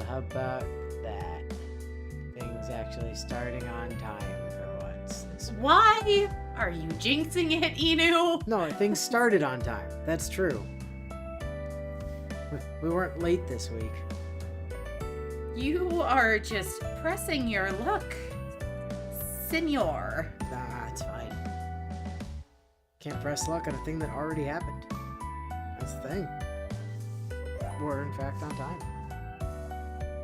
how about that? Things actually starting on time for once. Why are you jinxing it, Inu? No, things started on time. That's true. We weren't late this week. You are just pressing your luck, senor. Nah, it's fine. Can't press luck on a thing that already happened. That's the thing. We're in fact on time.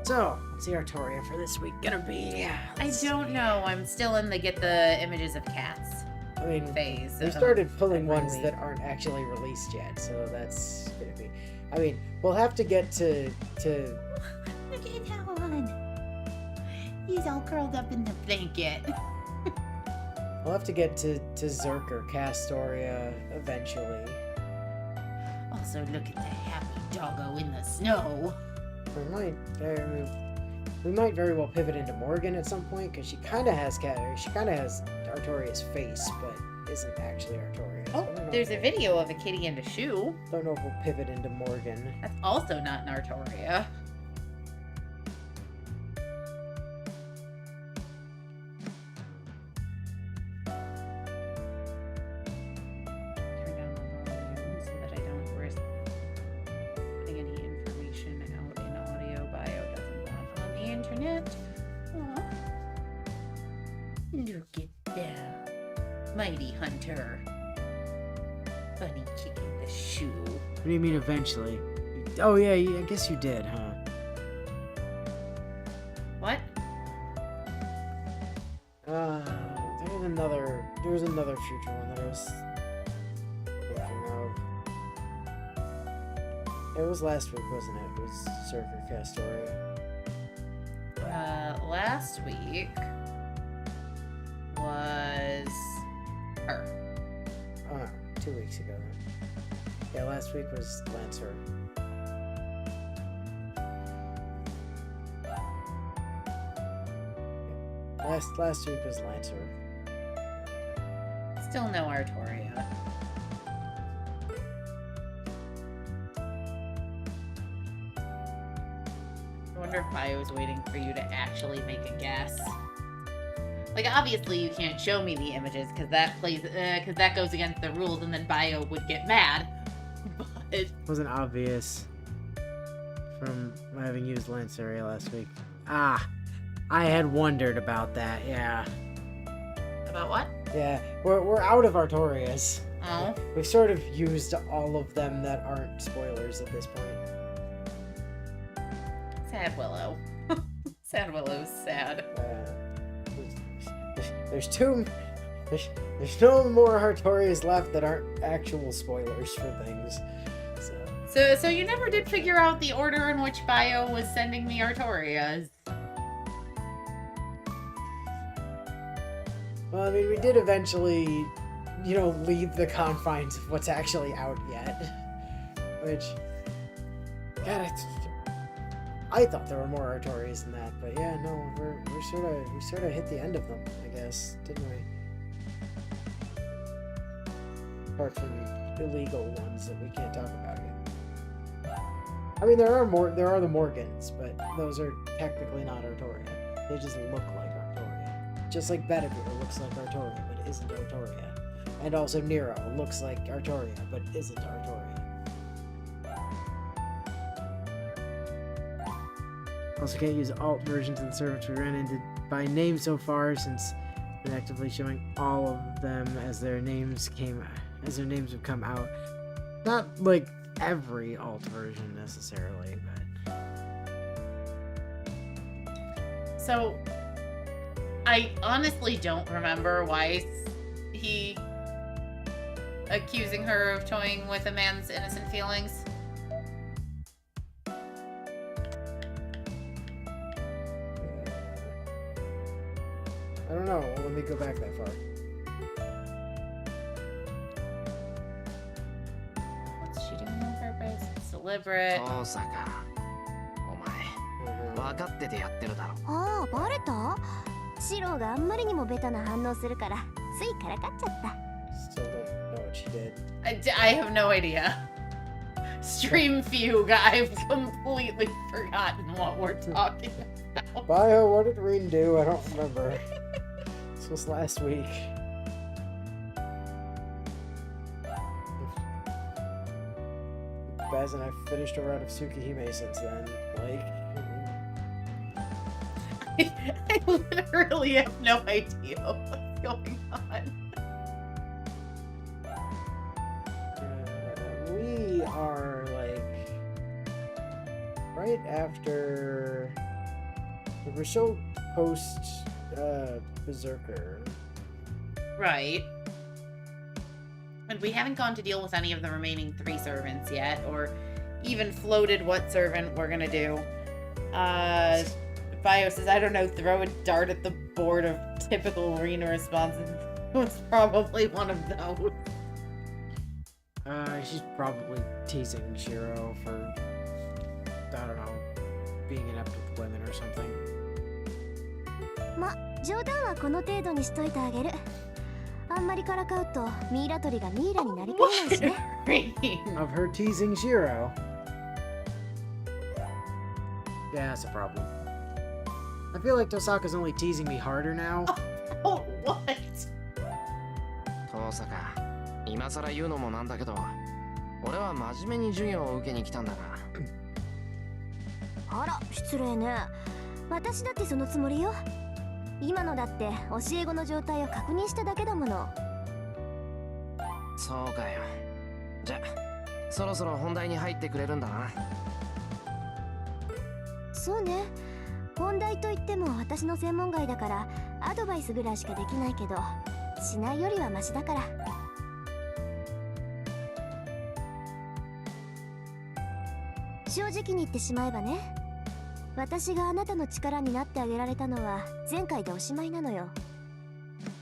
So, what's the Artoria for this week gonna be? I don't know. I'm still in the get the images of cats I mean, phase. we of started pulling ones release. that aren't actually released yet, so that's gonna be. I mean, we'll have to get to. Look at that one. He's all curled up in the blanket. We'll have to get to Zerk or Castoria eventually. Also, look at the happy doggo in the snow. We might very well pivot into Morgan at some point because she kind of has Artoria's face, but isn't actually Artoria. So Oh, I don't know there's if a video of a kitty and a shoe. Don't know if we'll pivot into Morgan. That's also not an Artoria. Turn down the volume so that I don't risk putting any information out in audio. Bio doesn't want on the internet. Aw. Look at that. Mighty Hunter. Bunny kicking the shoe. What do you mean eventually? Oh yeah, I guess you did, huh? What? There was another future one that I was thinking of. It was last week, wasn't it? It was Circa Castoria. Last week was her. Oh no, 2 weeks ago then. Yeah, last week was Lancer. Last week was Lancer. Still no Artoria. I wonder if Bio's waiting for you to actually make a guess. Like, obviously you can't show me the images because that goes against the rules, and then Bio would get mad. But It wasn't obvious from having used Lancer last week. Ah, I had wondered about that. Yeah, about what? yeah, we're out of Artorias. Oh, We've sort of used all of them that aren't spoilers at this point. sad Willow. Sad Willow's sad. There's no more Artorias left that aren't actual spoilers for things. So you never did figure out the order in which Bio was sending me Artorias. Well, I mean, we did eventually, leave the confines of what's actually out yet. Which, God, I thought there were more Artorias than that, but yeah, no, we sort of hit the end of them, I guess, didn't we? Apart from illegal ones that we can't talk about yet. I mean, there are the Morgans, but those are technically not Artoria. They just look like Artoria. Just like Bedivere looks like Artoria, but isn't Artoria. And also Nero looks like Artoria, but isn't Artoria. Also can't use alt versions in the servers we ran into by name so far, since been actively showing all of them as their names have come out. Not like every alt version necessarily, but So, I honestly don't remember why he accusing her of toying with a man's innocent feelings. I don't know. Let me go back that far. What's she doing on purpose? It's deliberate. 父さかお前分かっててやってるだろああ、バレた？シローがあんまりにもベタな反応するからついからかっちゃった。 Still don't know what she did. I have no idea. Stream fugue. I've completely forgotten what we're talking about. Bio, what did Reen do? I don't remember. This was last week. Baz and I finished a run of Tsukihime since then. Like, I literally have no idea what's going on. we are like right after. We're so post Berserker. Right. And we haven't gone to deal with any of the remaining 3 servants yet, or even floated what servant we're gonna do. Bio says, I don't know, throw a dart at the board of typical arena responses. It was probably one of those. She's probably teasing Shiro for, I don't know, being inept with women or something. ま、冗談はこの程度にしといてあげる。あんまりからかうとミイラ取りがミイラになりかねないしね。Of her teasing Shiro. Yeah, that's a problem. I feel like Tosaka's only teasing me harder now. Oh, what? 遠坂、今さら言うのもなんだけど、俺は真面目に授業を受けに来たんだが。あら、失礼ね。私だってそのつもりよ。今のだって教え子の状態を確認しただけだもの。そうかよ。じゃ、そろそろ本題に入ってくれるんだな。そうね。本題といっても私の専門外だからアドバイスぐらいしかできないけど、しないよりはマシだから。正直に言ってしまえばね、私があなたの力になってあげられたのは前回でおしまいなのよ。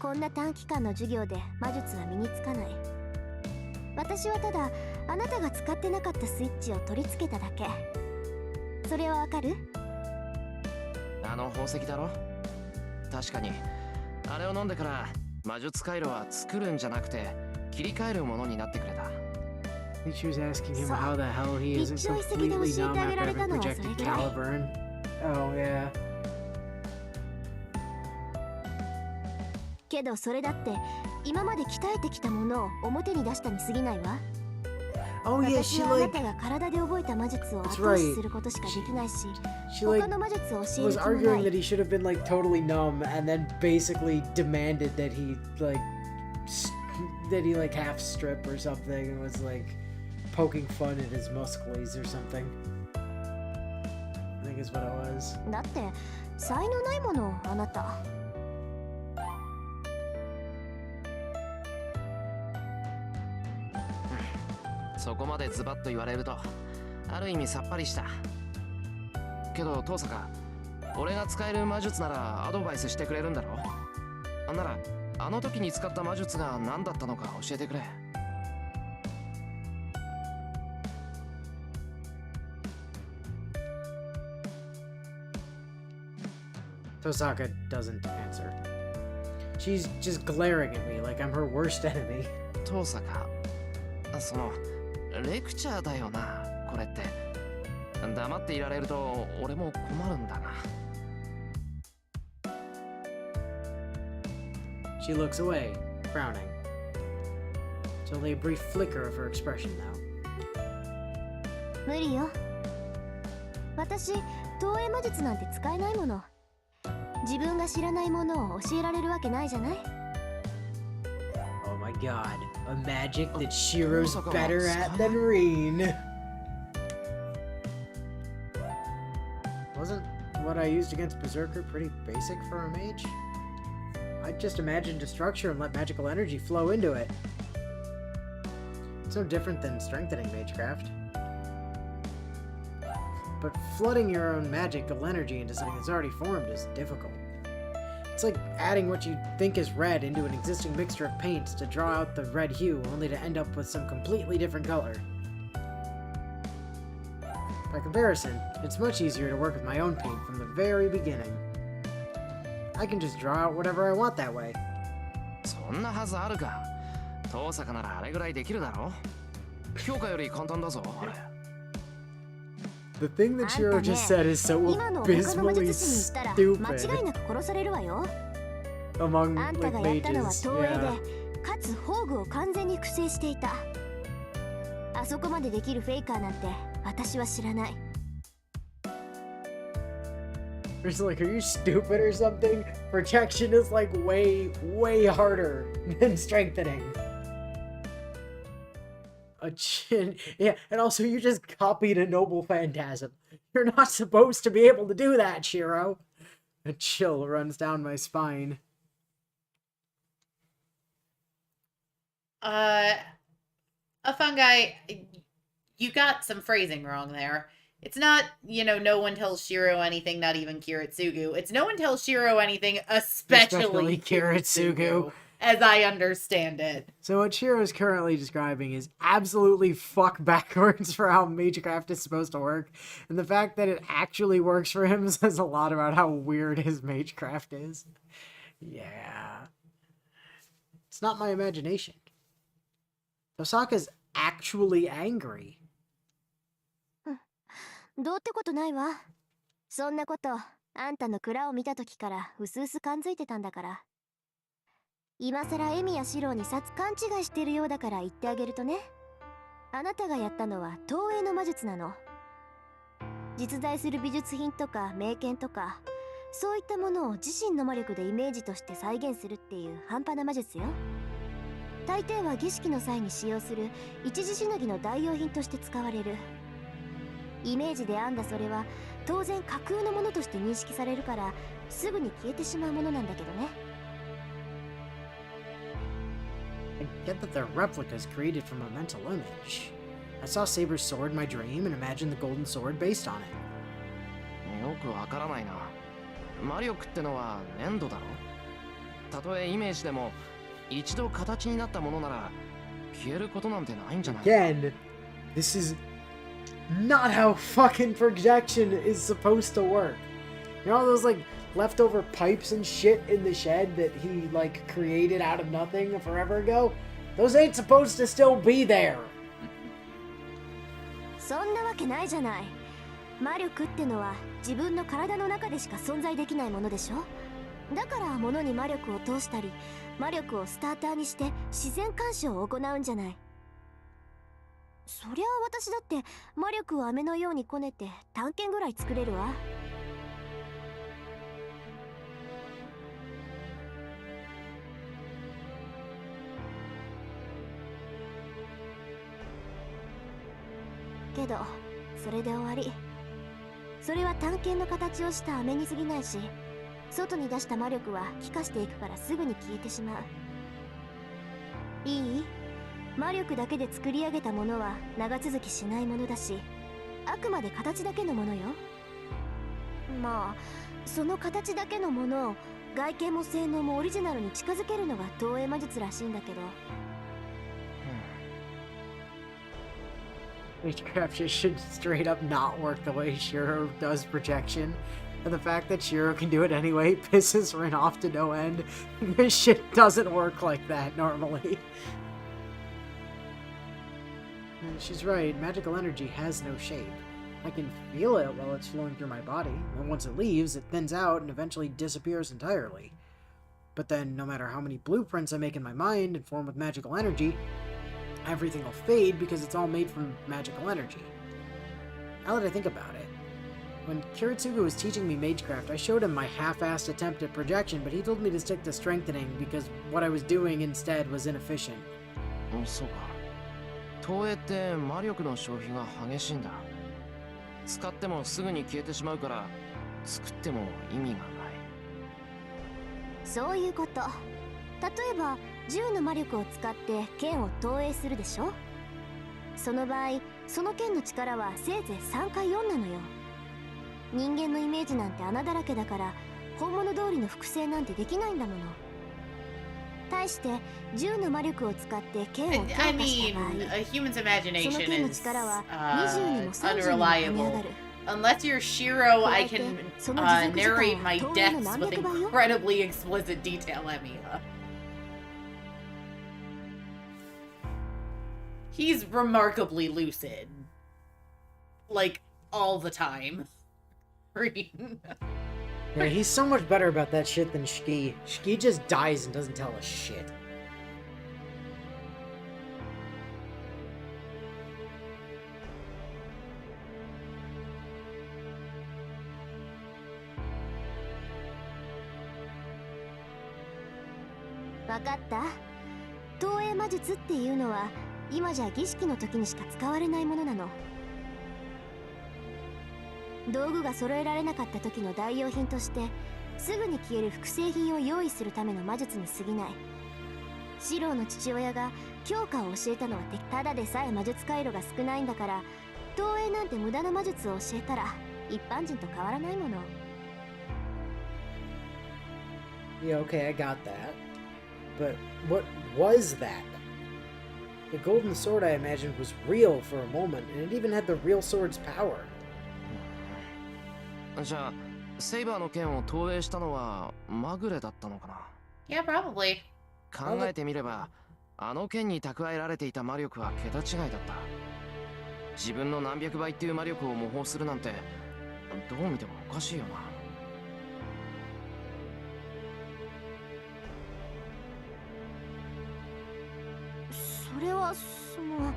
こんな短期間の授業で魔術は身につかない。私はただあなたが使ってなかったスイッチを取り付けただけ。それはわかる？あの宝石だろ？確かにあれを飲んでから魔術回路は作るんじゃなくて切り替えるものになってくれた。I think she was asking him how the hell he isn't completely numb after having projected Caliburn. Oh, yeah. けどそれだって今まで鍛えてきたものを表に出したに過ぎないわ。 Oh, yeah, 私 she はあな like たが体で覚えた魔術を That's 後押し right. することしかできないし、 she 他 like の魔術を教え was る気もな arguing い that he should have been like totally numb and then basically demanded that he like that he like half strip or something and was like poking fun at his muscles or something. I think is what it was. だって才能ないものあなた。そこまでズバッと言われるとある意味さっぱりした。けど遠坂、俺が使える魔術ならアドバイスしてくれるんだろ？あんならあの時に使った魔術が何だったのか教えてくれ。Tosaka doesn't answer. She's just glaring at me like I'm her worst enemy. 遠坂、そのレクチャーだよな、これって。黙っていられると俺も困るんだな。She looks away, frowning. It's only a brief flicker of her expression now. 無理よ。私投影魔術なんて使えないもの。自分が知らないものを教えられるわけないじゃない。 Oh my god, a magic that Shiro's Tosaka better was at than Reen. Wasn't what I used against Berserker pretty basic for a mage? I just imagined a structure and let magical energy flow into it. It's no different than strengthening magecraft. But flooding your own magical energy into something that's already formed is difficult. It's like adding what you think is red into an existing mixture of paints to draw out the red hue, only to end up with some completely different color. By comparison, it's much easier to work with my own paint from the very beginning. I can just draw out whatever I want that way. そんなはずあるか。遠坂ならあれぐらいできるだろ。強化より簡単だぞあれ。 The thing that Shiro just said is so 今の他の魔 abysmally 術師に言ったら stupid 間違いなく殺されるわよ。 among あんた like がやったのは mages. 投影で、 Yeah. かつ宝具を完全に複製していた。あそこまでできるフェイカーなんて私は知らない。 It's like, are you stupid or something? Protection is like way harder than strengthening. A chin, yeah, and also you just copied a noble phantasm. You're not supposed to be able to do that, Shiro. A chill runs down my spine. A fungi, you got some phrasing wrong there. It's not, no one tells Shiro anything, not even Kiritsugu. It's no one tells Shiro anything, especially Kiritsugu, as I understand it. So what Shiro is currently describing is absolutely fuck backwards for how Magecraft is supposed to work, and the fact that it actually works for him says a lot about how weird his Magecraft is. Yeah. It's not my imagination. Tosaka's actually angry. どうってことないわ。そんなことあんたの蔵を見た時からうすうす感づいてたんだから。今さらエミやシローに勘違いしてるようだから言ってあげるとね。あなたがやったのは投影の魔術なの。実在する美術品とか名剣とかそういったものを自身の魔力でイメージとして再現するっていう半端な魔術よ。大抵は儀式の際に使用する一時しのぎの代用品として使われる。イメージで編んだそれは当然架空のものとして認識されるからすぐに消えてしまうものなんだけどね。 I get that they're replicas created from a mental image. I saw Saber's sword in my dream and imagined the golden sword based on it. よくわからないな。魔力ってのは粘土だろ。たとえイメージでも一度形になったものなら消えることなんてないんじゃない？ Again, this is not how fucking projection is supposed to work. You know those like leftover pipes and shit in the shed that he like created out of nothing forever ago? Those ain't supposed to still be there. そんなわけないじゃない。魔力ってのは自分の体の中でしか存在できないものでしょ。だから物に魔力を通したり魔力をスターターにして自然干渉を行うんじゃない。そりゃあ私だって魔力を飴のようにこねて探検ぐらい作れるわ。けどそれで終わり。それは探検の形をした飴に過ぎないし、外に出した魔力は気化していくからすぐに消えてしまう。いい？魔力だけで作り上げたものは長続きしないものだし、あくまで形だけのものよ。まあその形だけのものを外見も性能もオリジナルに近づけるのが投影魔術らしいんだけど。Magecraft just should straight up not work the way Shiro does projection. And the fact that Shiro can do it anyway pisses Rin off to no end. This shit doesn't work like that normally. And she's right, magical energy has no shape. I can feel it while it's flowing through my body, and once it leaves, it thins out and eventually disappears entirely. But then, no matter how many blueprints I make in my mind and form with magical energy, everything will fade because it's all made from magical energy. Now that I think about it, when Kiritsugu was teaching me Magecraft, I showed him my half-assed attempt at projection, but he told me to stick to strengthening because what I was doing instead was inefficient. そうか。投影って魔力の消費が激しいんだ。使ってもすぐに消えてしまうから作っても意味がない。そういうこと。例えば銃の魔力を使って剣を投影するでしょ。その場合その剣の力はせいぜい3か4なのよ。人間のイメージなんて穴だらけだから本物通りの複製なんてできないんだもの。対して銃の魔力を使って剣を強化した場合、 a human's その imagination 剣の is 力は20にも30にも跳ね上が unreliable. る。 Unless you're Shiro, I can narrate my deaths with incredibly explicit detail, Emiya. He's remarkably lucid. Like, all the time. Green. Yeah, he's so much better about that shit than Shiki. Shiki just dies and doesn't tell us shit.わかった。投影魔術っていうのは今じゃ儀式の時にしか使われないものなの。道具が揃えられなかった時の代用品としてすぐに消える複製品を用意するための魔術に過ぎない。シローの父親が強化を教えたのはただでさえ魔術回路が少ないんだから、投影なんて無駄な魔術を教えたら一般人と変わらないもの。 Yeah, okay, I got that. But what was that? The golden sword, I imagined, was real for a moment, and it even had the real sword's power. じゃあセイバーの剣を投影したのはまぐれだったのかな。 Yeah, probably. 考えてみればあの剣に蓄えられていた魔力は桁違いだった。自分の何百倍っていう魔力を模倣するなんてどう見てもおかしいよな。それはその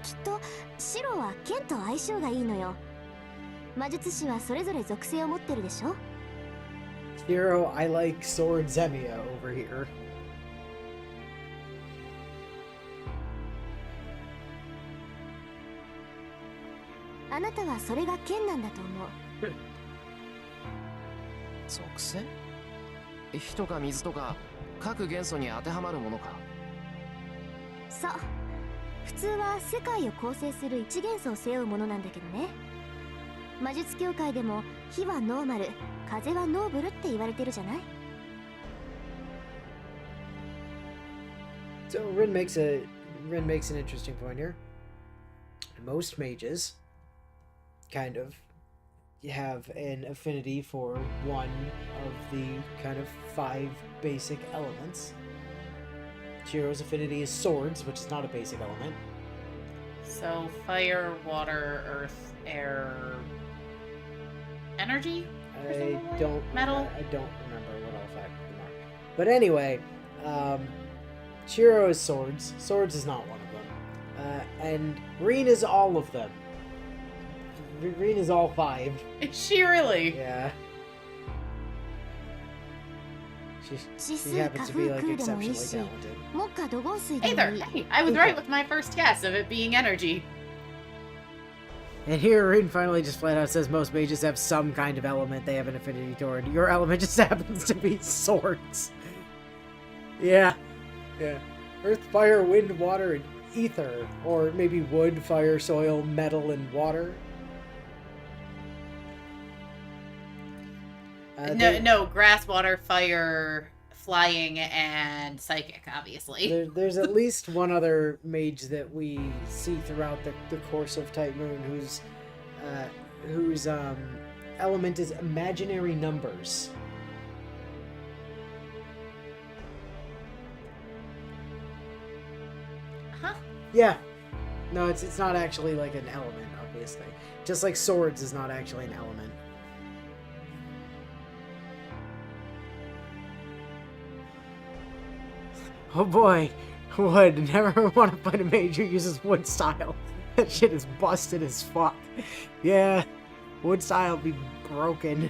きっとシローは剣と相性がいいのよ。魔術師はそれぞれ属性を持ってるでしょ。 Hero, I like sword Zemia over here. あなたはそれが剣なんだと思う。属性？火とか水とか各元素に当てはまるものか。そう、普通は世界を構成する一元素を背負うものなんだけどね。魔術協会でも火はノーマル、風はノーブルって言われてるじゃない。 So Rin makes an interesting point here. Most mages kind of have an affinity for one of the kind of 5 basic elements. Chihiro's affinity is swords, which is not a basic element. So, fire, water, earth, air... energy? I don't Metal? I don't remember what all 5 of them are. But anyway, Chihiro is swords. Swords is not one of them. And Rin is all of them. Rin is all 5. Is she really? Yeah. She happens to be like exceptionally talented. 木下土金水で Hey も there! いい。 Hey, I was right with my first guess of it being energy. And here Rin finally just flat out says most mages have some kind of element they have an affinity toward. Your element just happens to be swords. Yeah. Yeah. Earth, fire, wind, water, and ether. Or maybe wood, fire, soil, metal, and water. No, grass, water, fire, flying, and psychic, obviously. There's at least one other mage that we see throughout the course of Type Moon whose element is imaginary numbers. Huh? Yeah. No, it's not actually like an element, obviously. Just like swords is not actually an element. Oh boy, wood. Never want to find a mage who uses wood style. That shit is busted as fuck. Yeah, wood style be broken.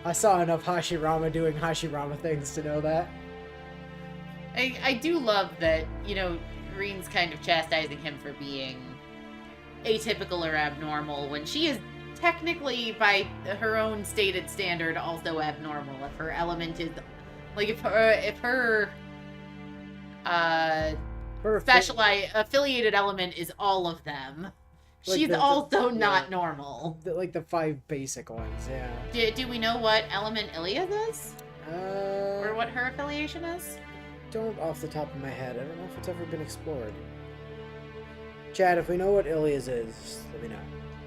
I saw enough Hashirama doing Hashirama things to know that. I do love that, you know, Rin's kind of chastising him for being atypical or abnormal when she is technically, by her own stated standard, also abnormal. If her element is, like, if her specialized affiliated element is all of them, Like she's the- also yeah. not normal. Like the 5 basic ones, yeah. Do we know what element Ilia's is? Or Uh, what her affiliation is? don't off the top of my head. I don't know if it's ever been explored. Chad, if we know what Ilias is, let me know.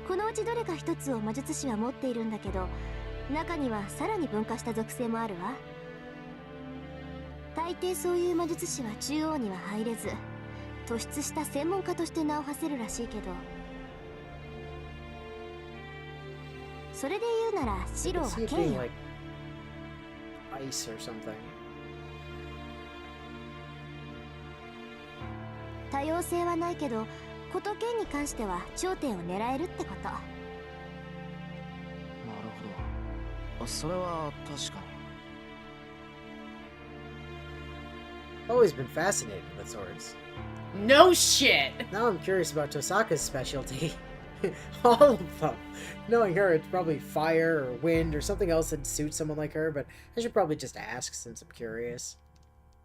このうちどれか一つを魔術師は持っているんだけど、中にはさらに分化した属性もあるわ。大抵そういう魔術師は中央には入れず、突出した専門家として名を馳せるらしいけど、それで言うならシローは See it 剣 being よ。 like ice or something. 多様性はないけど、こと剣に関しては頂点を狙えるってこと。なるほど。それは確かに。 Always been fascinated with swords. No shit! Now I'm curious about Tosaka's specialty. All of them. Knowing her, it's probably fire or wind or something else that suits someone like her, but I should probably just ask since I'm curious.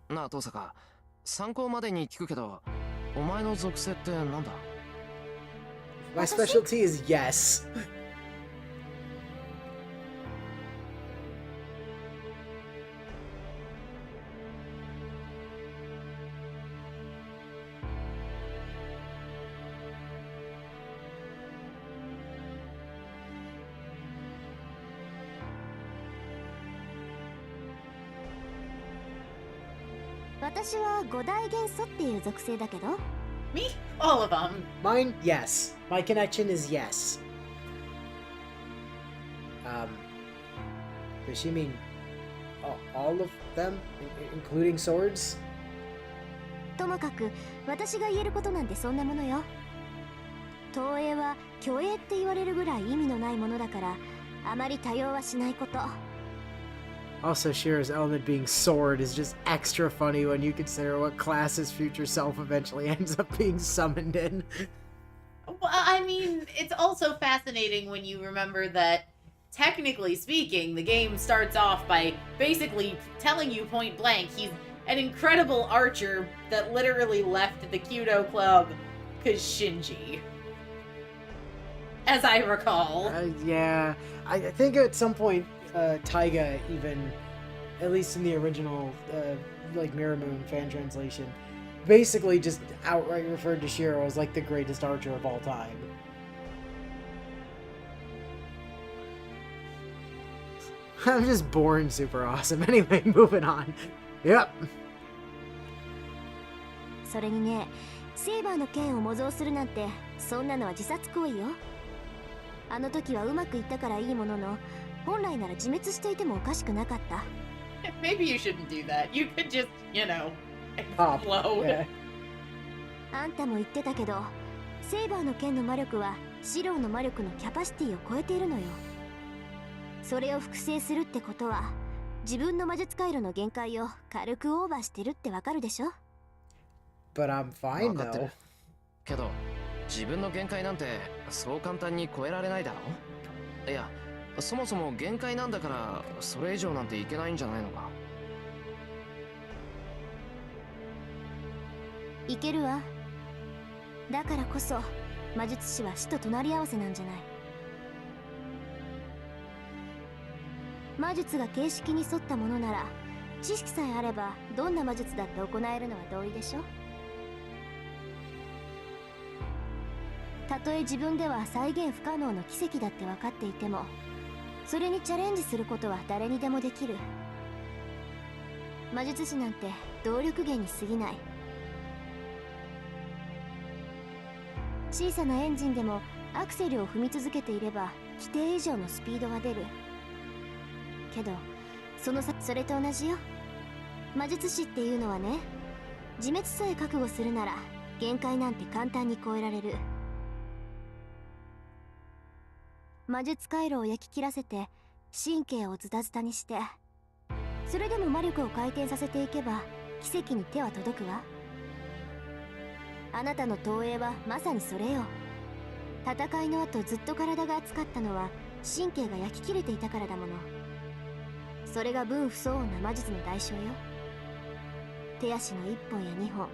なあ、遠坂。参考までに聞くけど、お前の属性ってなんだ？ My specialty is yes. 私は五大元素っていう属性だけど、 Me? All of them. Mine, yes. My connection is yes. Does she mean all of them, including swords? ともかく私が言えることなんてそんなものよ。投影は虚栄って言われるぐらい意味のないものだから、あまり多用はしないこと。 Also, Shira's element being sword is just extra funny when you consider what class his future self eventually ends up being summoned in. Well, I mean, it's also fascinating when you remember that, technically speaking, the game starts off by basically telling you point blank he's an incredible archer that literally left the Kyudo Club because Shinji. As I recall. Yeah, I think at some point, Taiga even, at least in the original, like Mirror Moon fan translation, basically just outright referred to Shiro as like the greatest archer of all time. I'm just born super awesome. Anyway, moving on. Yep. それにね、セイバーの剣を模造するなんて、そんなのは自殺行為よ。あの時はうまくいったからいいものの、本来なら自滅していてもおかしくなかった。Maybe you shouldn't do that. You could just, you know, Pop. explode. Yeah. あんたも言ってたけど、セイバーの剣の魔力はシローの魔力のキャパシティを超えているのよ。それを複製するってことは、自分の魔術回路の限界を軽くオーバーしてるってわかるでしょ？ But I'm fine 分かってる though. けど、自分の限界なんてそう簡単に超えられないだろ？いや、そもそも限界なんだから、それ以上なんていけないんじゃないのか？いけるわ。だからこそ魔術師は死と隣り合わせなんじゃない。魔術が形式に沿ったものなら、知識さえあればどんな魔術だって行えるのは同意でしょ。たとえ自分では再現不可能の奇跡だって分かっていても、それにチャレンジすることは誰にでもできる。魔術師なんて動力源に過ぎない。小さなエンジンでもアクセルを踏み続けていれば規定以上のスピードが出る。けどそれと同じよ。魔術師っていうのはね、自滅さえ覚悟するなら限界なんて簡単に超えられる。魔術回路を焼き切らせて神経をズタズタにして、それでも魔力を回転させていけば奇跡に手は届くわ。あなたの投影はまさにそれよ。戦いの後ずっと体が熱かったのは神経が焼き切れていたからだもの。それが分不相応な魔術の代償よ。手足の1本や2本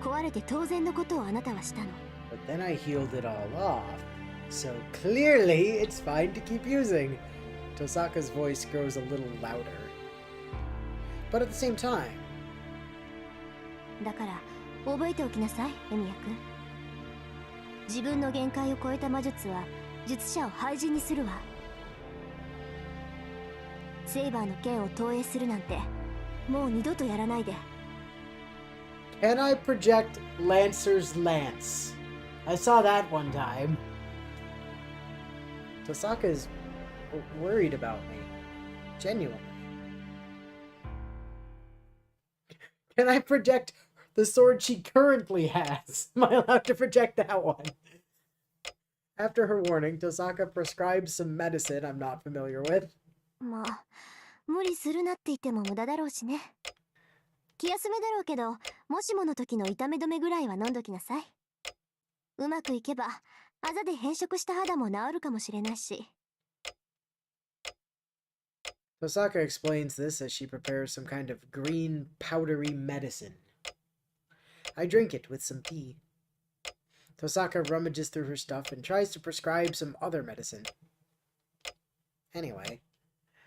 壊れて当然のことをあなたはしたの。 But then I healed it all off, so clearly it's fine to keep using. Tosaka's voice grows a little louder. But at the same time, だから覚えておきなさい、エミヤ君。自分の限界を超えた魔術は術者を廃人にするわ。セイバーの剣を投影するなんてもう二度とやらないで。 Can I project Lancer's lance? I saw that one time. Tosaka's worried about me. Genuinely. Can I project the sword she currently has? Am I allowed to project that one? After her warning, Tosaka prescribes some medicine I'm not familiar with. まあ無理するなって言っても無駄だろうしね。気休めだろうけど、もしもの時の痛め止めぐらいは飲んどきなさい。うまくいけばあざで変色した肌も治るかもしれないし。 Tosaka explains this as she prepares some kind of green, powdery medicine. I drink it with some tea. Tosaka rummages through her stuff and tries to prescribe some other medicine. Anyway,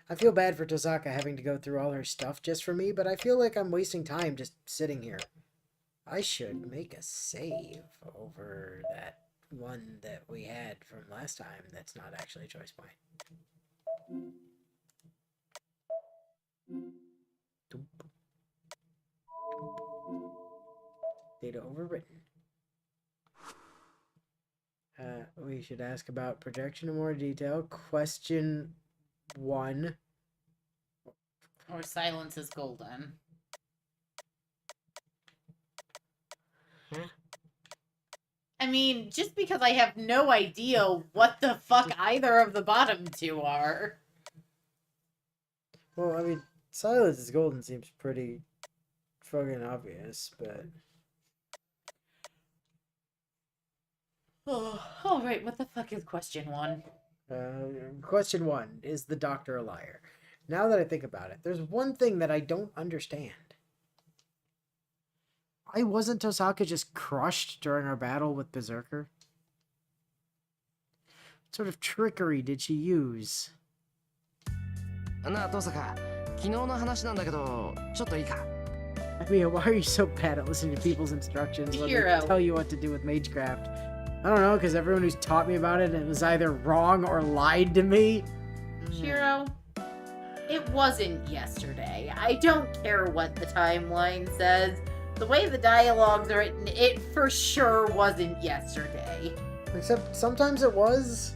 I feel bad for Tosaka having to go through all her stuff just for me, but I feel like I'm wasting time just sitting here. I should make a save over that one that we had from last time that's not actually a choice point. Data overwritten. We should ask about projection in more detail. Question 1. Or silence is golden. Huh? I mean, just because I have no idea what the fuck either of the bottom two are. Well, I mean, silence is golden seems pretty fucking obvious, but... Oh, alright, what the fuck is question 1? Question 1, is the doctor a liar? Now that I think about it, there's one thing that I don't understand. Why wasn't Tosaka just crushed during our battle with Berserker? What sort of trickery did she use? なあ、登坂、昨日の話なんだけど、ちょっといいか? I mean, why are you so bad at listening to people's instructions when they Hero. tell you what to do with Magecraft? I don't know, because everyone who's taught me about it was either wrong or lied to me. Shiro, it wasn't yesterday. I don't care what the timeline says. The way the dialogues are written, it for sure wasn't yesterday. Except sometimes it was.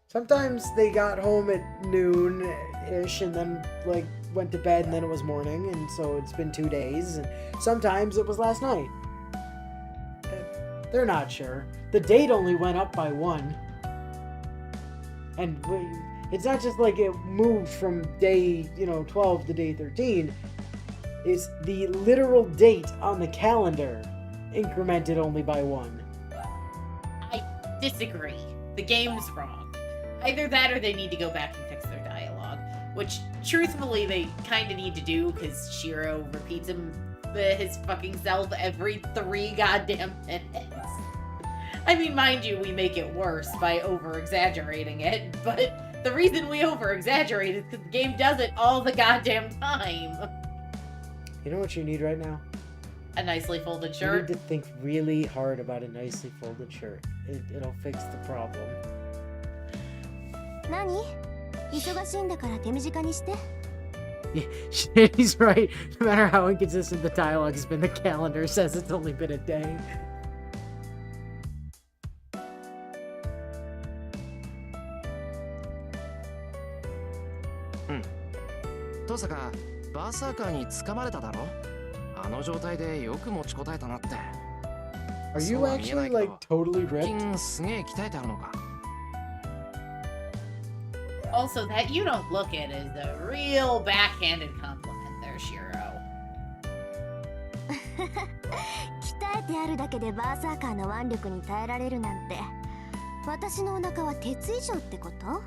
Sometimes they got home at noon-ish and then, like, went to bed and then it was morning, and so it's been 2 days. And sometimes it was last night. They're not sure. The date only went up by 1. And it's not just like it moved from day, 12 to day 13. It's the literal date on the calendar incremented only by 1. I disagree. The game's wrong. Either that or they need to go back and fix their dialogue. Which, truthfully, they kind of need to do, because Shiro repeats his fucking self every 3 goddamn minutes. I mean, mind you, we make it worse by over-exaggerating it, but the reason we over-exaggerate is because the game does it all the goddamn time. You know what you need right now? A nicely folded You shirt. need to think really hard about a nicely folded shirt. It'll fix the problem. 何？忙しいんだから手短にして。 Yeah, he's right. No matter how inconsistent the dialogue has been, the calendar says it's only been a day. 登坂、バーサーカーに掴まれただろ? あの状態でよく持ちこたえたなって。 Are you actually, like, totally 腹 ripped? 筋すげえ鍛えてあるのか? Also, that you don't look it is a real backhanded compliment there, Shiro. 鍛えてあるだけでバーサーカーの腕力に耐えられるなんて、私のお腹は鉄以上ってこと？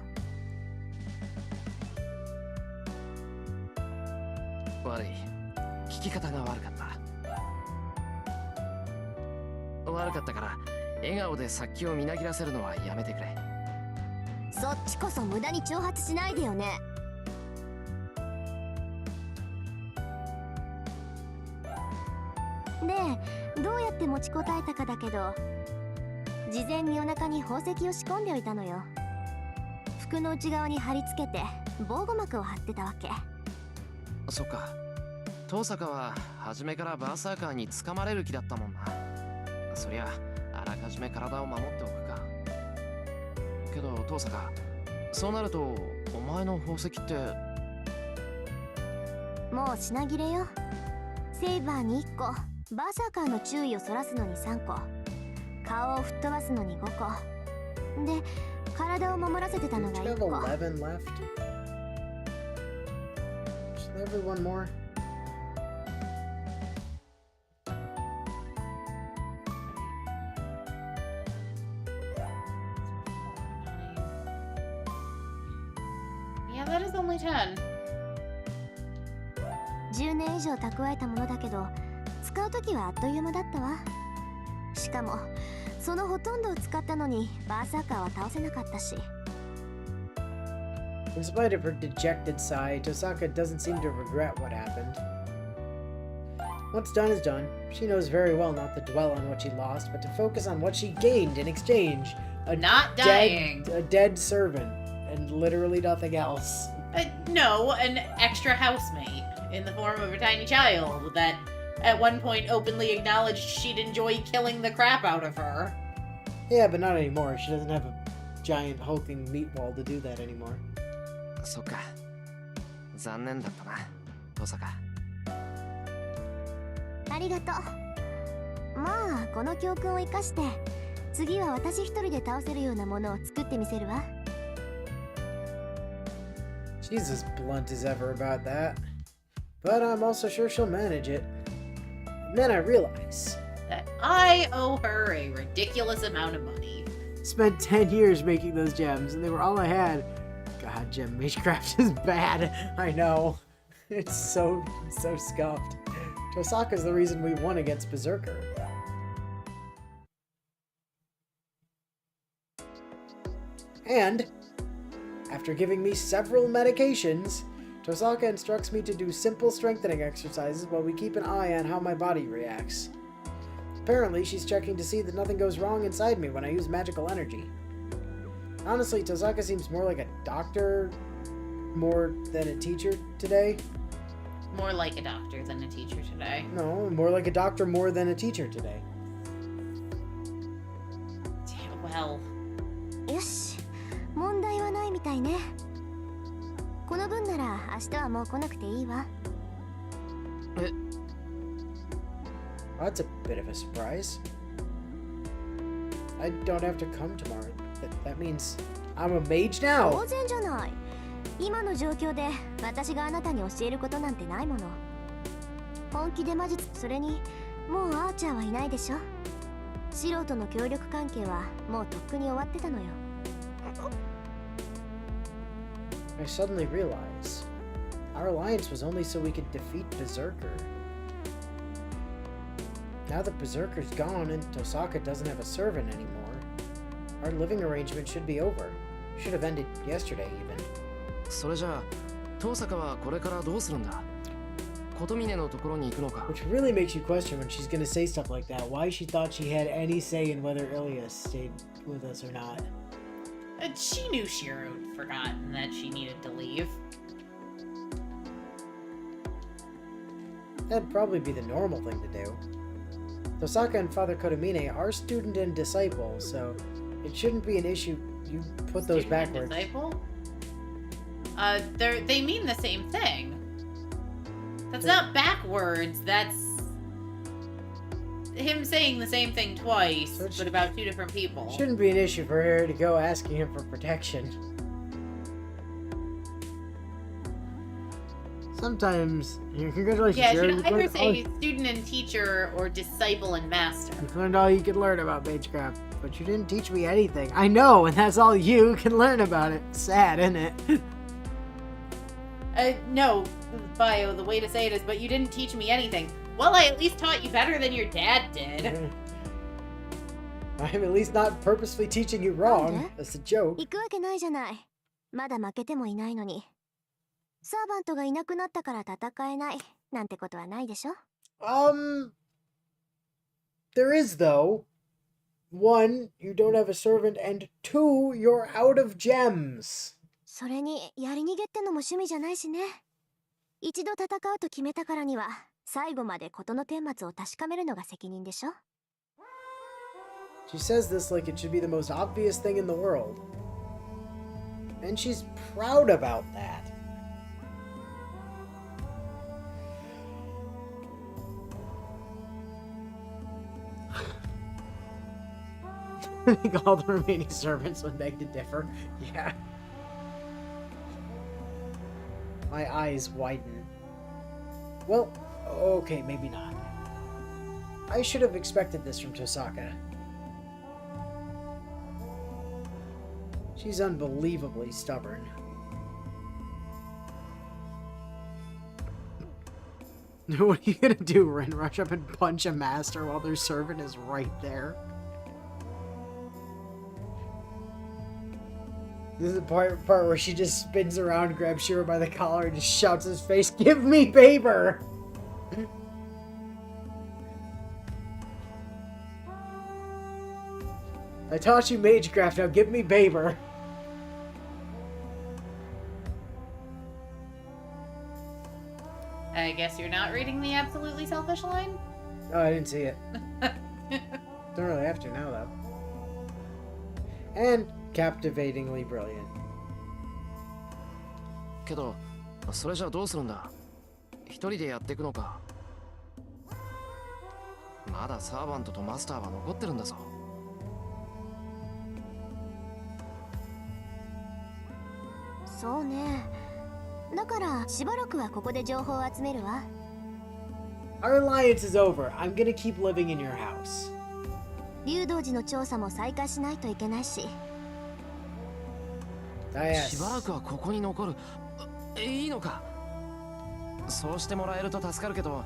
悪い。聞き方が悪かった。悪かったから、笑顔で殺気をみなぎらせるのはやめてくれ。そっちこそ無駄に挑発しないでよね。で、どうやって持ちこたえたかだけど、事前にお腹に宝石を仕込んでおいたのよ。服の内側に貼り付けて防護膜を張ってたわけ。そっか。遠坂は初めからバーサーカーに掴まれる気だったもんな。そりゃあらかじめ体を守っておくか。けど遠坂、そうなるとお前の宝石って。もう品切れよ。セイバーに1個、バーサーカーの注意をそらすのに3個、顔を吹っ飛ばすのに5個で、体を守らせてたのが Do you 1 have 個。 11 left? Should there be one more? Yeah, that is only 10. 10年以上蓄えたものだけど、使うときはあっという間だったわ。しかもそのほとんどを使ったのにバーサーカーは倒せなかったし。 In spite of her dejected sigh, Tosaka doesn't seem to regret what happened. What's done is done. She knows very well not to dwell on what she lost, but to focus on what she gained in exchange. Not dying. A dead servant, and literally nothing else. No, an extra housemate in the form of a tiny child that at one point openly acknowledged she'd enjoy killing the crap out of her. Yeah, but not anymore. She doesn't have a giant hulking meat wall to do that anymore. そっか。残念だったな、遠坂。ありがとう。まあこの教訓を生かして次は私一人で倒せるようなものを作ってみせるわ。 She's as blunt as ever about that. But I'm also sure she'll manage it. And then I realize. That I owe her a ridiculous amount of money. Spent 10 years making those gems, and they were all I had. God, gem magecraft is bad. I know. It's so scuffed. Tosaka's the reason we won against Berserker. And, after giving me several medications, Tosaka instructs me to do simple strengthening exercises while we keep an eye on how my body reacts. Apparently, she's checking to see that nothing goes wrong inside me when I use magical energy. Honestly, Tosaka seems more like a doctor more than a teacher today. More like a doctor than a teacher today. No, more like a doctor more than a teacher today. Well. よし、問題はないみたいね。この分なら明日はもう来なくていいわ。え、 That's a bit of a surprise. I don't have to come tomorrow. That means I'm a mage now. 当然じゃない。今の状況で私があなたに教えることなんてないもの。本気で魔術、それにもうアーチャーはいないでしょ。素人の協力関係はもうとっくに終わってたのよ。 I suddenly realize our alliance was only so we could defeat Berserker. Now that Berserker's gone and Tosaka doesn't have a servant anymore, our living arrangement should be over. Should have ended yesterday even. それじゃあ遠坂はこれからどうするんだ。琴峰のところに行くのか。 Which really makes you question when she's gonna say stuff like that. Why she thought she had any say in whether Ilias stayed with us or not. She knew Shiro had forgotten that she needed to leave. That'd probably be the normal thing to do. Tosaka and Father Kotomine are student and disciple, so it shouldn't be an issue. You put those Student and backwards. disciple? They mean the same thing. That's not backwards. That's him saying the same thing twice, So it but about two different people. Shouldn't be an issue for her to go asking him for protection. Sometimes, congratulations, Yeah, it Jared. should either say student and teacher or disciple and master. You learned all you could learn about magecraft, but you didn't teach me anything. I know, and that's all you can learn about it. Sad, isn't it? No, Bio, the way to say it is, but you didn't teach me anything. Well, I at least taught you better than your dad did. I'm at least not purposely teaching you wrong. Okay. That's a joke. 行くわけないじゃない。まだ負けてもいないのに。サーバントがいなくなったから戦えないなんてことはないでしょ。There is though. One, you don't have a servant, and two, you're out of gems. それにやり逃げってのも趣味じゃないしね。一度戦うと決めたからには最後まで事の顛末を確かめるのが責任でしょ。 She says this like it should be the most obvious thing in the world. And she's proud about that. I think all the remaining servants would beg to differ. Yeah. My eyes widen. Well, okay, maybe not. I should have expected this from Tosaka. She's unbelievably stubborn. What are you gonna do, Ren? Rush up and punch a master while their servant is right there? This is the part where she just spins around, grabs Shiro by the collar, and just shouts in his face, "Give me paper!" I taught you magecraft, now give me paper. I guess you're not reading the absolutely selfish line? Oh, I didn't see it. Don't really have to now, though. And captivatingly brilliant. けど、それじゃどうするんだ？一人でやっていくのか？まだサーバントとマスターは残ってるんだぞ。そうね。だからしばらくはここで情報を集めるわ。Our alliance is over. I'm gonna keep living in your house. 竜道寺の調査も再開しないといけないし。しばらくはここに残る。いいのか？そうしてもらえると助かるけど、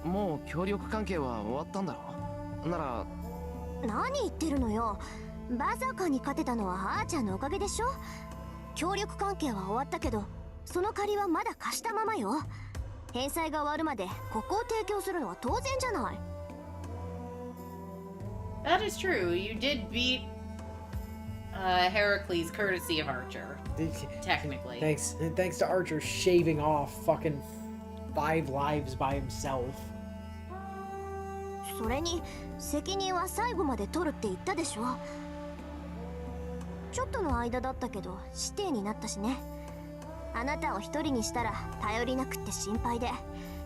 もう協力関係は終わったんだろ？なら。何言ってるのよ。バーサーカーに勝てたのはあーちゃんのおかげでしょ。協力関係は終わったけど、その借りはまだ貸したままよ。返済が終わるまでここを提供するのは当然じゃない。That is true. You did beat Heracles courtesy of Archer. Technically. Thanks to Archer shaving off fucking 5 lives by himself. それに責任は最後まで取るって言ったでしょ。ちょっとの間だったけど師弟になったしね。あなたを一人にしたら頼りなくって心配で、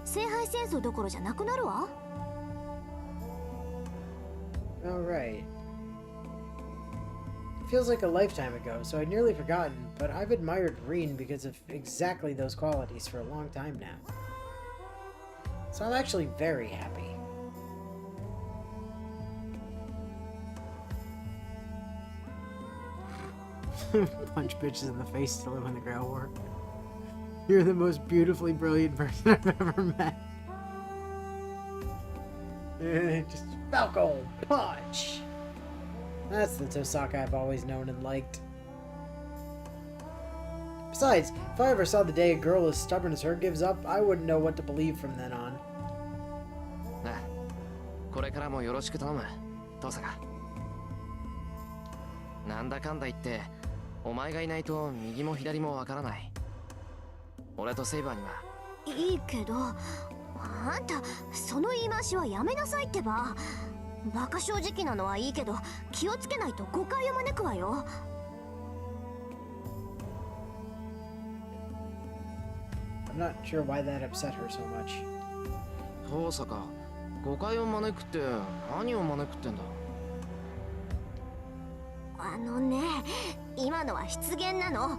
聖杯戦争どころじゃなくなるわ。Alright. Feels like a lifetime ago, so I'd nearly forgotten, but I've admired Reen because of exactly those qualities for a long time now. So I'm actually very happy. Punch bitches in the face to live in the Grail War. You're the most beautifully brilliant person I've ever met. Just Falco punch! That's the Tosaka I've always known and liked. Besides, if I ever saw the day a girl as stubborn as her gives up, I wouldn't know what to believe from then on. これからもよろしく頼む、トサカ。なんだかんだ言って、お前がいないと右も左もわからない。俺とセイバーには。いいけど、あんたその言い回しはやめなさいってば。バカ正直なのはいいけど、気をつけないと誤解を招くわよ。I'm not sure why that upset her so much. トサカ、誤解を招くって何を招くってんだ？あのね、今のは失言なの。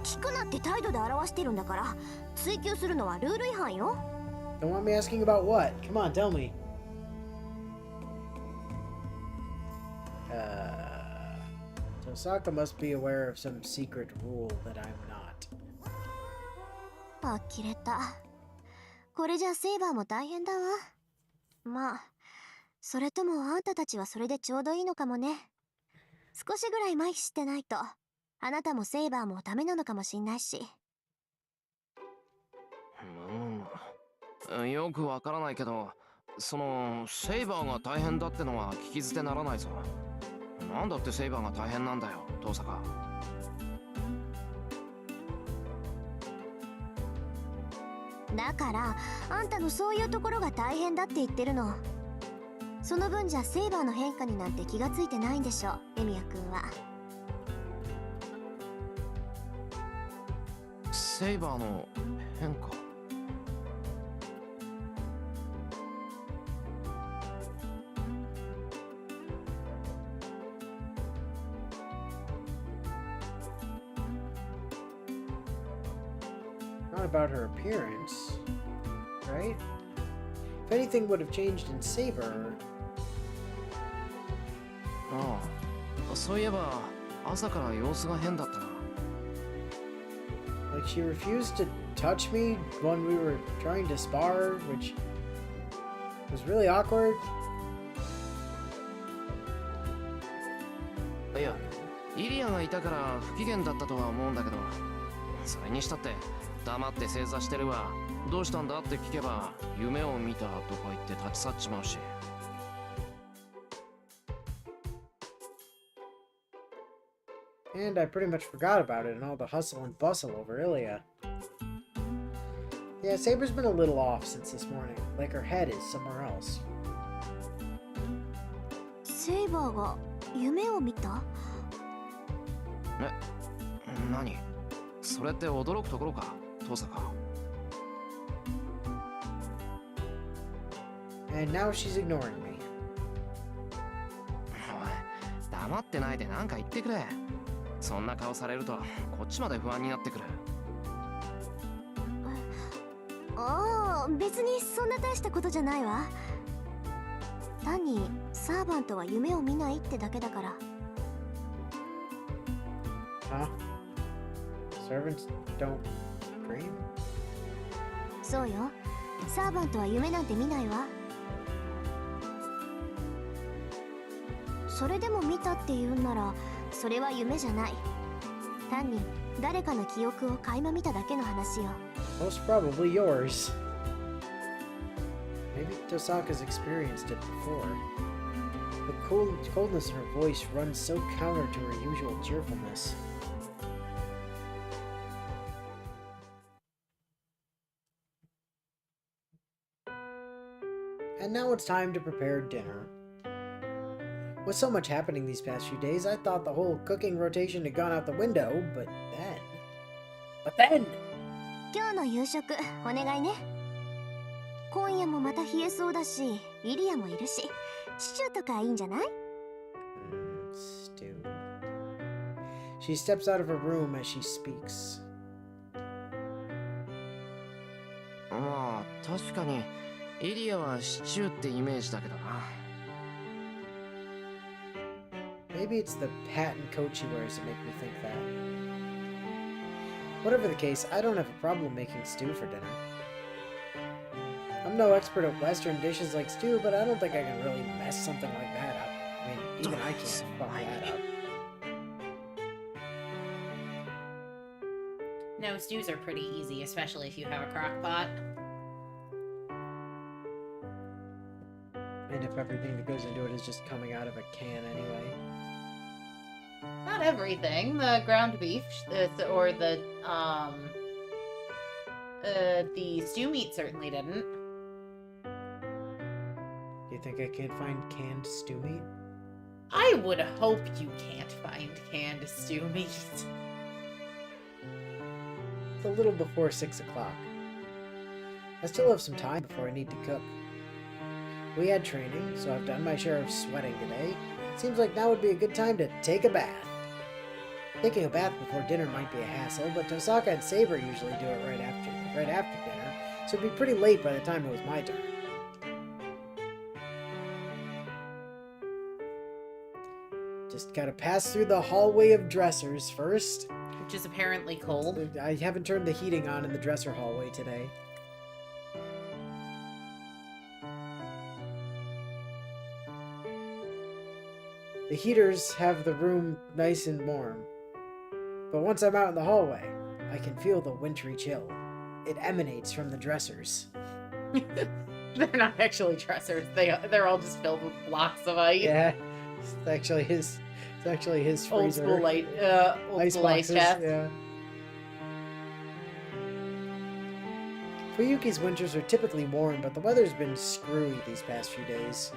聞くなって態度で表してるんだから、追求するのはルール違反よ。Don't want me asking about what? Come on, tell me. Tosaka must be aware of some secret rule that I'm not. 呆れた。これじゃセイバーも大変だわ。まあ、それともあんたたちはそれでちょうどいいのかもね。少しぐらい麻痺してないと、あなたもセイバーもダメなのかもしんないし。よくわからないけど、そのセイバーが大変だってのは聞き捨てならないぞ。なんだってセイバーが大変なんだよ、トサカ。だからあんたのそういうところが大変だって言ってるの。その分じゃセイバーの変化になんて気がついてないんでしょ、エミヤ君は。セイバーの変化。Not about her appearance, right? If anything would have changed in Saber. ああ、そういえば朝から様子が変だったな。Like she refused to touch me when we were trying to spar, which was really awkward. いや、イリアがいたから不機嫌だったとは思うんだけど、それにしたって黙って正座してるわ。どうしたんだって聞けば夢を見たとか言って立ち去っちまうし。And I pretty much forgot about it and all the hustle and bustle over Ilya. Yeah, Saber's been a little off since this morning. Like her head is somewhere else. セイバーが夢を見た？何？それって驚くところか、トサカ。And now she's ignoring me. おい、黙ってないで何か言ってくれ。そんな顔されるとこっちまで不安になってくる。ああ、別にそんな大したことじゃないわ。単にサーバントは夢を見ないってだけだから。Huh? Servants don't dream? そうよ、サーバントは夢なんて見ないわ。それでも見たって言うんならそれは夢じゃない。単に誰かの記憶を垣間見ただけの話よ。Most probably yours. Maybe Tosaka's experienced it before. The coldness in her voice runs so counter to her usual cheerfulness. And now it's time to prepare dinner. With so much happening these past few days, I thought the whole cooking rotation had gone out the window, but then... 今日の夕食お願いね。今夜もまた冷えそうだし、イリアもいるし、シチューとかいいんじゃない？ Stew. She steps out of her room as she speaks. まあ確かにイリアはシチューってイメージだけどな。Maybe it's the hat and coat she wears that make me think that. Whatever the case, I don't have a problem making stew for dinner. I'm no expert at Western dishes like stew, but I don't think I can really mess something like that up. I mean, even I can't fuck that up. No, stews are pretty easy, especially if you have a crock pot. And if everything that goes into it is just coming out of a can anyway. Not everything. The ground beef, or the stew meat certainly didn't. Do you think I can't find canned stew meat? I would hope you can't find canned stew meat. It's a little before 6 o'clock. I still have some time before I need to cook. We had training, so I've done my share of sweating today. It seems like now would be a good time to take a bath. Taking a bath before dinner might be a hassle, but Tosaka and Saber usually do it right after dinner, so it'd be pretty late by the time it was my turn. Just gotta pass through the hallway of dressers first. Which is apparently cold. I haven't turned the heating on in the dresser hallway today. The heaters have the room nice and warm. But once I'm out in the hallway, I can feel the wintry chill. It emanates from the dressers. They're not actually dressers. They're all just filled with blocks of ice. Yeah, it's actually his freezer. Old school ice boxes, chest. yeah. Fuyuki's winters are typically warm, but the weather's been screwy these past few days.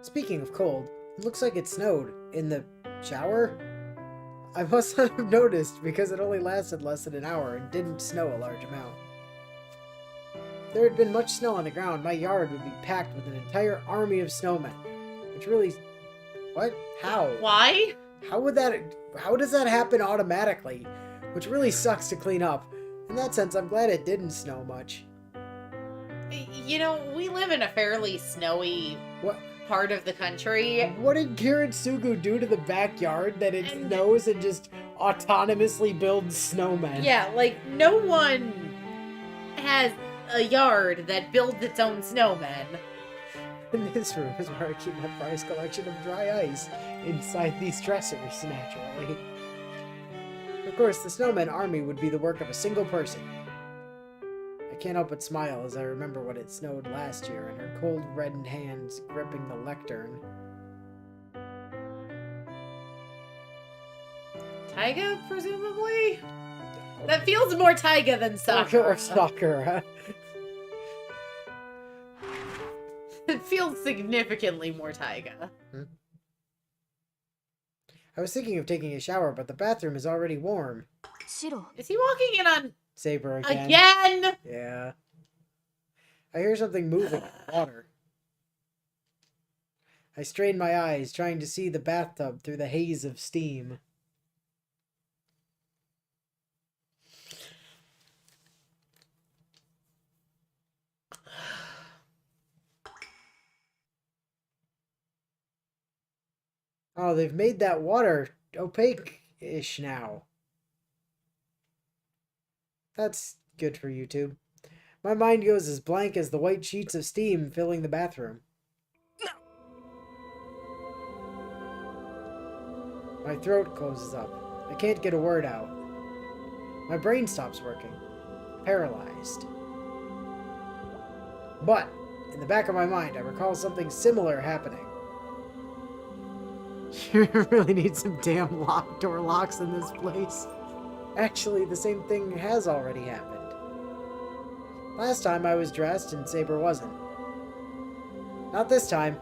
Speaking of cold, it looks like it snowed in the shower. I must not have noticed because it only lasted less than an hour and didn't snow a large amount. If there had been much snow on the ground, my yard would be packed with an entire army of snowmen. Which really... What? How? Why? How does that happen automatically? Which really sucks to clean up. In that sense, I'm glad it didn't snow much. You know, we live in a fairly snowy What? part of the country. What did Kiritsugu do to the backyard that it snows and just autonomously builds snowmen? Yeah, like, no one has a yard that builds its own snowmen. And this room is where I keep my prized collection of dry ice inside these dressers, naturally. Of course, the snowman army would be the work of a single person. I can't help but smile as I remember when it snowed last year and her cold reddened hands gripping the lectern. Taiga, presumably? That feels more Taiga than Sakura. Or Sakura. It feels significantly more Taiga. I was thinking of taking a shower, but the bathroom is already warm. Shiro. Is he walking in on... Saber again. Again? Yeah. I hear something moving in the water. I strain my eyes, trying to see the bathtub through the haze of steam. Oh, they've made that water opaque-ish now. That's good for YouTube. My mind goes as blank as the white sheets of steam filling the bathroom. My throat closes up. I can't get a word out. My brain stops working. Paralyzed. But, in the back of my mind, I recall something similar happening. You really need some damn door locks in this place. Actually, the same thing has already happened. Last time I was dressed and Saber wasn't. Not this time.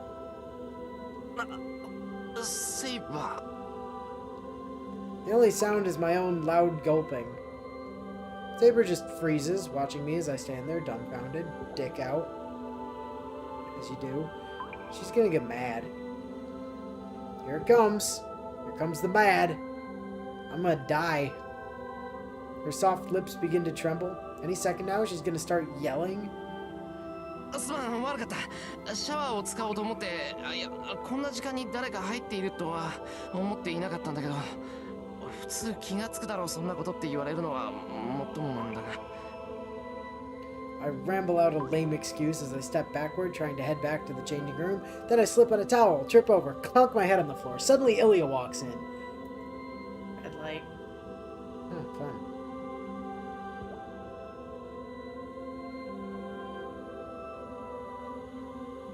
Saber. The only sound is my own loud gulping. Saber just freezes, watching me as I stand there dumbfounded, dick out. As you do. She's gonna get mad. Here it comes. Here comes the mad. I'm gonna die. Her soft lips begin to tremble. Any second now, she's gonna start yelling. すまん、悪かった。シャワーを使おうと思って、いや、こんな時間に誰か入っているとは思っていなかったんだけど、普通気がつくだろう、そんなことって言われるのはもっともなんだが。I ramble out a lame excuse as I step backward, trying to head back to the changing room. Then I slip on a towel, trip over, clunk my head on the floor. Suddenly, Ilya walks in. Red light. Oh, fun.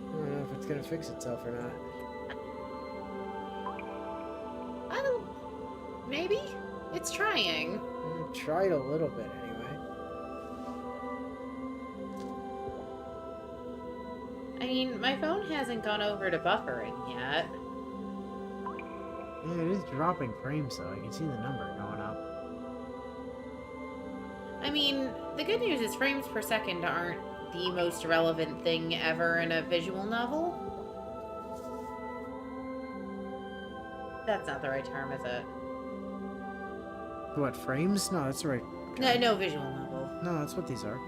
I don't know if it's gonna fix itself or not. I don't... Maybe? It's trying. I tried a little bit anyway. I mean, my phone hasn't gone over to buffering yet. Yeah, it is dropping frames though. I can see the number going up. I mean, the good news is frames per second aren't the most relevant thing ever in a visual novel. That's not the right term, is it? What, frames? No, that's the right. No visual novel. No, that's what these are.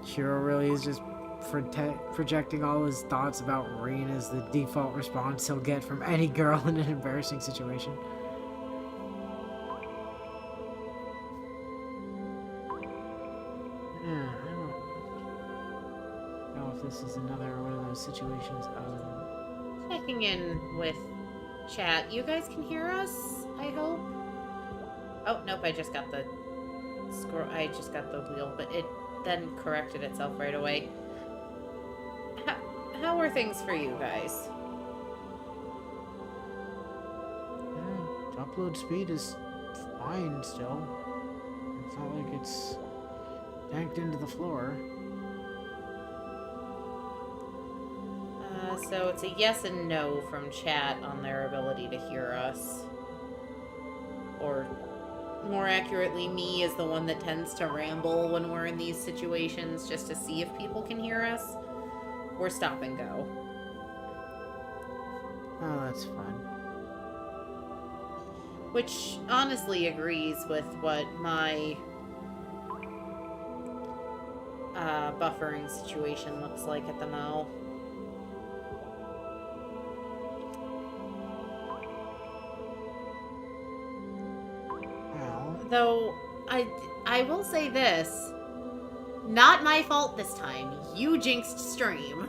Hiro really is just projecting all his thoughts about Rain as the default response he'll get from any girl in an embarrassing situation. Yeah, I don't know if this is another one of those situations of... Checking in with chat. You guys can hear us, I hope? Oh, nope, I just got the I just got the wheel, but it then corrected itself right away. How are things for you guys? upload speed is fine still. It's not like it's tanked into the floor. So it's a yes and no from chat on their ability to hear us. Or, more accurately, me is the one that tends to ramble when we're in these situations just to see if people can hear us. Or stop and go. Oh, that's fun. Which honestly agrees with what my buffering situation looks like at the mo. Well, Though, I will say this. Not my fault this time. You jinxed stream.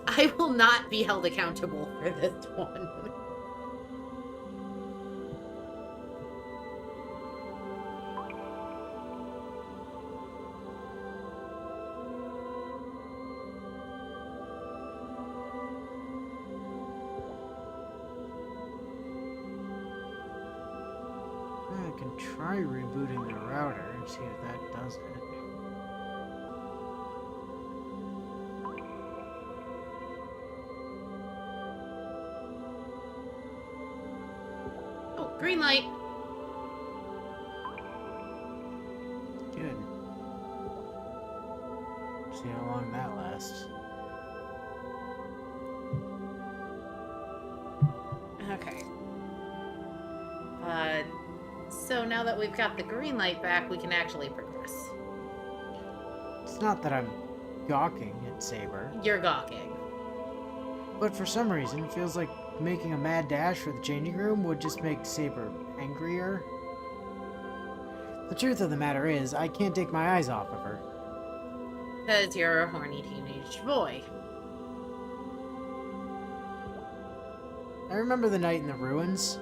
I will not be held accountable for this one. I can try rebooting the router and see if that does it. Oh, green light. Good. See how long that lasts. Okay. So now that we've got the green light back, we can actually progress. It's not that I'm gawking at Saber, You're gawking. but for some reason it feels like making a mad dash for the changing room would just make Saber angrier. The truth of the matter is, I can't take my eyes off of her. Because you're a horny teenage boy. I remember the night in the ruins.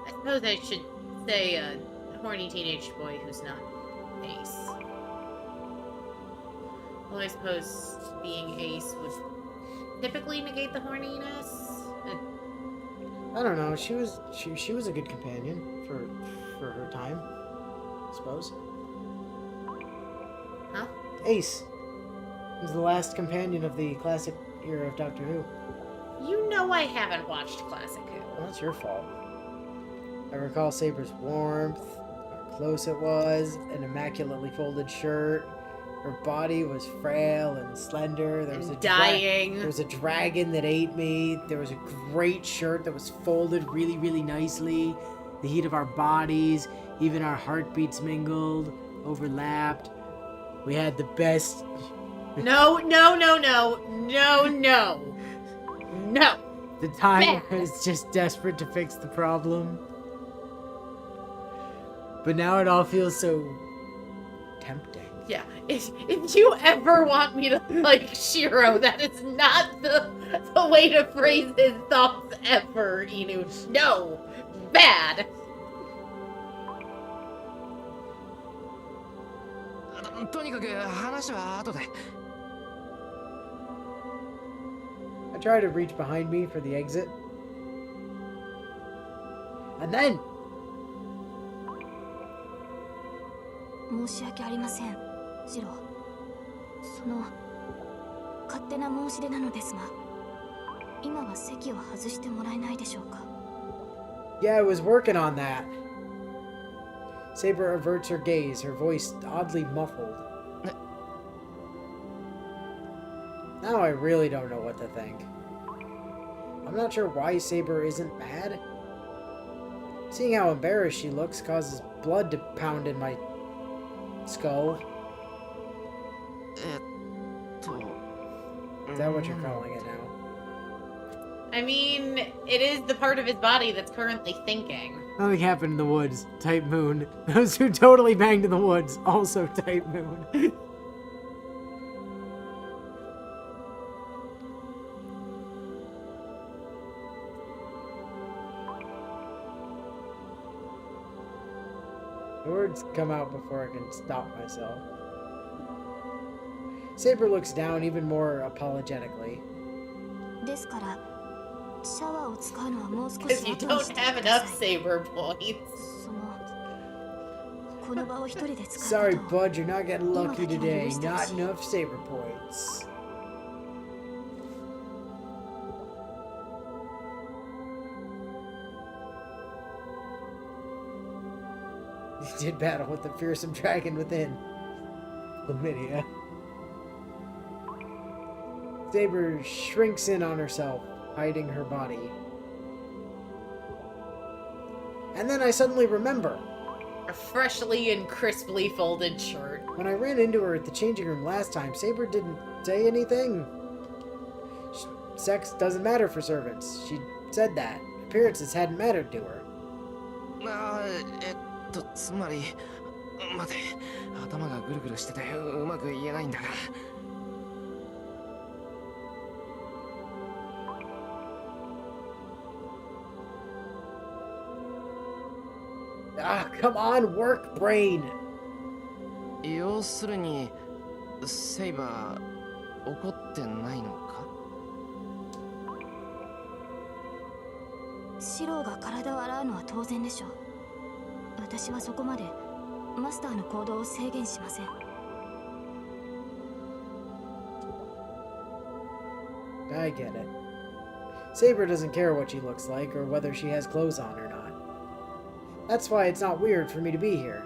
I suppose I should say a horny teenage boy who's not Ace. Well, I suppose being Ace would typically negate the horniness. I don't know. She was a good companion for her time, I suppose. Huh? Ace was the last companion of the classic era of Doctor Who. You know I haven't watched Classic Who. Well, that's your fault. I recall Saber's warmth, how close it was, an immaculately folded shirt. Her body was frail and slender. There was And a dying. there was a dragon that ate me. There was a great shirt that was folded really, really nicely. The heat of our bodies, even our heartbeats mingled, overlapped. We had the best. No, no, no, no, no, no. No. The time Bad. was just desperate to fix the problem. But now it all feels so tempting. Yeah, if you ever want me to like Shiro, that is not the way to phrase his thoughts ever, Inu. No. Bad. とにかく話は後で。 I try to reach behind me for the exit. And then 申し訳ありませんシロ。その勝手な申し出なのですが、今は席を外してもらえないでしょうか。 Yeah, I was working on that. Saber averts her gaze, her voice oddly muffled. Now I really don't know what to think. I'm not sure why Saber isn't mad. Seeing how embarrassed she looks causes blood to pound in my skull. Is that what you're calling it now? I mean, it is the part of his body that's currently thinking. Nothing happened in the woods. Type moon. Those who totally banged in the woods. Also type moon. The words come out before I can stop myself. Saber looks down even more apologetically. ですからシャワーを使うのはもう少 Because し you 後に don't してく have だ enough さい。 saber points. そのこの場を一人で使う Sorry, ことを bud, you're not getting lucky Ima today. dake ni Not yurushite enough saber points. You did battle with the fearsome dragon within. Chlamydia. Saber shrinks in on herself, hiding her body. And then I suddenly remember. A freshly and crisply folded shirt. When I ran into her at the changing room last time, Saber didn't say anything. Sex doesn't matter for servants. She said that. Appearances hadn't mattered to her. つまり待て頭がぐるぐるしててうまく言えないんだが Ah, come on, work brain! 要するにセイバー怒ってないのかシローが体を洗うのは当然でしょう。私はそこまでマスターの行動を制限しません。 I get it. Saber doesn't care what she looks like or whether she has clothes on or not. That's why it's not weird for me to be here.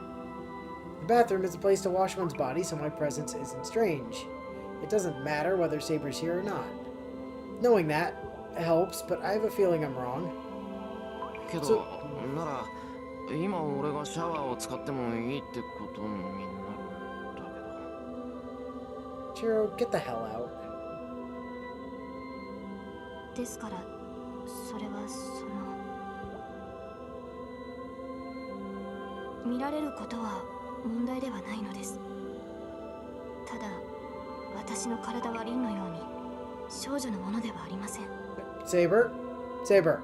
The bathroom is a place to wash one's body, so my presence isn't strange. It doesn't matter whether Saber's here or not. Knowing that helps, but I have a feeling I'm wrong. けどなら今俺がシャワーを使ってもいいってことになるんだけど Chiro, get the hell out. ですからそれはその見られることは問題ではないのです。ただ私の体は凛のように少女のものではありません。 Saber? Saber.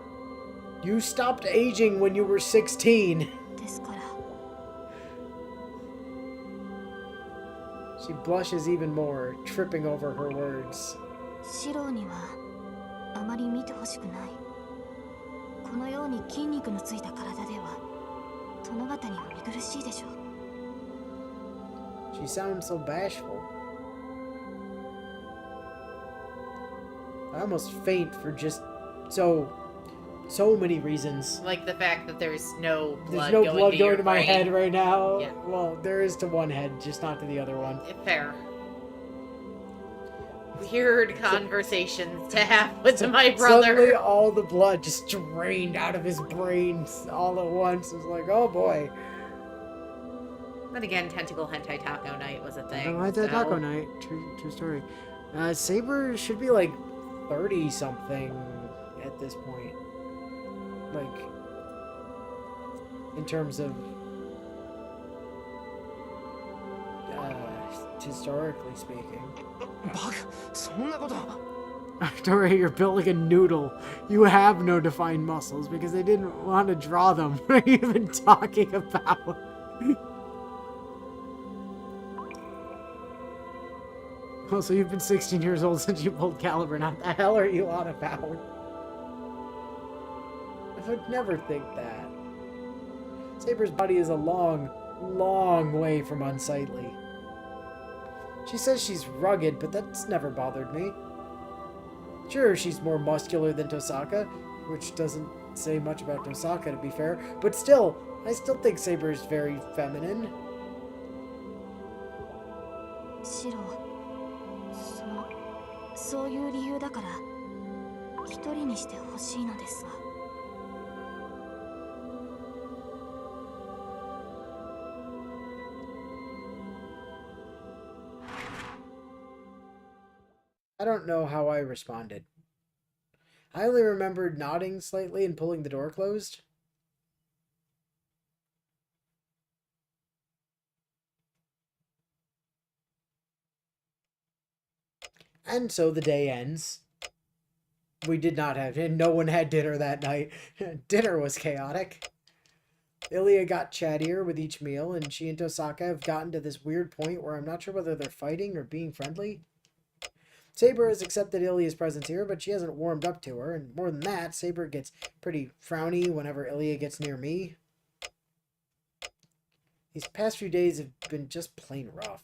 You stopped aging when you were 16. ですから She blushes even more, tripping over her words. シローにはあまり見てほしくない。このように筋肉のついた体では殿方には見苦しいでしょう。 She sounds so bashful. I almost faint for just so many reasons. Like the fact that there's no blood There's no going blood to going your to my brain. head right now. Yeah. Well, there is to one head, just not to the other one. Fair. Weird conversations to have with my brother. Suddenly, all the blood just drained out of his brains all at once. It's like, oh boy. Then again, Tentacle Hentai Taco Night was a thing. I like that taco night. True story. Saber should be like 30 something at this point. Like, in terms of historically speaking. バカそんなこと Victoria, you're built like a noodle. You have no defined muscles because they didn't want to draw them. What are you even talking about? Oh, so you've been 16 years old since you pulled Caliber. Now, what the hell are you on about? I would never think that. Saber's body is a long, long way from unsightly. She says she's rugged, but that's never bothered me. Sure, she's more muscular than Tosaka, which doesn't say much about Tosaka, to be fair, but still, I still think Saber is very feminine. シロー、そういう理由だから一人にしてほしいのですが。 I don't know how I responded. I only remembered nodding slightly and pulling the door closed. And so the day ends. We did not have, and no one had dinner that night. Dinner was chaotic. Ilya got chattier with each meal, and she and Tosaka have gotten to this weird point where I'm not sure whether they're fighting or being friendly. Saber has accepted Ilya's presence here, but she hasn't warmed up to her, and more than that, Saber gets pretty frowny whenever Ilya gets near me. These past few days have been just plain rough.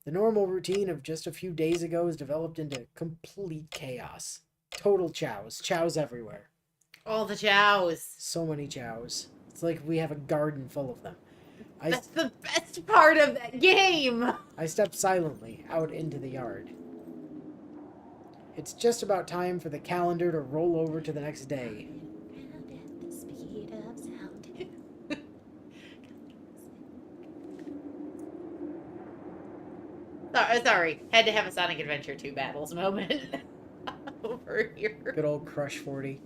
The normal routine of just a few days ago has developed into complete chaos. Total chows. Chows everywhere. All the chows. So many chows. It's like we have a garden full of them. That's the best part of that game! I stepped silently out into the yard. It's just about time for the calendar to roll over to the next day. The speed of sound. Sorry, had to have a Sonic Adventure 2 battles moment over here. Good old Crush 40.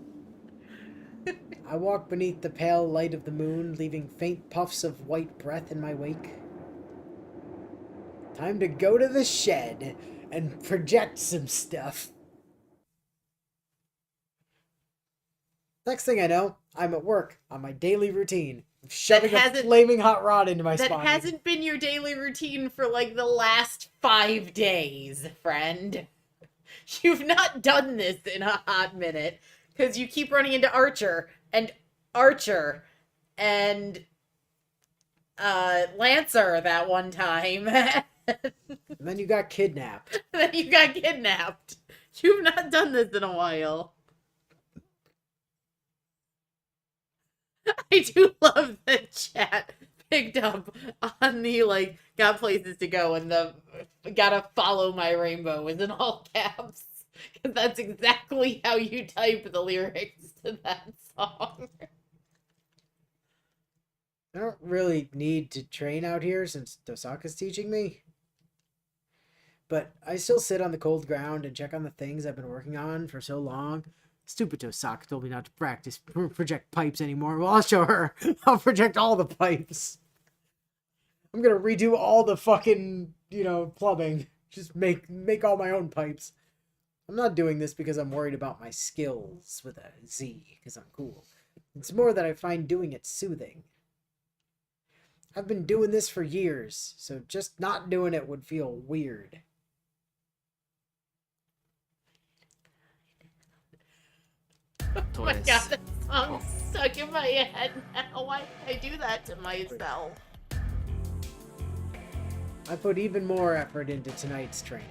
I walk beneath the pale light of the moon, leaving faint puffs of white breath in my wake. Time to go to the shed and project some stuff. Next thing I know, I'm at work on my daily routine of shoving a flaming hot rod into my spine. That hasn't been your daily routine for like the last 5 days, friend. You've not done this in a hot minute because you keep running into Archer and Lancer that one time. And then you got kidnapped. Then you got kidnapped. You've not done this in a while. I do love that chat picked up on the, like, got places to go and the gotta follow my rainbow is in all caps. Because that's exactly how you type the lyrics to that song. I don't really need to train out here since Tosaka's teaching me. But I still sit on the cold ground and check on the things I've been working on for so long. Stupid Tosaka told me not to practice project pipes anymore. Well, I'll show her. I'll project all the pipes. I'm gonna redo all the fucking, plumbing. Just make all my own pipes. I'm not doing this because I'm worried about my skills with a Z, because I'm cool. It's more that I find doing it soothing. I've been doing this for years, so just not doing it would feel weird. Oh my god, that song's stuck in my head now. Why did I do that to myself? I put even more effort into tonight's training.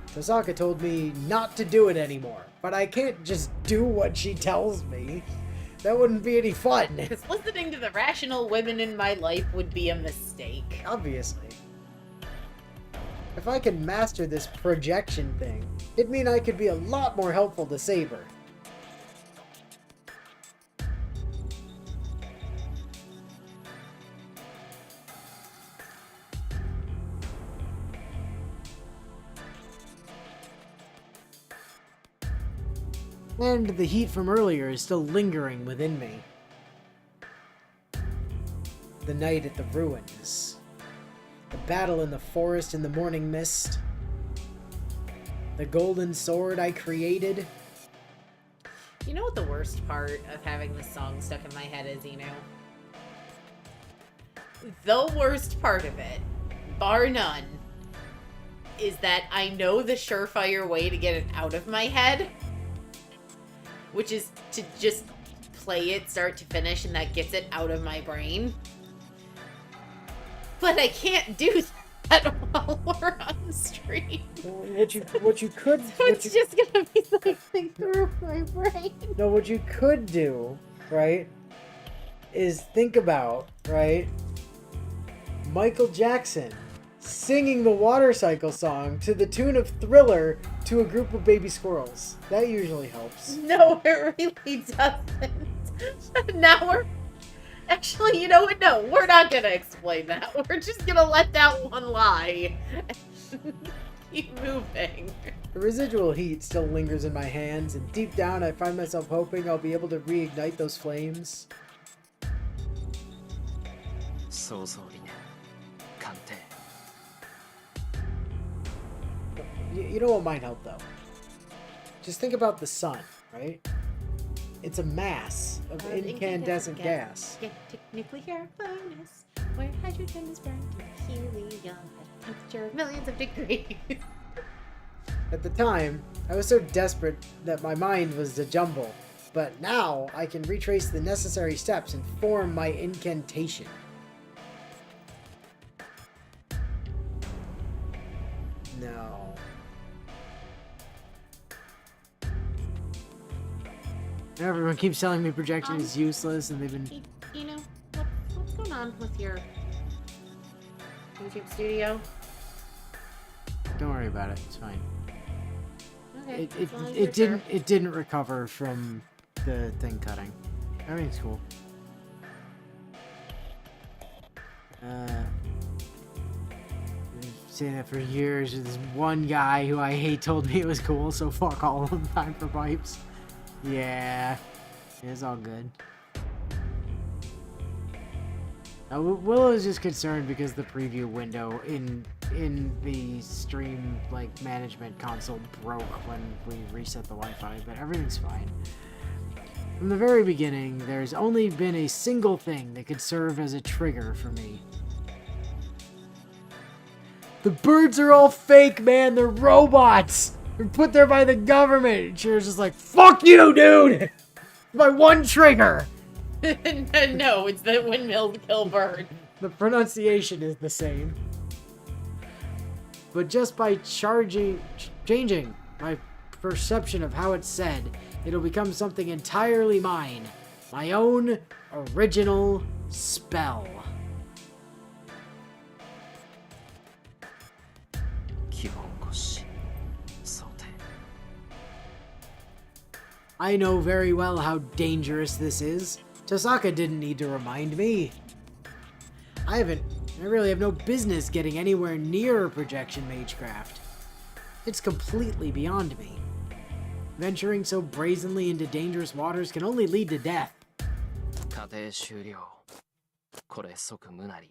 Tosaka told me not to do it anymore, but I can't just do what she tells me. That wouldn't be any fun. Because listening to the rational women in my life would be a mistake. Obviously. If I could master this projection thing, it'd mean I could be a lot more helpful to Saber. And the heat from earlier is still lingering within me. The night at the ruins. The battle in the forest in the morning mist. The golden sword I created. You know what the worst part of having this song stuck in my head is, Eno? The worst part of it, bar none, is that I know the surefire way to get it out of my head, which is to just play it start to finish, and that gets it out of my brain. But I can't do that while we're on stream. What you could... So it's just gonna be something through my brain. No, what you could do, right, is think about, right, Michael Jackson singing the Water Cycle song to the tune of Thriller to a group of baby squirrels. That usually helps. No, it really doesn't. Now we're... Actually, you know what? No, we're not gonna explain that. We're just gonna let that one lie. And keep moving. The residual heat still lingers in my hands, and deep down I find myself hoping I'll be able to reignite those flames. You know what might help, though? Just think about the sun, right? It's a mass of incandescent gas. Nuclear furnace. Where hydrogen is burned to helium at a temperature of millions of degrees. At the time, I was so desperate that my mind was a jumble, but now I can retrace the necessary steps and form my incantation. No. Everyone keeps telling me projection is useless, and they've been... You know, what's going on with your YouTube studio? Don't worry about it. It's fine. Okay, as long as It you're didn't sure. it didn't recover from the thing cutting. Everything's cool. Been saying that for years. This one guy who I hate told me it was cool, so fuck all of them. Time for pipes. Yeah, it's all good. Willow is just concerned because the preview window in the stream management console broke when we reset the Wi-Fi, but everything's fine. From the very beginning, there's only been a single thing that could serve as a trigger for me. The birds are all fake, man. They're robots. They're put there by the government. And she was just like, fuck you, dude. My one trigger. No, it's that windmills kill birds. The pronunciation is the same. But just by changing my perception of how it's said, it'll become something entirely mine. My own original spell. 基本腰想定 I know very well how dangerous this is. Tosaka didn't need to remind me. I really have no business getting anywhere near projection magecraft. It's completely beyond me. Venturing so brazenly into dangerous waters can only lead to death. 家庭終了これ即無なり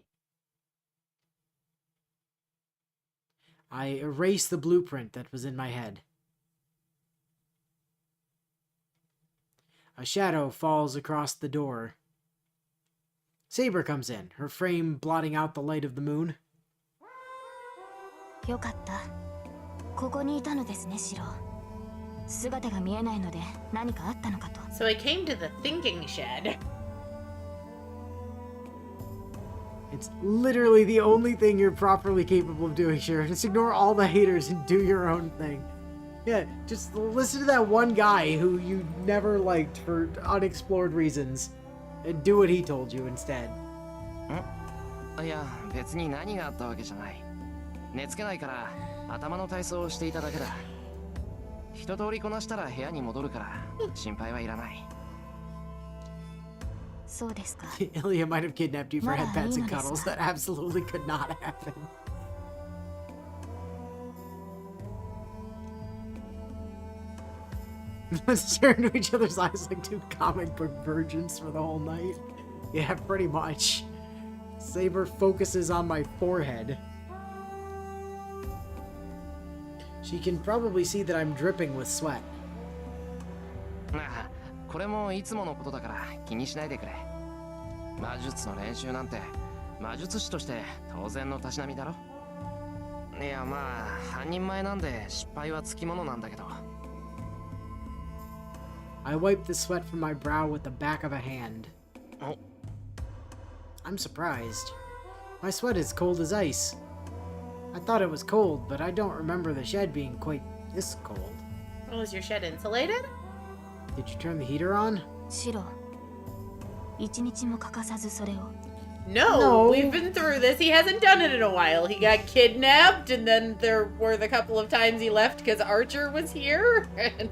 I erase the blueprint that was in my head. A shadow falls across the door. Saber comes in, her frame blotting out the light of the moon. よかった。ここにいたのですね、シロ。姿が見えないので何かあったのかと。 So I came to the thinking shed. It's literally the only thing you're properly capable of doing, Shira. Just ignore all the haters and do your own thing. Yeah, just listen to that one guy who you never liked for unexplored reasons and do what he told you instead. いや別に何があったわけじゃない寝つけないから頭の体操をしていただけだ一通りこなしたら部屋に戻るから心配はいらない そうですか。 Ilya might have kidnapped you for Mara, headpats and Ilya cuddles. desu. That absolutely could not happen. Staring into each other's eyes like two comic book virgins for the whole night. Yeah, pretty much. Saber focuses on my forehead. She can probably see that I'm dripping with sweat. ああこれもいつものことだから気にしないでくれ魔術の練習なんて魔術師として当然のたしなみだろいやまあ半人前なんで失敗はつきものなんだけど I wipe the sweat from my brow with the back of a hand. Oh. I'm surprised. My sweat is cold as ice. I thought it was cold, but I don't remember the shed being quite this cold. Oh, is your shed insulated? Did you turn the heater on? シロ、一日も欠かさずそれを。 No, No. we've been through this. He hasn't done it in a while. He got kidnapped, and then there were the couple of times he left because Archer was here. And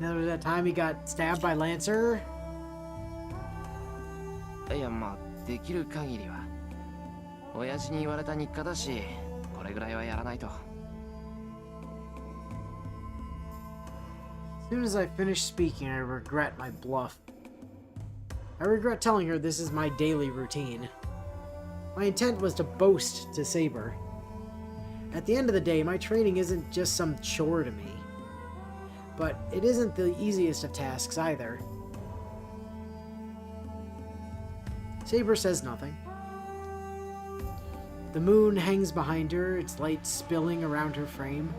There was that time he got stabbed by Lancer. いやまあできる限りは親父に言われた日課だしこれぐらいはやらないと As soon as I finish speaking, I regret my bluff. I regret telling her this is my daily routine. My intent was to boast to Saber. At the end of the day, my training isn't just some chore to me. But it isn't the easiest of tasks either. Saber says nothing. The moon hangs behind her, its light spilling around her frame.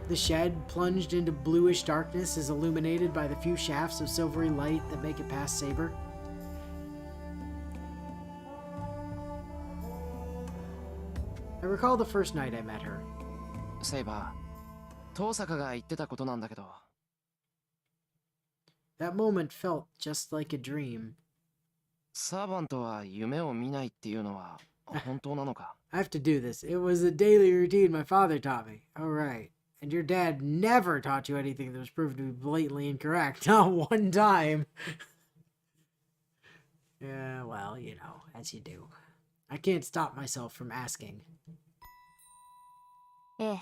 The shed, plunged into bluish darkness, is illuminated by the few shafts of silvery light that make it past Saber. I recall the first night I met her. セイバー、遠坂が言ってたことなんだけど。That moment felt just like a dream. サーバントは夢を見ないっていうのは本当なのか？ I have to do this. It was a daily routine my father taught me. Oh, right. And your dad never taught you anything that was proven to be blatantly incorrect. Not one time. Yeah, well, you know, as you do. I can't stop myself from asking. ええ、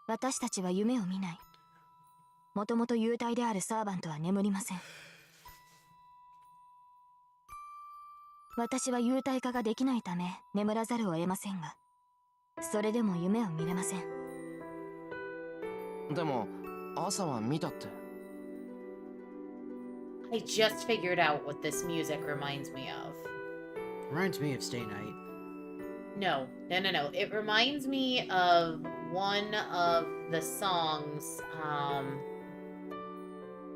私たちは夢を見ない。もともと幽体であるサーバントは眠りません。私は幽体化ができないため眠らざるを得ませんが、それでも夢を見れません。でも朝は見たって。I just figured out what this music reminds me of. Reminds me of Stay Night. No. It reminds me of one of the songs,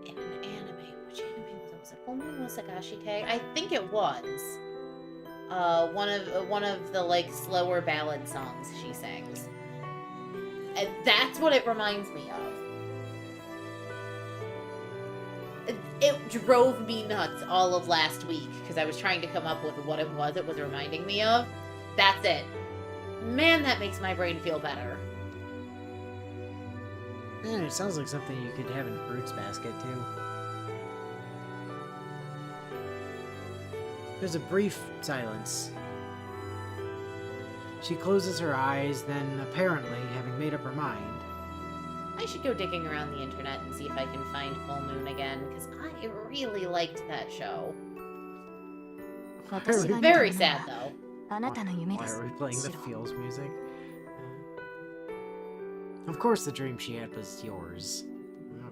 in an anime. Which anime was it? Was it Full Moon Wasagashite? I think it was. One of the, like, slower ballad songs she sings. And that's what it reminds me of. It drove me nuts all of last week because I was trying to come up with what it was reminding me of. That's it. Man, that makes my brain feel better. Man, it sounds like something you could have in Fruits Basket, too. There's a brief silence. She closes her eyes, then, apparently, having made up her mind. I should go digging around the internet and see if I can find Full Moon again, because I really liked that show. Very sad, though. Why are we playing the feels music? Of course the dream she had was yours.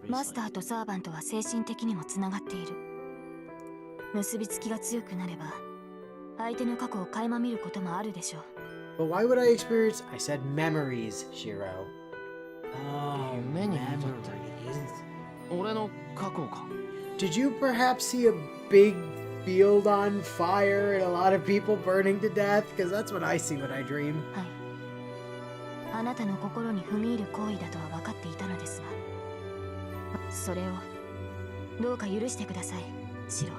マスターとサーバントは精神的にもつながっている。結びつきが強くなれば、相手の過去を垣間見ることもあるでしょう。But why would I experience? I said memories, Shiro. Oh, Memories. memories. 俺の過去か。 Did you perhaps see a big field on fire and a lot of people burning to death? Because that's what I see when I dream. はい。あなたの心に踏み入る行為だとは分かっていたのですが、それをどうか許してください、シロ。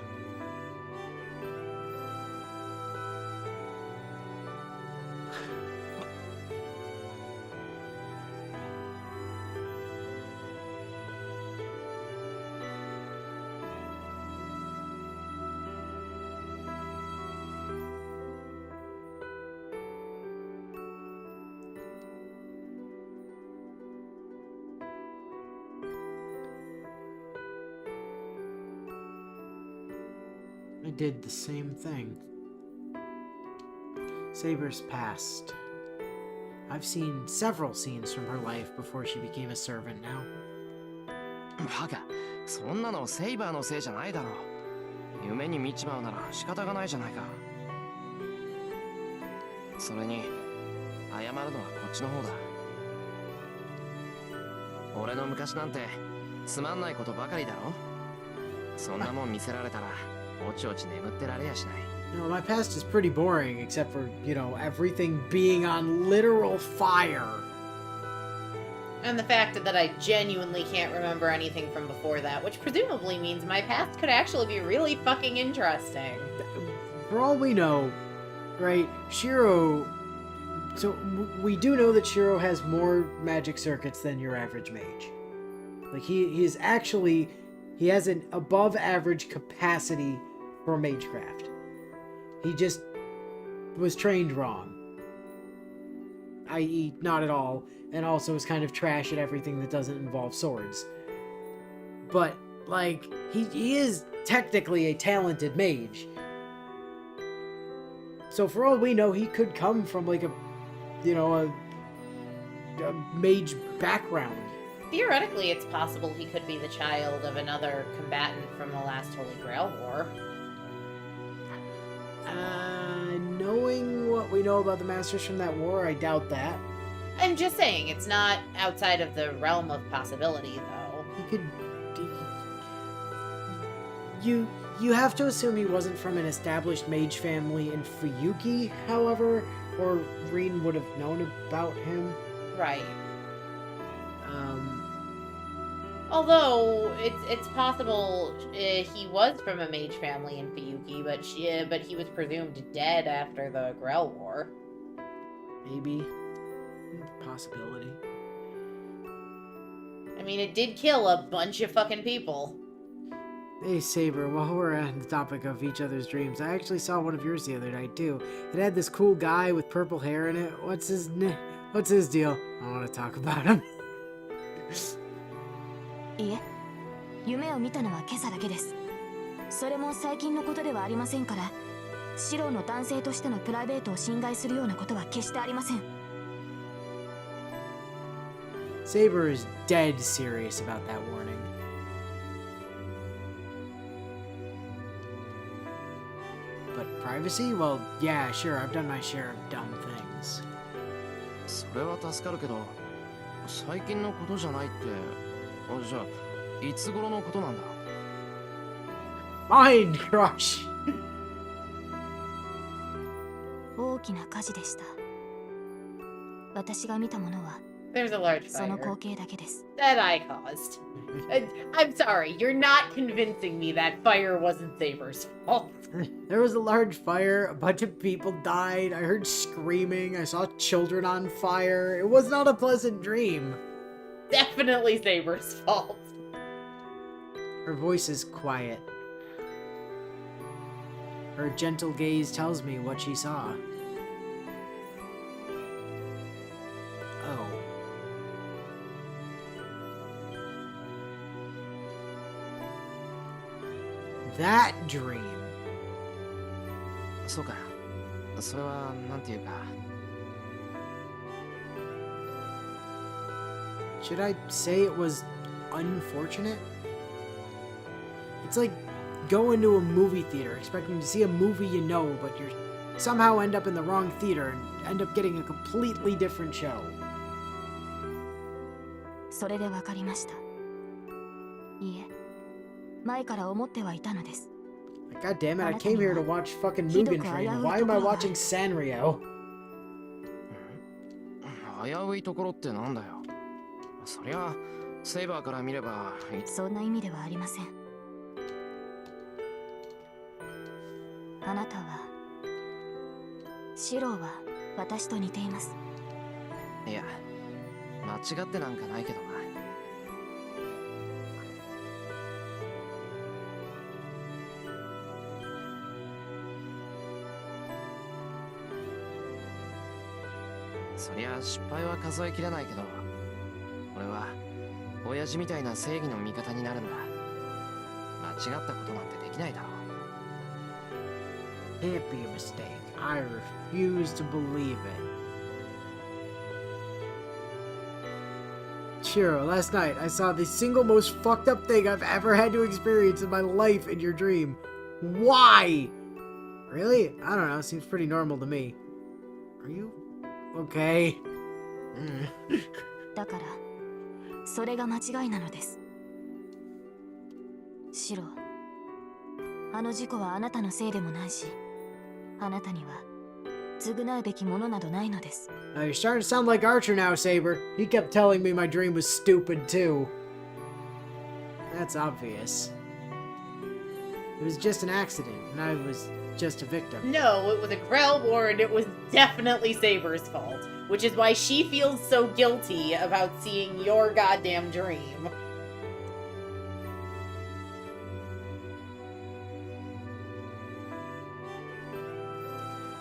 I did the same thing. Saber's past. I've seen several scenes from her life before she became a servant now. バカ、そんなのセイバーのせいじゃないだろう。夢に見ちまうなら仕方がないじゃないか。それに謝るのはこっちの方だ。俺の昔なんてつまんないことばかりだろ。そんなもん見せられたらおちおち眠ってられやしない。You know, my past is pretty boring, except for, you know, everything being on literal fire. And the fact that I genuinely can't remember anything from before that, which presumably means my past could actually be really fucking interesting. For all we know, right, Shiro... So, we do know that Shiro has more magic circuits than your average mage. Like, he is actually... He has an above-average capacity for magecraft. He just was trained wrong. I.e., not at all, and also is kind of trash at everything that doesn't involve swords. But, like, he is technically a talented mage. So for all we know, he could come from, like, a mage background. Theoretically, it's possible he could be the child of another combatant from the last Holy Grail War. Knowing what what we know about the Masters from that war? I doubt that. I'm just saying, it's not outside of the realm of possibility, though. He could... You have to assume he wasn't from an established mage family in Fuyuki, however, or Reen would have known about him. Right. Although it's possible he was from a mage family in Fuyuki, but he was presumed dead after the Grell War. Maybe. Possibility. I mean, it did kill a bunch of fucking people. Hey Saber, while we're on the topic of each other's dreams, I actually saw one of yours the other night too. It had this cool guy with purple hair in it. What's his deal? I want to talk about him. いえ、夢を見たのは今朝だけです。それも最近のことではありませんから、シロの男性としてのプライベートを侵害するようなことは決してありません。Saber is dead serious about that warning. But privacy? Well, yeah, sure, I've done my share of dumb things. それは助かるけど、最近のことじゃないって、じゃあいつ頃のことなんだ？ Mind crush! 大きな火事でした。私が見たものは There's a large その fire 光景だけです。 that I caused. I'm sorry, you're not convincing me that fire wasn't Saber's fault. There was a large fire, a bunch of people died, I heard screaming, I saw children on fire. It was not a pleasant dream. Definitely Saber's fault. Her voice is quiet. Her gentle gaze tells me what she saw. Oh. That dream. そうか。それはなんていうか。Should I say it was unfortunate? It's like going to a movie theater expecting to see a movie you know, but you somehow end up in the wrong theater and end up getting a completely different show. それでわかりました。いいえ、前から思ってはいたのです。 God damn it, I came here to watch fucking Mugen Train. Why am I watching Sanrio? 危ういところってなんだよ。そりゃセイバーから見ればそんな意味ではありません。あなたはシローは私と似ています。いや間違ってなんかないけどな。そりゃ失敗は数えきれないけど、俺は親父みたいな正義の味方になるんだ。間違ったことなんてできないだろう。 Can't be a mistake. I refuse to believe it. Shiro, last night I saw the single most fucked up thing I've ever had to experience in my life in your dream. Why? Really? I don't know. Seems pretty normal to me. Are you okay? だからそれが間違いなのです。シロ、あの事故はあなたのせいでもないし、あなたには償うべきものなどないのです。Now you're starting to sound like Archer now, Saber. He kept telling me my dream was stupid too. That's obvious. It was just an accident, and I was just a victim. No, it was a Grell War, and it was definitely Saber's fault, which is why she feels so guilty about seeing your goddamn dream.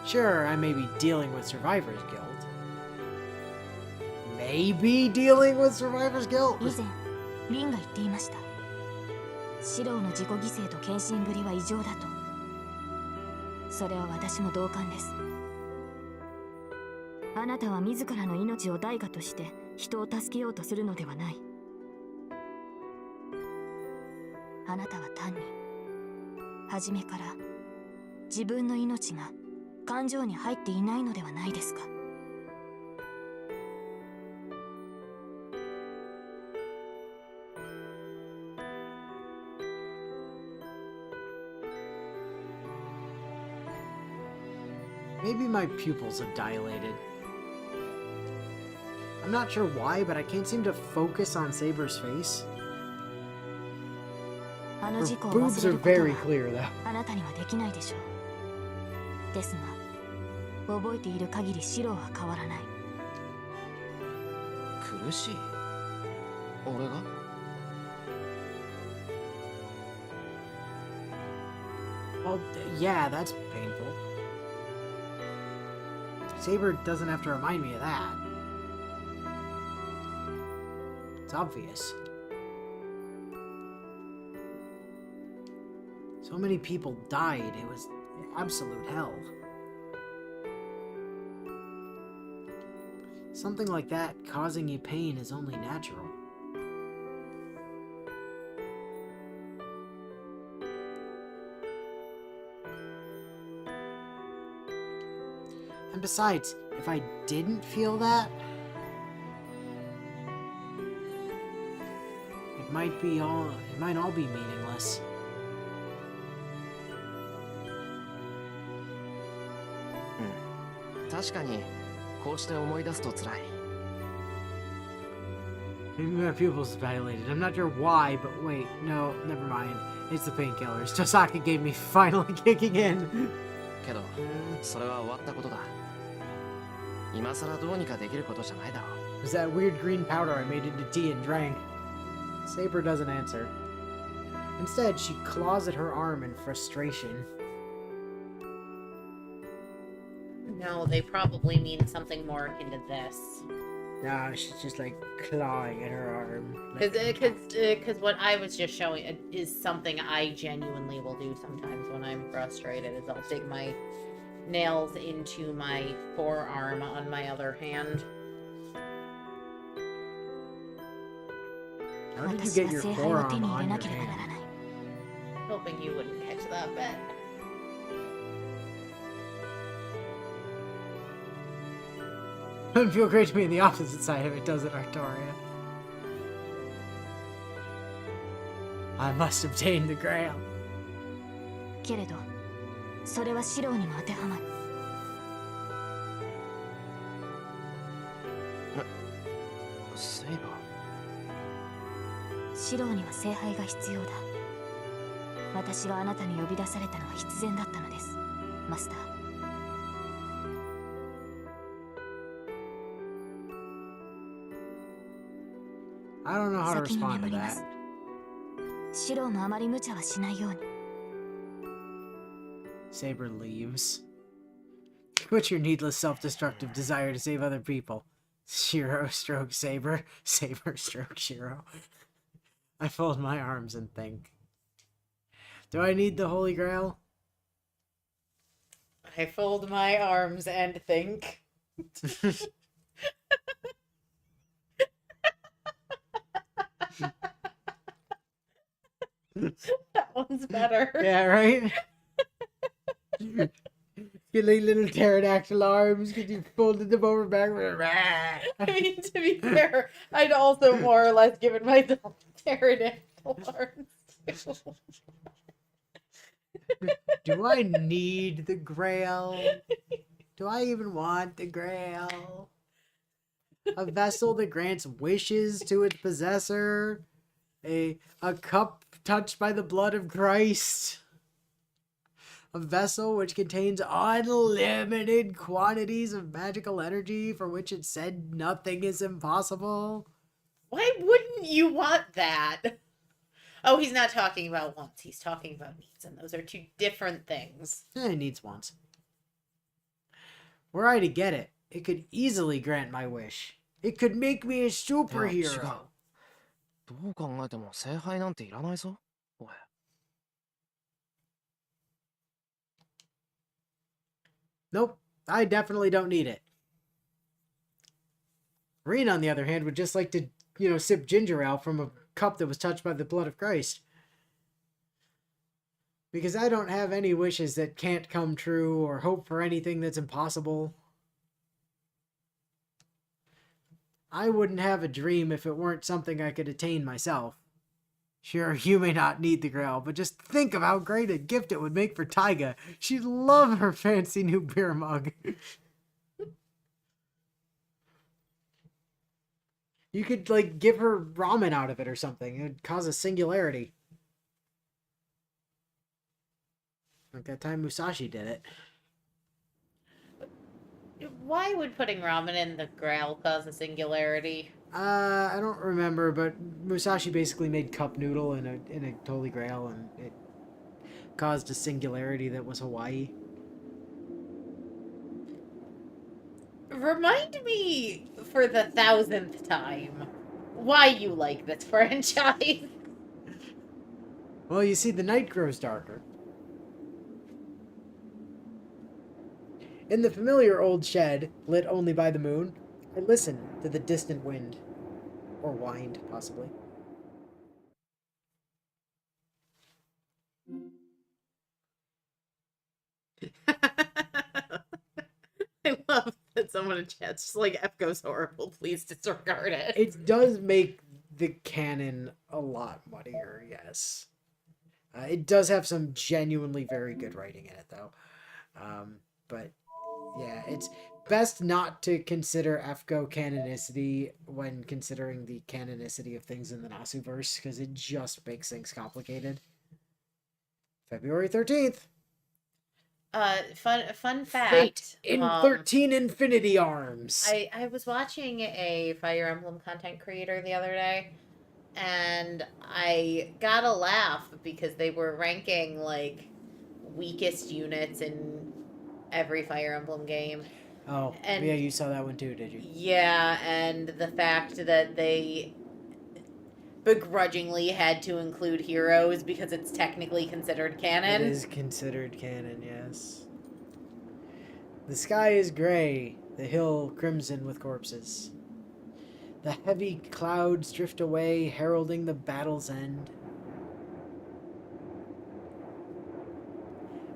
Sure, I may be dealing with survivor's guilt. Maybe dealing with survivor's guilt? 以前リンが言っていました。シローの自己犠牲と献身ぶりは異常だと。それは私も同感です。あなたは自らの命を代価として人を助けようとするのではない。あなたは単に初めから自分の命が感情に入っていないのではないですか。Maybe my pupils have dilated. I'm not sure why, but I can't seem to focus on Saber's face. あの Her 事故を boobs 忘れ are ること very は clear, though. あなたにはできないでしょう。ですが覚えている限りシロは変わらない。苦しい俺が Well, yeah, that's painful. Saber doesn't have to remind me of that. It's obvious. So many people died, it was absolute hell. Something like that causing you pain is only natural. And besides, if I didn't feel that, it might all be meaningless. 確かにこうして思い出すと辛い Maybe my pupils dilated. I'm not sure why, but wait, no, never mind. It's the painkillers. Tosaka gave me finally kicking in. けどそれは終わったことだ今さらどうにかできることじゃないだろう It was that weird green powder I made into tea and drank. Saber doesn't answer. Instead, she claws at her arm in frustration. No, they probably mean something more akin to this. Nah, she's just like clawing at her arm. Like, Because what I was just showing is something I genuinely will do sometimes when I'm frustrated. Is I'll dig my nails into my forearm on my other hand. how did you get your forearm on your hand? Hoping you wouldn't catch that bet. It would feel great to be on the opposite side of it, does it, Artoria? I must obtain the Grail. けれどそれはシロにも当てはまる。セイバーシロには聖杯が必要だ。私があなたに呼び出されたのは必然だったのです、マスター。I don't know how to 先に respond 眠 to りま that. す。シロもあまり無茶はしないように。 Saber leaves. Quit your needless self-destructive desire to save other people. Shiro stroke Saber. Saber stroke Shiro. I fold my arms and think. Do I need the Holy Grail? I fold my arms and think. That one's better. Yeah, right? Your little pterodactyl arms, because you folded them over backward. I mean, to be fair, I'd also more or less given myself pterodactyl arms. Do I need the Grail? Do I even want the Grail? A vessel that grants wishes to its possessor? A cup touched by the blood of Christ? A vessel which contains unlimited quantities of magical energy for which it said nothing is impossible? Why wouldn't you want that? Oh, he's not talking about wants. He's talking about needs, and those are two different things. It needs wants. Were I to get it, it could easily grant my wish. It could make me a いや違う superhero. どう考えても聖杯なんていらないぞおい Nope, I definitely don't need it. Reen, on the other hand, would just like to, sip ginger ale from a cup that was touched by the blood of Christ. Because I don't have any wishes that can't come true or hope for anything that's impossible. I wouldn't have a dream if it weren't something I could attain myself. Sure, you may not need the Grail, but just think of how great a gift it would make for Taiga. She'd love her fancy new beer mug. You could, like, give her ramen out of it or something. It would cause a singularity. Like that time Musashi did it. Why would putting ramen in the Grail cause a singularity? I don't remember, but Musashi basically made cup noodle in a Holy Grail, and it caused a singularity that was Hawaii. Remind me for the 1000th time why you like this franchise. Well, you see, the night grows darker. In the familiar old shed, lit only by the moon, I listen to the distant wind. Or wind, possibly. I love that someone in chat's just like, F goes horrible, please disregard it. It does make the canon a lot muddier, yes. It does have some genuinely very good writing in it, though. But, yeah, it's best not to consider FGO canonicity when considering the canonicity of things in the Nasuverse, because it just makes things complicated. February 13th. Fun fact. Fate in 13 Infinity Arms. I was watching a Fire Emblem content creator the other day, and I got a laugh because they were ranking, like, weakest units in every Fire Emblem game. Oh, and yeah, you saw that one too, did you? Yeah, and the fact that they begrudgingly had to include heroes because it's technically considered canon. It is considered canon, yes. The sky is gray, the hill crimson with corpses. The heavy clouds drift away, heralding the battle's end.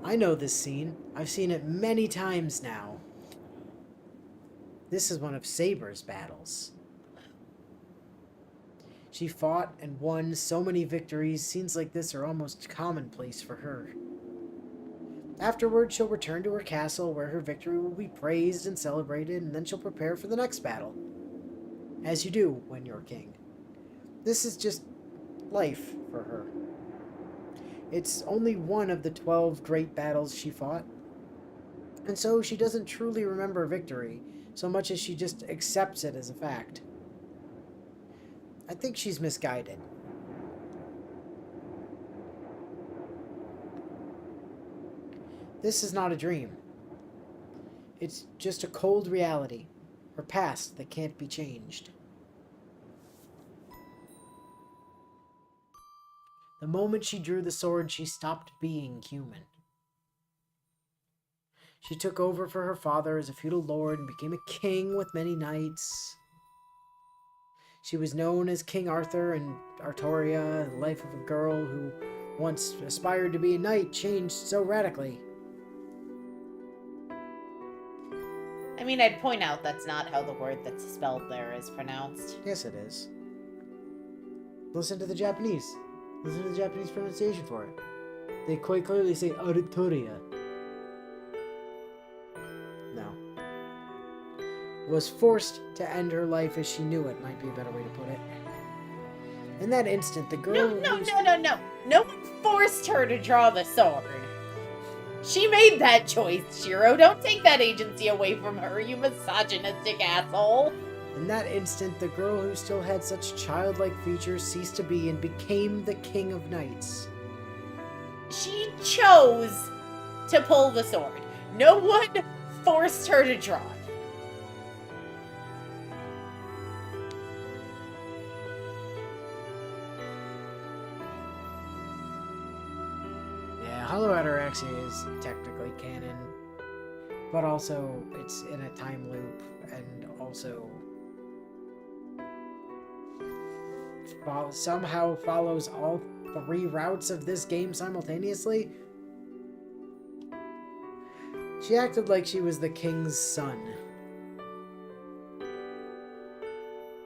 I know this scene. I've seen it many times now. This is one of Saber's battles. She fought and won so many victories, scenes like this are almost commonplace for her. Afterward, she'll return to her castle, where her victory will be praised and celebrated, and then she'll prepare for the next battle. As you do when you're king. This is just life for her. It's only one of the 12 great battles she fought, and so she doesn't truly remember victory, so much as she just accepts it as a fact. I think she's misguided. This is not a dream. It's just a cold reality, her past that can't be changed. The moment she drew the sword, she stopped being human. She took over for her father as a feudal lord and became a king with many knights. She was known as King Arthur in Artoria, the life of a girl who once aspired to be a knight changed so radically. I mean, I'd point out that's not how the word that's spelled there is pronounced. Yes, it is. Listen to the Japanese. Listen to the Japanese pronunciation for it. They quite clearly say Artoria. No. Was forced to end her life as she knew it, might be a better way to put it. In that instant, the girl... No. No one forced her to draw the sword. She made that choice, Shiro. Don't take that agency away from her, you misogynistic asshole. In that instant, the girl who still had such childlike features ceased to be and became the king of knights. She chose to pull the sword. No one forced her to draw it. Yeah, Hollow Ataraxia is technically canon, but also it's in a time loop, and also somehow follows all 3 routes of this game simultaneously, She acted like she was the king's son.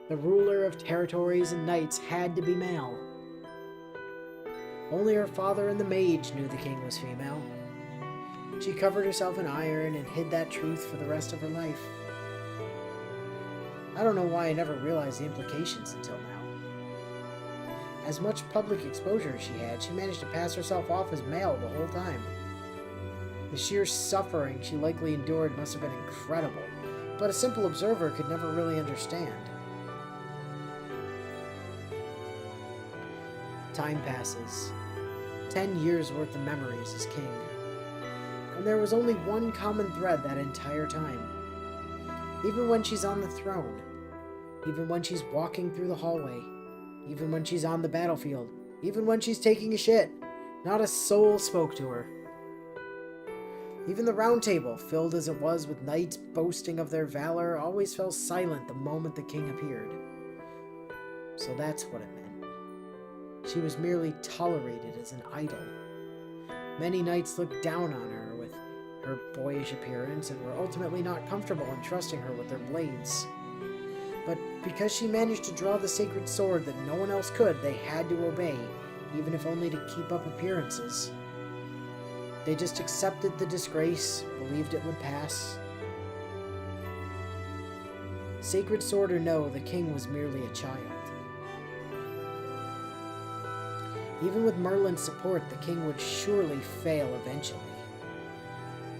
The ruler of territories and knights had to be male. Only her father and the mage knew the king was female. She covered herself in iron and hid that truth for the rest of her life. I don't know why I never realized the implications until now. As much public exposure as she had, she managed to pass herself off as male the whole time. The sheer suffering she likely endured must have been incredible, but a simple observer could never really understand. Time passes. 10 years worth of memories as king. And there was only one common thread that entire time. Even when she's on the throne, even when she's walking through the hallway, even when she's on the battlefield, even when she's taking a shit, not a soul spoke to her. Even the round table, filled as it was with knights boasting of their valor, always fell silent the moment the king appeared. So that's what it meant. She was merely tolerated as an idol. Many knights looked down on her with her boyish appearance and were ultimately not comfortable in trusting her with their blades. But because she managed to draw the sacred sword that no one else could, they had to obey, even if only to keep up appearances. They just accepted the disgrace, believed it would pass. Sacred sword or no, the king was merely a child. Even with Merlin's support, the king would surely fail eventually.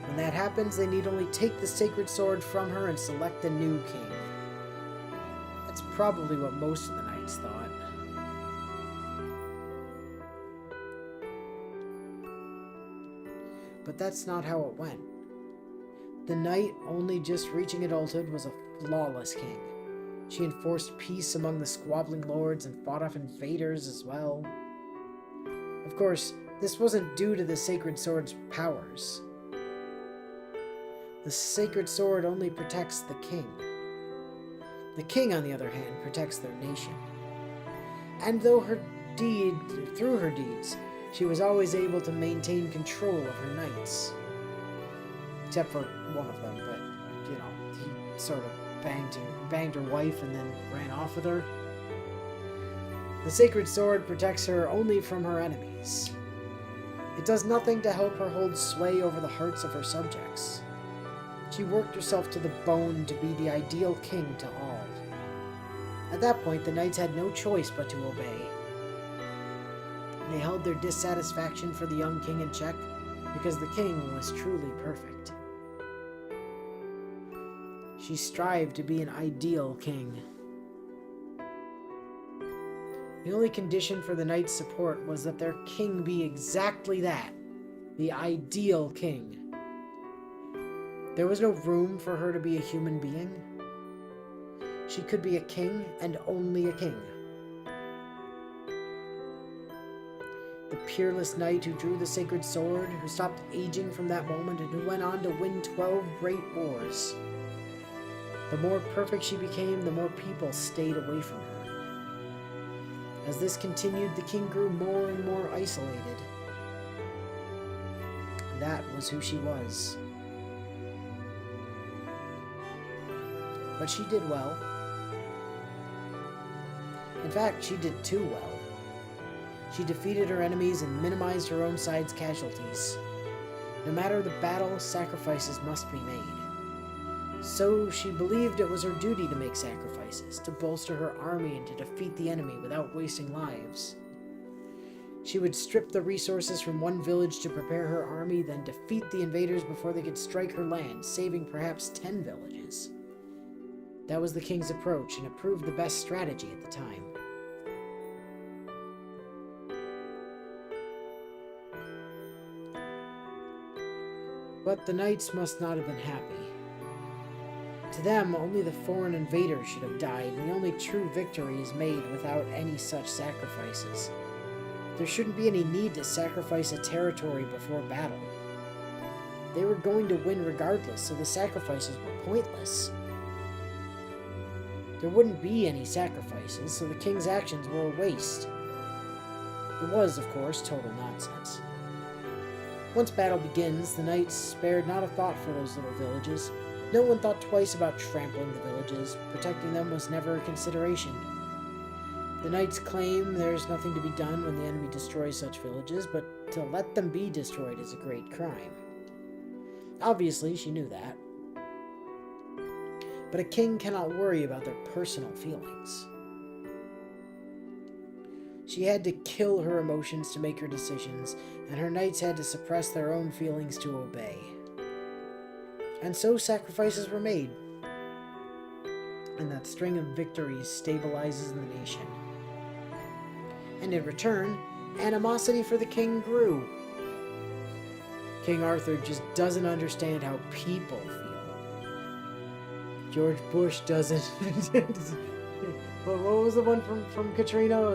When that happens, they need only take the sacred sword from her and select a new king. That's probably what most of the knights thought. But that's not how it went. The knight, only just reaching adulthood, was a flawless king. She enforced peace among the squabbling lords and fought off invaders as well. Of course, this wasn't due to the sacred sword's powers. The sacred sword only protects the king. The king, on the other hand, protects their nation. And through her deeds, she was always able to maintain control of her knights. Except for one of them, but, you know, he sort of banged her wife and then ran off with her. The sacred sword protects her only from her enemies. It does nothing to help her hold sway over the hearts of her subjects. She worked herself to the bone to be the ideal king to all. At that point, the knights had no choice but to obey. They held their dissatisfaction for the young king in check because the king was truly perfect. She strived to be an ideal king. The only condition for the knights' support was that their king be exactly that, the ideal king. There was no room for her to be a human being. She could be a king and only a king. The peerless knight who drew the sacred sword, who stopped aging from that moment and who went on to win 12 great wars. The more perfect she became, the more people stayed away from her. As this continued, the king grew more and more isolated. That was who she was. But she did well. In fact, she did too well. She defeated her enemies and minimized her own side's casualties. No matter the battle, sacrifices must be made. So she believed it was her duty to make sacrifices, to bolster her army and to defeat the enemy without wasting lives. She would strip the resources from one village to prepare her army, then defeat the invaders before they could strike her land, saving perhaps 10 villages. That was the king's approach, and it proved the best strategy at the time. But the knights must not have been happy. To them, only the foreign invader should have died, and the only true victory is made without any such sacrifices. There shouldn't be any need to sacrifice a territory before battle. They were going to win regardless, so the sacrifices were pointless. There wouldn't be any sacrifices, so the king's actions were a waste. It was, of course, total nonsense. Once battle begins, the knights spared not a thought for those little villages. No one thought twice about trampling the villages. Protecting them was never a consideration. The knights claim there's nothing to be done when the enemy destroys such villages, but to let them be destroyed is a great crime. Obviously, she knew that. But a king cannot worry about their personal feelings. She had to kill her emotions to make her decisions, and her knights had to suppress their own feelings to obey. And so sacrifices were made, and that string of victories stabilizes the nation. And in return, animosity for the king grew. King Arthur just doesn't understand how people feel. George Bush doesn't. What was the one from Katrina?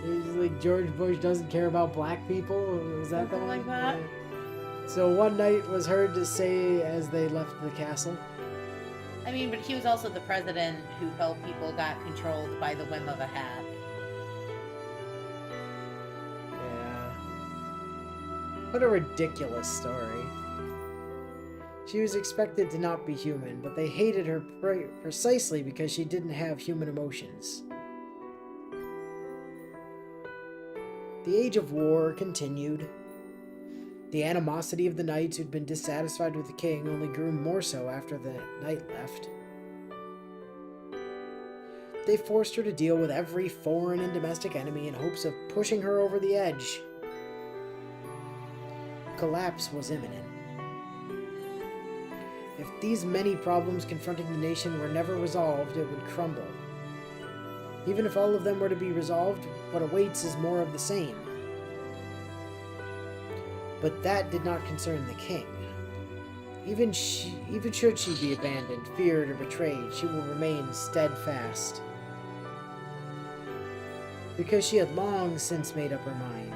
It was like George Bush doesn't care about black people. Was that the one? Like that? Yeah. So one knight was heard to say as they left the castle. I mean, but he was also the president who felt people got controlled by the whim of a hat. Yeah. What a ridiculous story. She was expected to not be human, but they hated her precisely because she didn't have human emotions. The age of war continued. The animosity of the knights who'd been dissatisfied with the king only grew more so after the knight left. They forced her to deal with every foreign and domestic enemy in hopes of pushing her over the edge. Collapse was imminent. If these many problems confronting the nation were never resolved, it would crumble. Even if all of them were to be resolved, what awaits is more of the same. But that did not concern the king. Even should she be abandoned, feared, or betrayed, she will remain steadfast. Because she had long since made up her mind.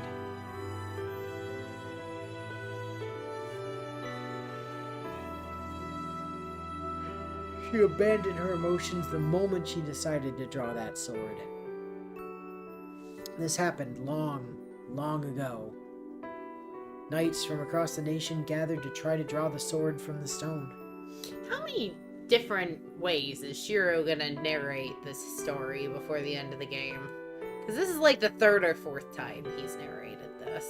She abandoned her emotions the moment she decided to draw that sword. This happened long, long ago. Knights from across the nation gathered to try to draw the sword from the stone. How many different ways is Shiro gonna narrate this story before the end of the game? Because this is like the third or fourth time he's narrated this.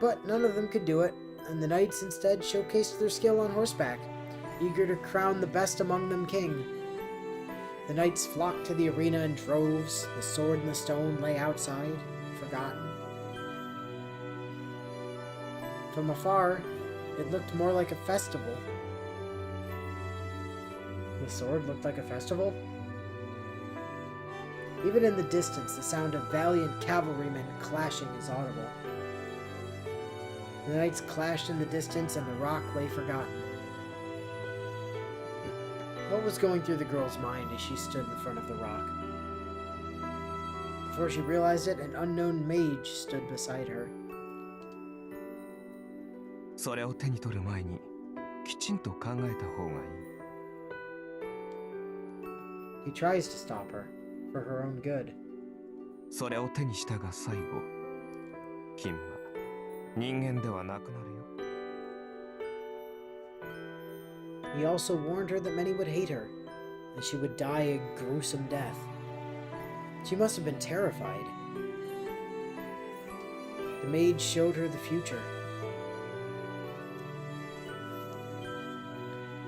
But none of them could do it, and the knights instead showcased their skill on horseback, eager to crown the best among them king. The knights flocked to the arena in droves. The sword and the stone lay outside, forgotten. From afar, it looked more like a festival. The sword looked like a festival? Even in the distance, the sound of valiant cavalrymen clashing is audible. The knights clashed in the distance, and the rock lay forgotten. What was going through the girl's mind as she stood in front of the rock? Before she realized it, an unknown mage stood beside her. それを手に取る前にきちんと考えた方がいい。 He tries to stop her, for her own good. それを手にしたが最後、君は人間ではなくなるよ。 He also warned her that many would hate her, and she would die a gruesome death. She must have been terrified. The mage showed her the future.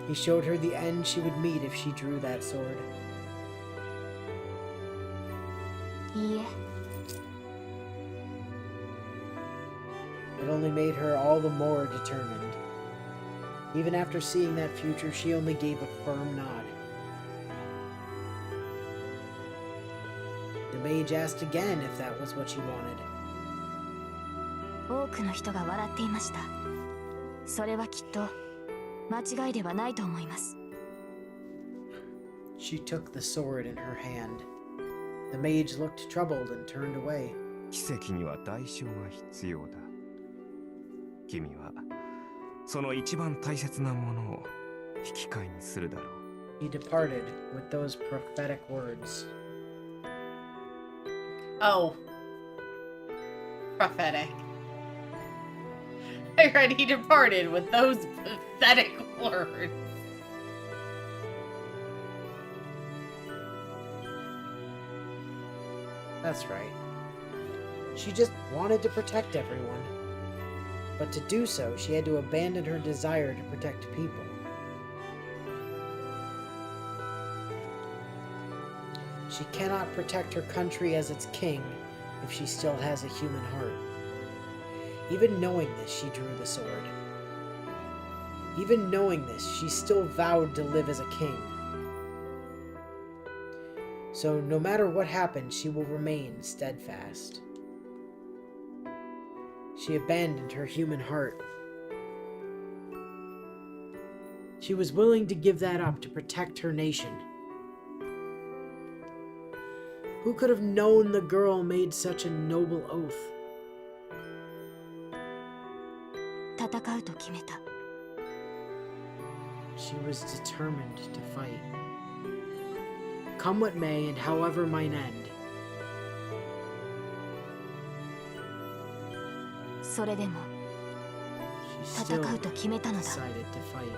He showed her the end she would meet if she drew that sword. いいえ、 It only made her all the more determined. Even after seeing that future, she only gave a firm nod. The mage asked again if that was what she wanted. 多くの人が笑っていました。それはきっと間違いではないと思います。 She took the sword in her hand. The mage looked troubled and turned away. 奇跡には代償が必要だ。君はその一番大切なものを引き換えにするだろう。 He departed with those prophetic words. Oh. Prophetic. I read he departed with those pathetic words. That's right. She just wanted to protect everyone. But to do so, she had to abandon her desire to protect people. She cannot protect her country as its king if she still has a human heart. Even knowing this, she drew the sword. Even knowing this, she still vowed to live as a king. So no matter what happens, she will remain steadfast. She abandoned her human heart. She was willing to give that up to protect her nation. Who could have known the girl made such a noble oath? 戦うと決めた。 She was determined to fight. Come what may and however mine end. それでも She 戦 still うと決めたのだ。 decided to fight.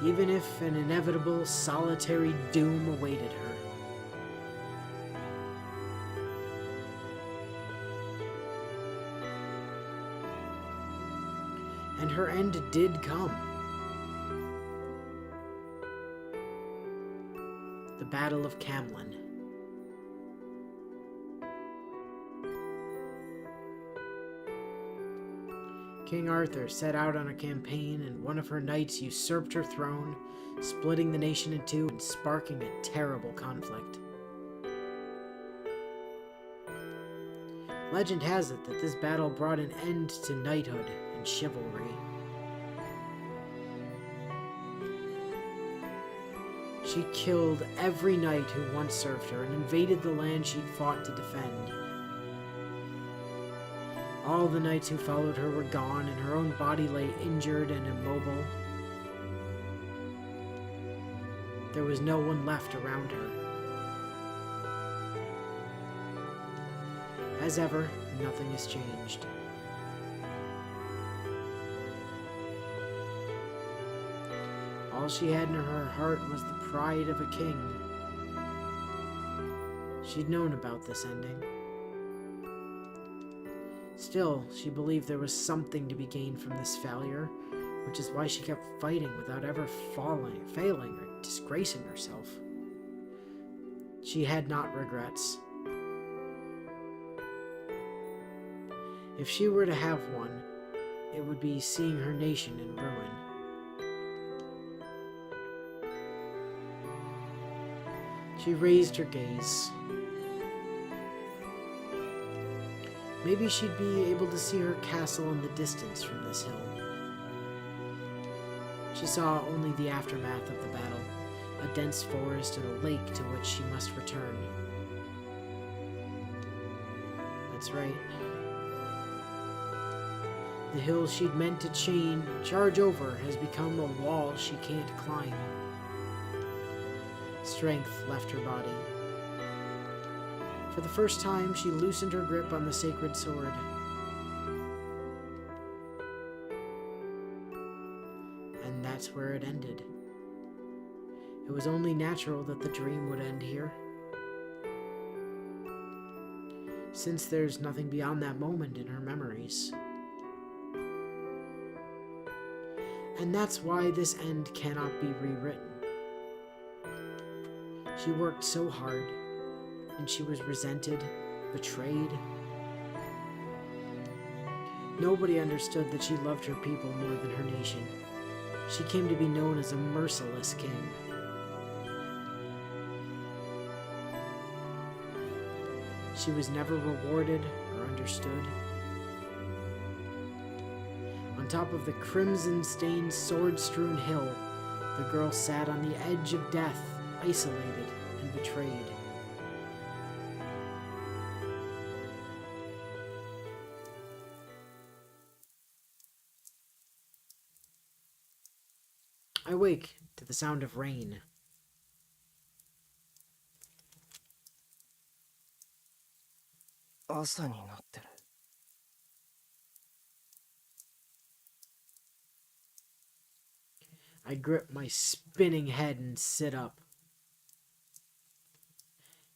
Even if an inevitable solitary doom awaited her. And her end did come. The Battle of Camlin. King Arthur set out on a campaign, and one of her knights usurped her throne, splitting the nation in two and sparking a terrible conflict. Legend has it that this battle brought an end to knighthood and chivalry. She killed every knight who once served her and invaded the land she'd fought to defend. All the knights who followed her were gone, and her own body lay injured and immobile. There was no one left around her. As ever, nothing has changed. All she had in her heart was the pride of a king. She'd known about this ending. Still, she believed there was something to be gained from this failure, which is why she kept fighting without ever failing, or disgracing herself. She had not regrets. If she were to have one, it would be seeing her nation in ruin. She raised her gaze. Maybe she'd be able to see her castle in the distance from this hill. She saw only the aftermath of the battle, a dense forest and a lake to which she must return. That's right. The hill she'd meant to charge over has become a wall she can't climb. Strength left her body. For the first time, she loosened her grip on the sacred sword. And that's where it ended. It was only natural that the dream would end here. Since there's nothing beyond that moment in her memories. And that's why this end cannot be rewritten. She worked so hard, and she was resented, betrayed. Nobody understood that she loved her people more than her nation. She came to be known as a merciless king. She was never rewarded or understood. On top of the crimson-stained, sword-strewn hill, the girl sat on the edge of death, isolated and betrayed. I wake to the sound of rain. 朝になってる。I grip my spinning head and sit up.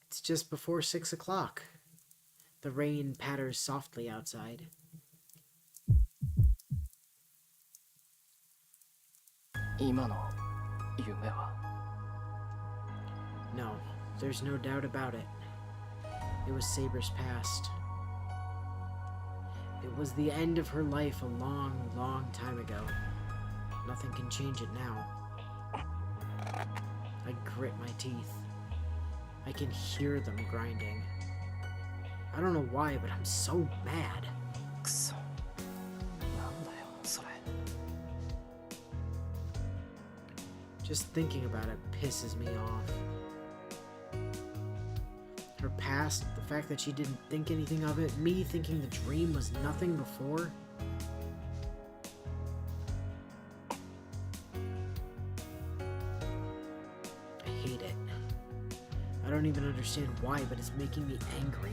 It's just before 6 o'clock. The rain patters softly outside. No, there's no doubt about it. It was Saber's past. It was the end of her life a long, long time ago. Nothing can change it now. I grit my teeth. I can hear them grinding. I don't know why, but I'm so mad. Just thinking about it pisses me off. Her past, the fact that she didn't think anything of it, me thinking the dream was nothing before. I hate it. I don't even understand why, but it's making me angry.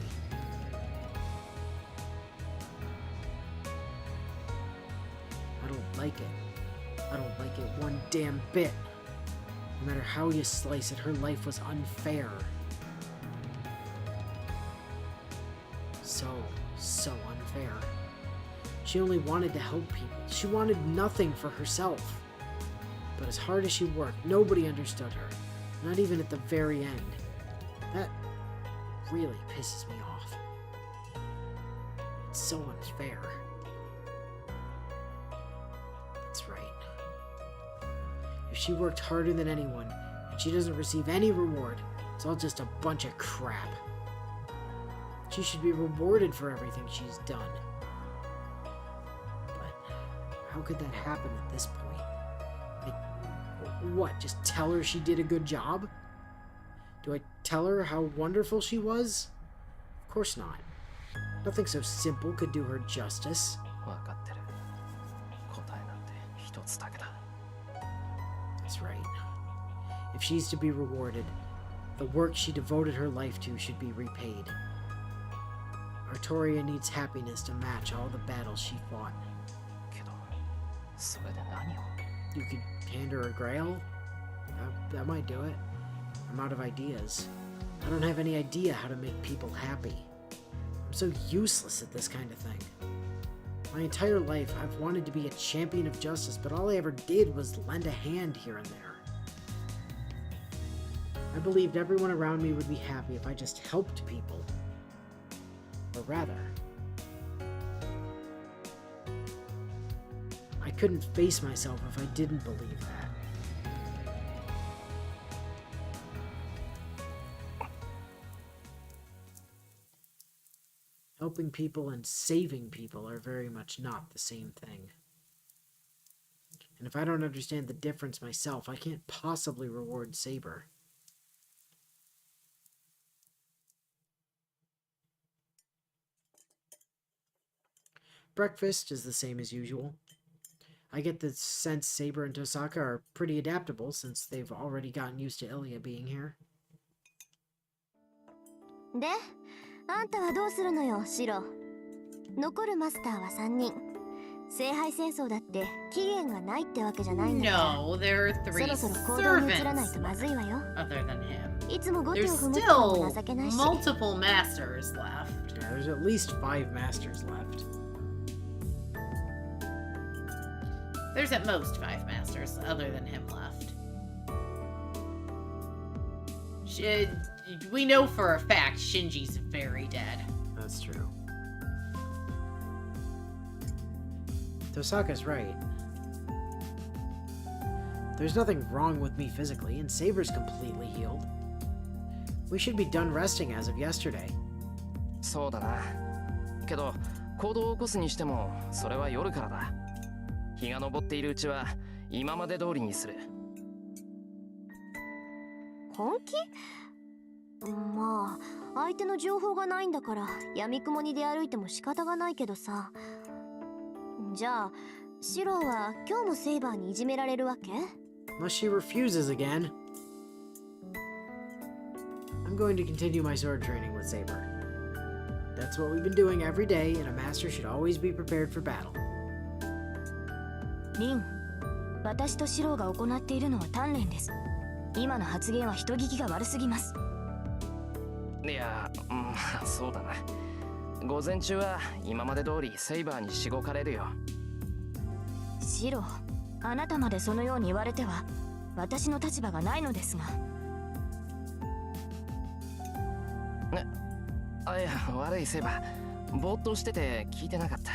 I don't like it. I don't like it one damn bit. No matter how you slice it, her life was unfair. So unfair. She only wanted to help people. She wanted nothing for herself. But as hard as she worked, nobody understood her. Not even at the very end. That really pisses me off. It's so unfair. That's right. If she worked harder than anyone, and she doesn't receive any reward, it's all just a bunch of crap. She should be rewarded for everything she's done. But how could that happen at this point? Like, what, just tell her she did a good job? Do I tell her how wonderful she was? Of course not. Nothing so simple could do her justice. That's right. If she's to be rewarded, the work she devoted her life to should be repaid. Artoria needs happiness to match all the battles she fought. You could hand her a grail? That might do it. I'm out of ideas. I don't have any idea how to make people happy. I'm so useless at this kind of thing. My entire life, I've wanted to be a champion of justice, but all I ever did was lend a hand here and there. I believed everyone around me would be happy if I just helped people. Or rather, I couldn't face myself if I didn't believe that. Helping people and saving people are very much not the same thing. And if I don't understand the difference myself, I can't possibly reward Saber. Breakfast is the same as usual. I get the sense Saber and Tosaka are pretty adaptable since they've already gotten used to Ilya being here. で、あんたはどうするのよ、シロ。残るマスターは3人。聖杯戦争だって期限がないってわけじゃないんだから。No, there are 3そろそろ行動に移らない servants とまずいわよ。 other than him. いつも後手を There's 踏むってのも still 情けないし。 multiple masters left. Yeah, there's at least 5 masters left. There's at most 5 masters other than him left. We know for a fact Shinji's very dead. That's true. Tosaka's right. There's nothing wrong with me physically, and Saber's completely healed. We should be done resting as of yesterday. そうだな。けど、行動を起こすにしても、それは夜からだ。日が昇っているうちは、今まで通りにする。本気？まあ、相手の情報がないんだから、闇雲に出歩いても仕方がないけどさ。じゃあ、シロは今日もセイバーにいじめられるわけ？ Unless she refuses again. I'm going to continue my sword training with Saber. That's what we've been doing every day, and a master should always be prepared for battle. リン、私とシローが行っているのは鍛錬です。今の発言は人聞きが悪すぎます。いや、まあそうだな。午前中は今まで通りセイバーにしごかれるよ。シロー、あなたまでそのように言われては私の立場がないのですが。あ、いや、悪いセイバー。ぼーっとしてて聞いてなかった。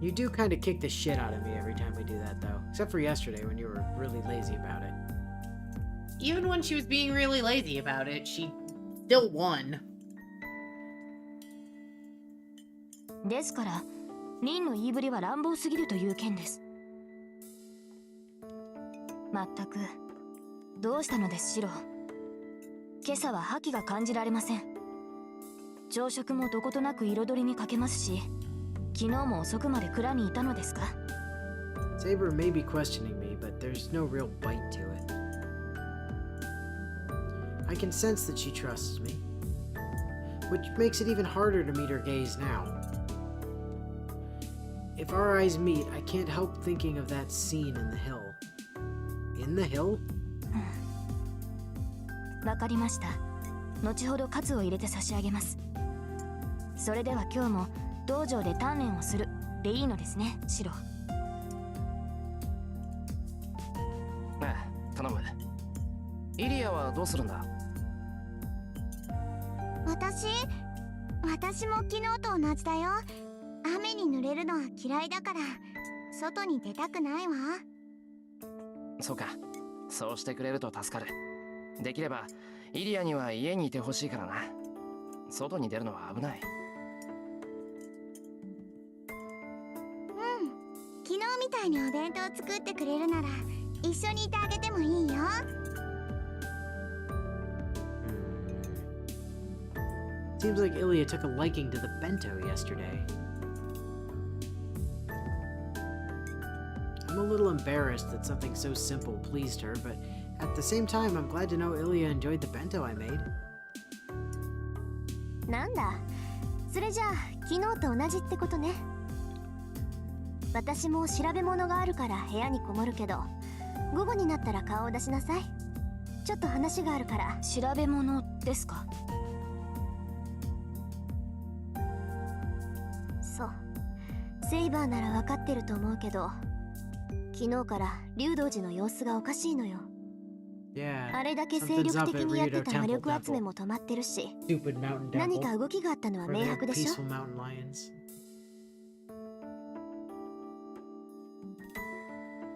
You do kind of kick the shit out of me every time we do that, though. Except for yesterday when you were really lazy about it. Even when she was being really lazy about it, she still won. ですから、リンの言いぶりは乱暴すぎるという件です。まったく、どうしたのです、シロー。今朝は覇気が感じられません。朝食もどことなく彩りに欠けますし、昨日も遅くまで蔵にいたのですか？ Saber may be questioning me, but there's no real bite to it. I can sense that she trusts me, which makes it even harder to meet her gaze now. If our eyes meet, I can't help thinking of that scene in the hill. In the hill? わかりました。後ほどカツを入れて差し上げます。それでは今日も道場で鍛錬をするでいいのですね、シロ。ああ、頼む。イリアはどうするんだ？私も昨日と同じだよ。雨に濡れるのは嫌いだから外に出たくないわ。そうか、そうしてくれると助かる。できればイリアには家にいてほしいからな。外に出るのは危ない。昨日みたいにお弁当作ってくれるなら一緒にいてあげてもいいよ。Seems like Ilya took a liking to the bento yesterday. I'm a little embarrassed that something so simple pleased her, but at the same time, I'm glad to know Ilya enjoyed the bento I made. なんだ、それじゃあ昨日と同じってことね。私も調べ物があるから部屋にこもるけど、午後になったら顔を出しなさい。ちょっと話があるから。調べ物ですか？そう、セイバーなら分かってると思うけど、昨日から竜道寺の様子がおかしいのよ。Yeah, あれだけ精 something's 力 up 的 at にやって Rito た魔 Temple 力集め Temple. も止まってるし、 Stupid mountain 何か temple 動きがあったのは where 明 they 白 have でしょ。 peaceful mountain lions.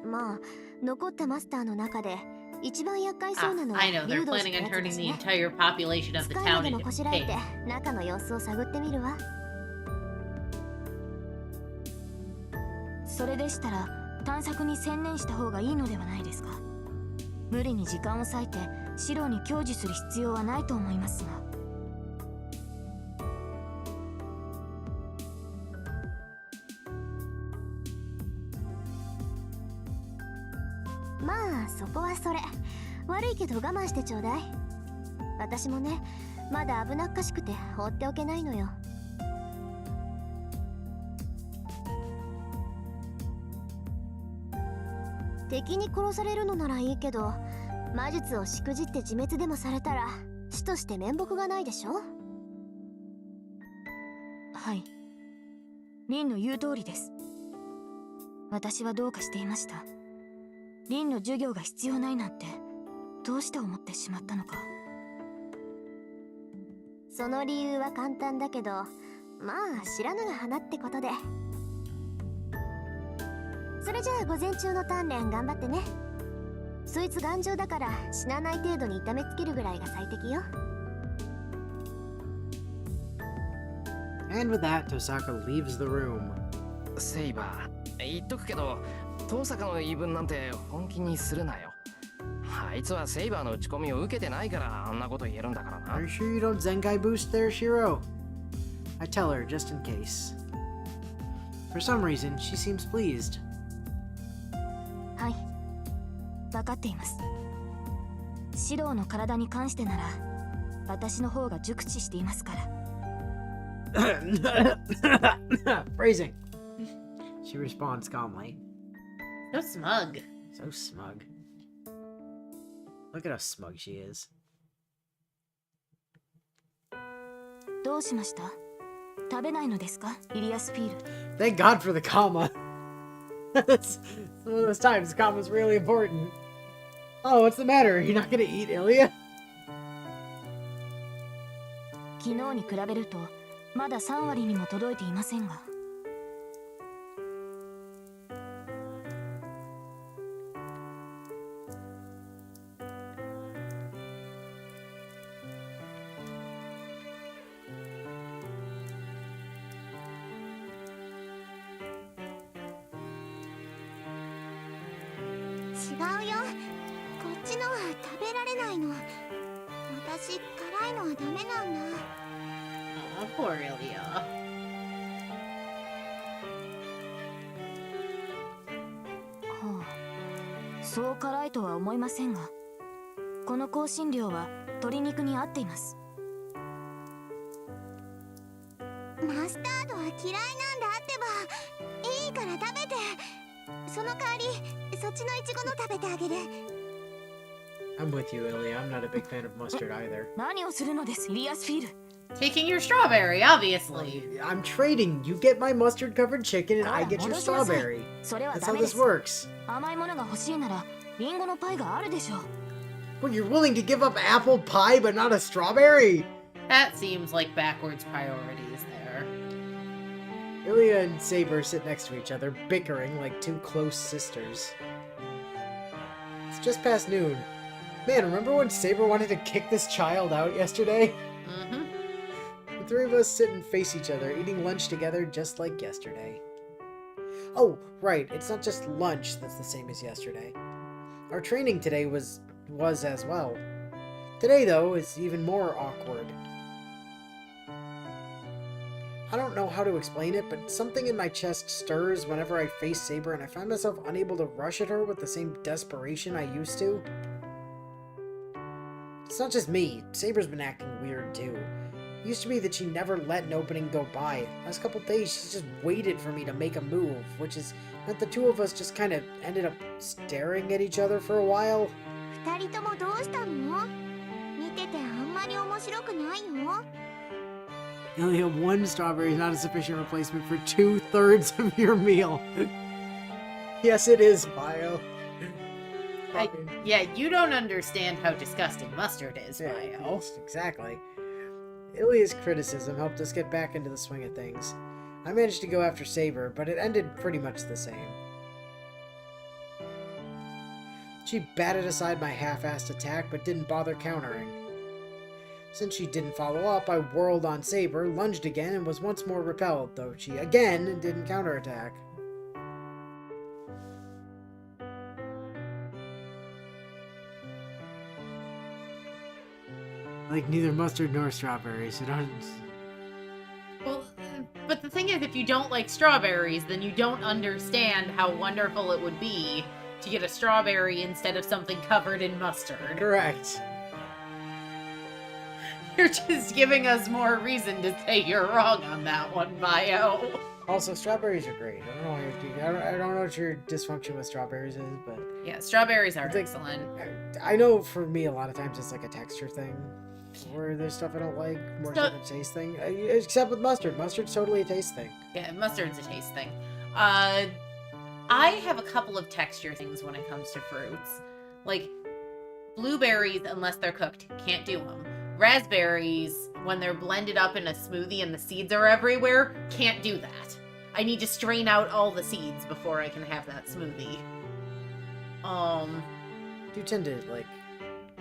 まあ、残ったマスターの中で一番厄介そうなのは I know, 竜 they're 道寺 planning の on やつだ turning し the ね。 entire population of the 使いま town でも into こしらえて pigs. 中の様子を探ってみるわ。それでしたら探索に専念した方がいいのではないですか。無理に時間を割いてシローに享受する必要はないと思いますが。まあそこはそれ。悪いけど我慢してちょうだい。私もね、まだ危なっかしくて放っておけないのよ。敵に殺されるのならいいけど、魔術をしくじって自滅でもされたら死として面目がないでしょ。はい、リンの言う通りです。私はどうかしていました。リンの授業が必要ないなんてどうして思ってしまったのか。その理由は簡単だけど、まあ知らぬが花ってことで。それじゃあ午前中の鍛錬頑張ってね。そいつ頑丈だから死なない程度に痛めつけるぐらいが最適よ。 And with that, Tosaka leaves the room. セイバー、言っとくけど、遠坂の言い分なんて本気にするなよ。あいつはセイバーの打ち込みを受けてないからあんなこと言えるんだからな。 Are you sure you don't Zenkai boost there, Shiro? I tell her just in case. For some reason, she seems pleased. はい、分かっています。シローの体に関してなら私の方が熟知していますから。Phrasing. She responds calmly. So smug. So smug. Look at how smug she is. どうしました？食べないのですか？イリアスフィール。 Thank God for the comma. It's one of those times comma's really important. Oh, what's the matter? You're not gonna eat Ilya? 昨日に比べるとまだ3割にも届いていませんが。違うよ。こっちのは食べられないの。私辛いのはダメなんだ。 Oh, poor Ilya. はあ、そう辛いとは思いませんが、この香辛料は鶏肉に合っています。マスタードは嫌いなんだってば。いいから食べて。その代わりそっちのイチゴの食べてあげる。 I'm with you, Ilya. I'm not a big fan of mustard either. 何をするのです、イリアスフィール。 Taking your strawberry, obviously. I'm trading. You get my mustard-covered chicken, and I get your strawberry. それは That's ダ how メで this す。 works. 甘いものが欲しいならリンゴのパイがあるでしょう。 Well, you're willing to give up apple pie, but not a strawberry? That seems like backwards priorities there. Ilya and Saber sit next to each other, bickering like two close sisters. It's just past noon. Man, remember when Saber wanted to kick this child out yesterday? Mm-hmm. The three of us sit and face each other, eating lunch together just like yesterday. Oh, right, it's not just lunch that's the same as yesterday. Our training today was as well. Today, though, is even more awkward. I don't know how to explain it, but something in my chest stirs whenever I face Saber, and I find myself unable to rush at her with the same desperation I used to. It's not just me. Saber's been acting weird, too. It used to be that she never let an opening go by. Last couple days, she's just waited for me to make a move, which has meant the two of us just kind of ended up staring at each other for a while. 二人ともどうしたの？見ててあんまり面白くないよ。 Ilya, one strawberry is not a sufficient replacement for 2/3 of your meal. Yes, it is, Bio. Yeah, you don't understand how disgusting mustard is, Yeah, Bio. yes, exactly. Ilya's criticism helped us get back into the swing of things. I managed to go after Saber, but it ended pretty much the same. She batted aside my half-assed attack, but didn't bother countering. Since she didn't follow up, I whirled on Saber, lunged again, and was once more repelled, though she again didn't counterattack. Like neither mustard nor strawberries, so don't... Well, but the thing is, if you don't like strawberries, then you don't understand how wonderful it would be to get a strawberry instead of something covered in mustard. Correct. You're just giving us more reason to say you're wrong on that one, Bio. Also, strawberries are great. I don't know why I don't know what your dysfunction with strawberries is, but Yeah, strawberries are It's like- excellent. I know for me a lot of times it's like a texture thing. Where there's stuff I don't like, more so than a taste thing. Except with mustard. Mustard's totally a taste thing. Yeah, mustard's a taste thing. I have a couple of texture things when it comes to fruits. Like, blueberries, unless they're cooked, can't do them. Raspberries, when they're blended up in a smoothie and the seeds are everywhere, can't do that. I need to strain out all the seeds before I can have that smoothie. Do tend to, like,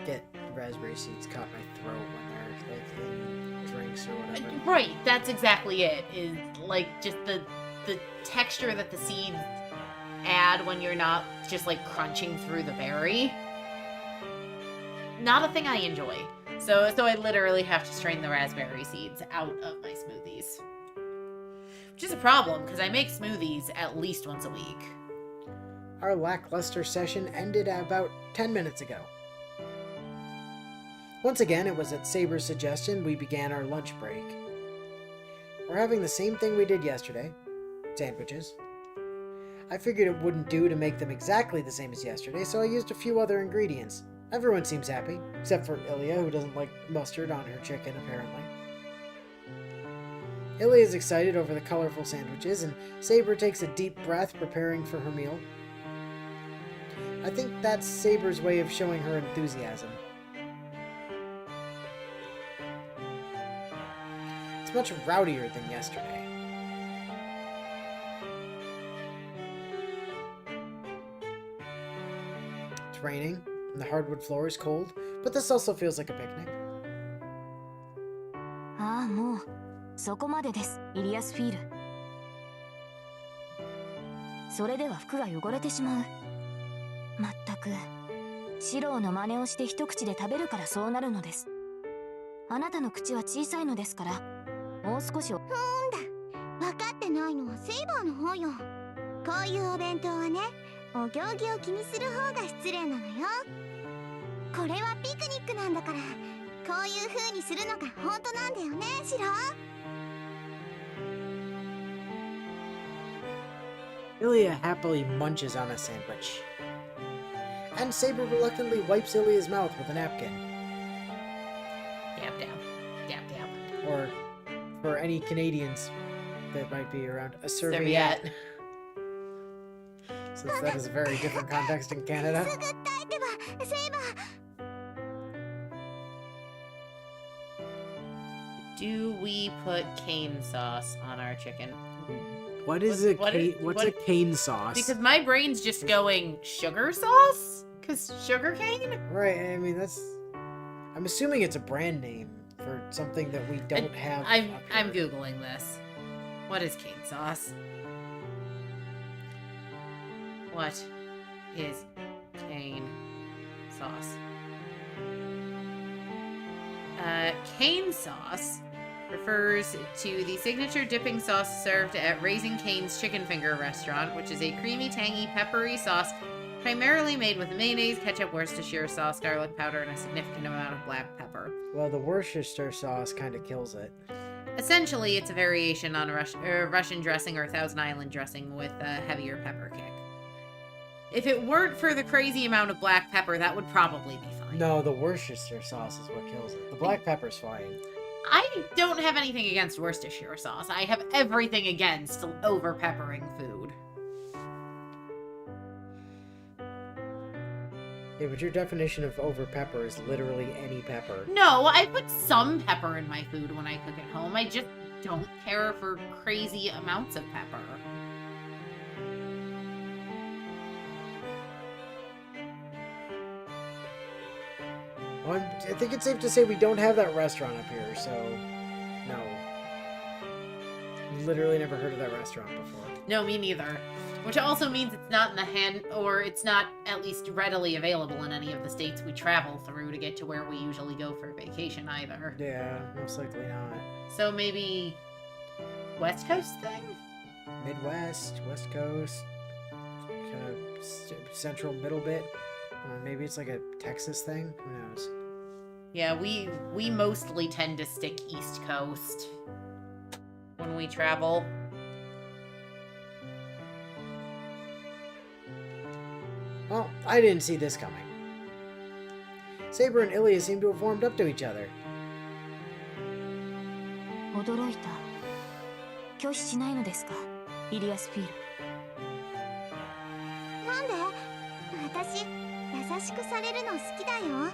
get raspberry seeds caught in my throat when they're, like, in drinks or whatever. Right, that's exactly it. Is, like, just the texture that the seeds add when you're not just, like, crunching through the berry. Not a thing I enjoy. So I literally have to strain the raspberry seeds out of my smoothies. Which is a problem, because I make smoothies at least once a week. Our lackluster session ended about 10 minutes ago. Once again, it was at Saber's suggestion we began our lunch break. We're having the same thing we did yesterday. Sandwiches. I figured it wouldn't do to make them exactly the same as yesterday, so I used a few other ingredients. Everyone seems happy, except for Ilya, who doesn't like mustard on her chicken, apparently. Ilya is excited over the colorful sandwiches, and Saber takes a deep breath, preparing for her meal. I think that's Saber's way of showing her enthusiasm. It's much rowdier than yesterday. It's raining, and the hardwood floor is cold, but this also feels like a picnic. ああ、もうそこまでです、イリアスフィール。それでは服が汚れてしまう。まったく、シローの真似をして一口で食べるからそうなるのです。あなたの口は小さいのですから、もう少し。分かってないのはセイバーの方よ。こういうお弁当はね、お行儀を気にする方が失礼なのよ。これはピクニックなんだから、こういう風にするのが本当なんだよね、シロ。Ilya happily munches on a sandwich. And Saber reluctantly wipes Ilya's mouth with a napkin. Dab dab. Dab dab. Or, for any Canadians that might be around, a serviette. Since that is a very different context in Canada. すぐ耐えてば、セイバー。 Do we put cane sauce on our chicken? What is what's a cane sauce? Because my brain's just going sugar sauce? Because sugar cane? Right, I mean I'm assuming it's a brand name for something that we don't have. I'm googling this. What is cane sauce? What is cane sauce? Cane sauce refers to the signature dipping sauce served at Raising Cane's Chicken Finger restaurant, which is a creamy, tangy, peppery sauce primarily made with mayonnaise, ketchup, Worcestershire sauce, garlic powder, and a significant amount of black pepper. Well, the Worcestershire sauce kind of kills it. Essentially, it's a variation on Russian dressing or Thousand Island dressing with a heavier pepper kick. If it weren't for the crazy amount of black pepper, that would probably be fine. No, the Worcestershire sauce is what kills it. The black pepper's fine. I don't have anything against Worcestershire sauce. I have everything against over-peppering food. Yeah, but your definition of over pepper is literally any pepper. No, I put some pepper in my food when I cook at home. I just don't care for crazy amounts of pepper. Well, I think it's safe to say we don't have that restaurant up here, so no. Literally never heard of that restaurant before. No, me neither. Which also means it's not in the hand, or it's not at least readily available in any of the states we travel through to get to where we usually go for vacation either. Yeah, most likely not. So maybe West Coast thing? Midwest, West Coast, kind of central middle bit. Maybe it's like a Texas thing. Who knows? Yeah, we mostly tend to stick East Coast when we travel. Well, I didn't see this coming. Saber and Ilya seem to have warmed up to each other. 驚いた。拒否しないのですか、イリアスフィール。なんで？私、優しくされるの好きだよ。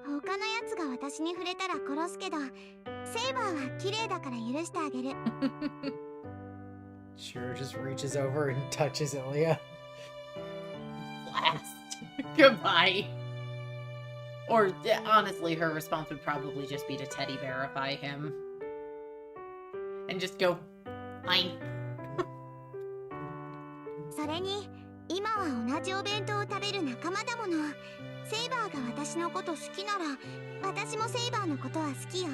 他のやつが私に触れたら殺すけど、セイバーは綺麗だから許してあげる。Sure just reaches over and touches Ilya. Blast. Goodbye. Or, honestly, her response would probably just be to teddy bearify him. And just go, fine. それに、今は同じお弁当を食べる仲間だもの。セイバーが私のこと好きなら、私もセイバーのことは好きよ。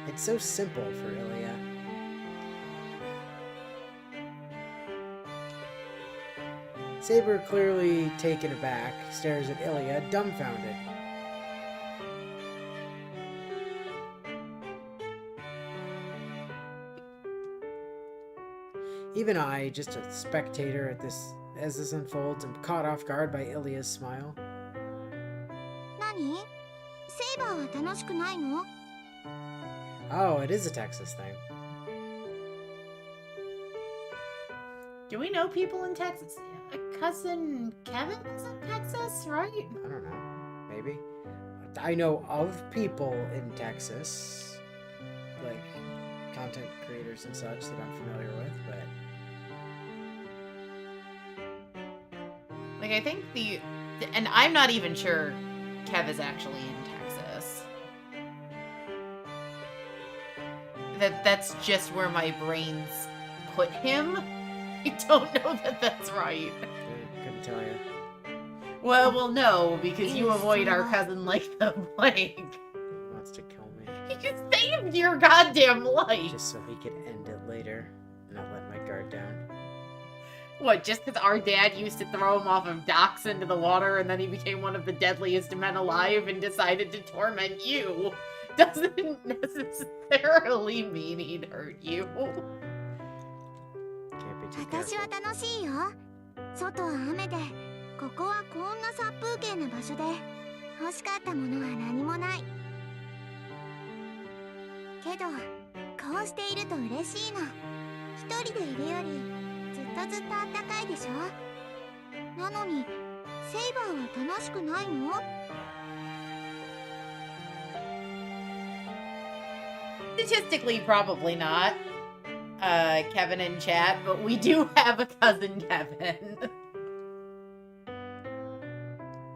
It's so simple for Ilya. Saber, clearly taken aback, stares at Ilya, dumbfounded. Even I, just a spectator at this as this unfolds, am caught off guard by Ilya's smile. 何？セイバーは楽しくないの？ Oh, it is a Texas thing. Do we know people in Texas? Cousin Kevin is in Texas, right? I don't know. Maybe. I know of people in Texas, like content creators and such that I'm familiar with, but Like, I think and I'm not even sure Kev is actually in Texas. That's just where my brains put him. I don't know that that's right. couldn't tell you. Well, no, because you avoid our cousin like the plague. He wants to kill me. He just saved your goddamn life. Just so he could end it later and not let my guard down. What, just because our dad used to throw him off of docks into the water and then he became one of the deadliest men alive and decided to torment you doesn't necessarily mean he'd hurt you. Can't be too 私は careful. 楽しいよ。外は雨で、ここはこんな殺風景な場所で、欲しかったものは何もない。けど、こうしていると嬉しいの。一人でいるより、ずっとあったかいでしょ。なのに、セイバーは楽しくないの？ Statistically, probably not. Kevin in chat, but we do have a cousin Kevin.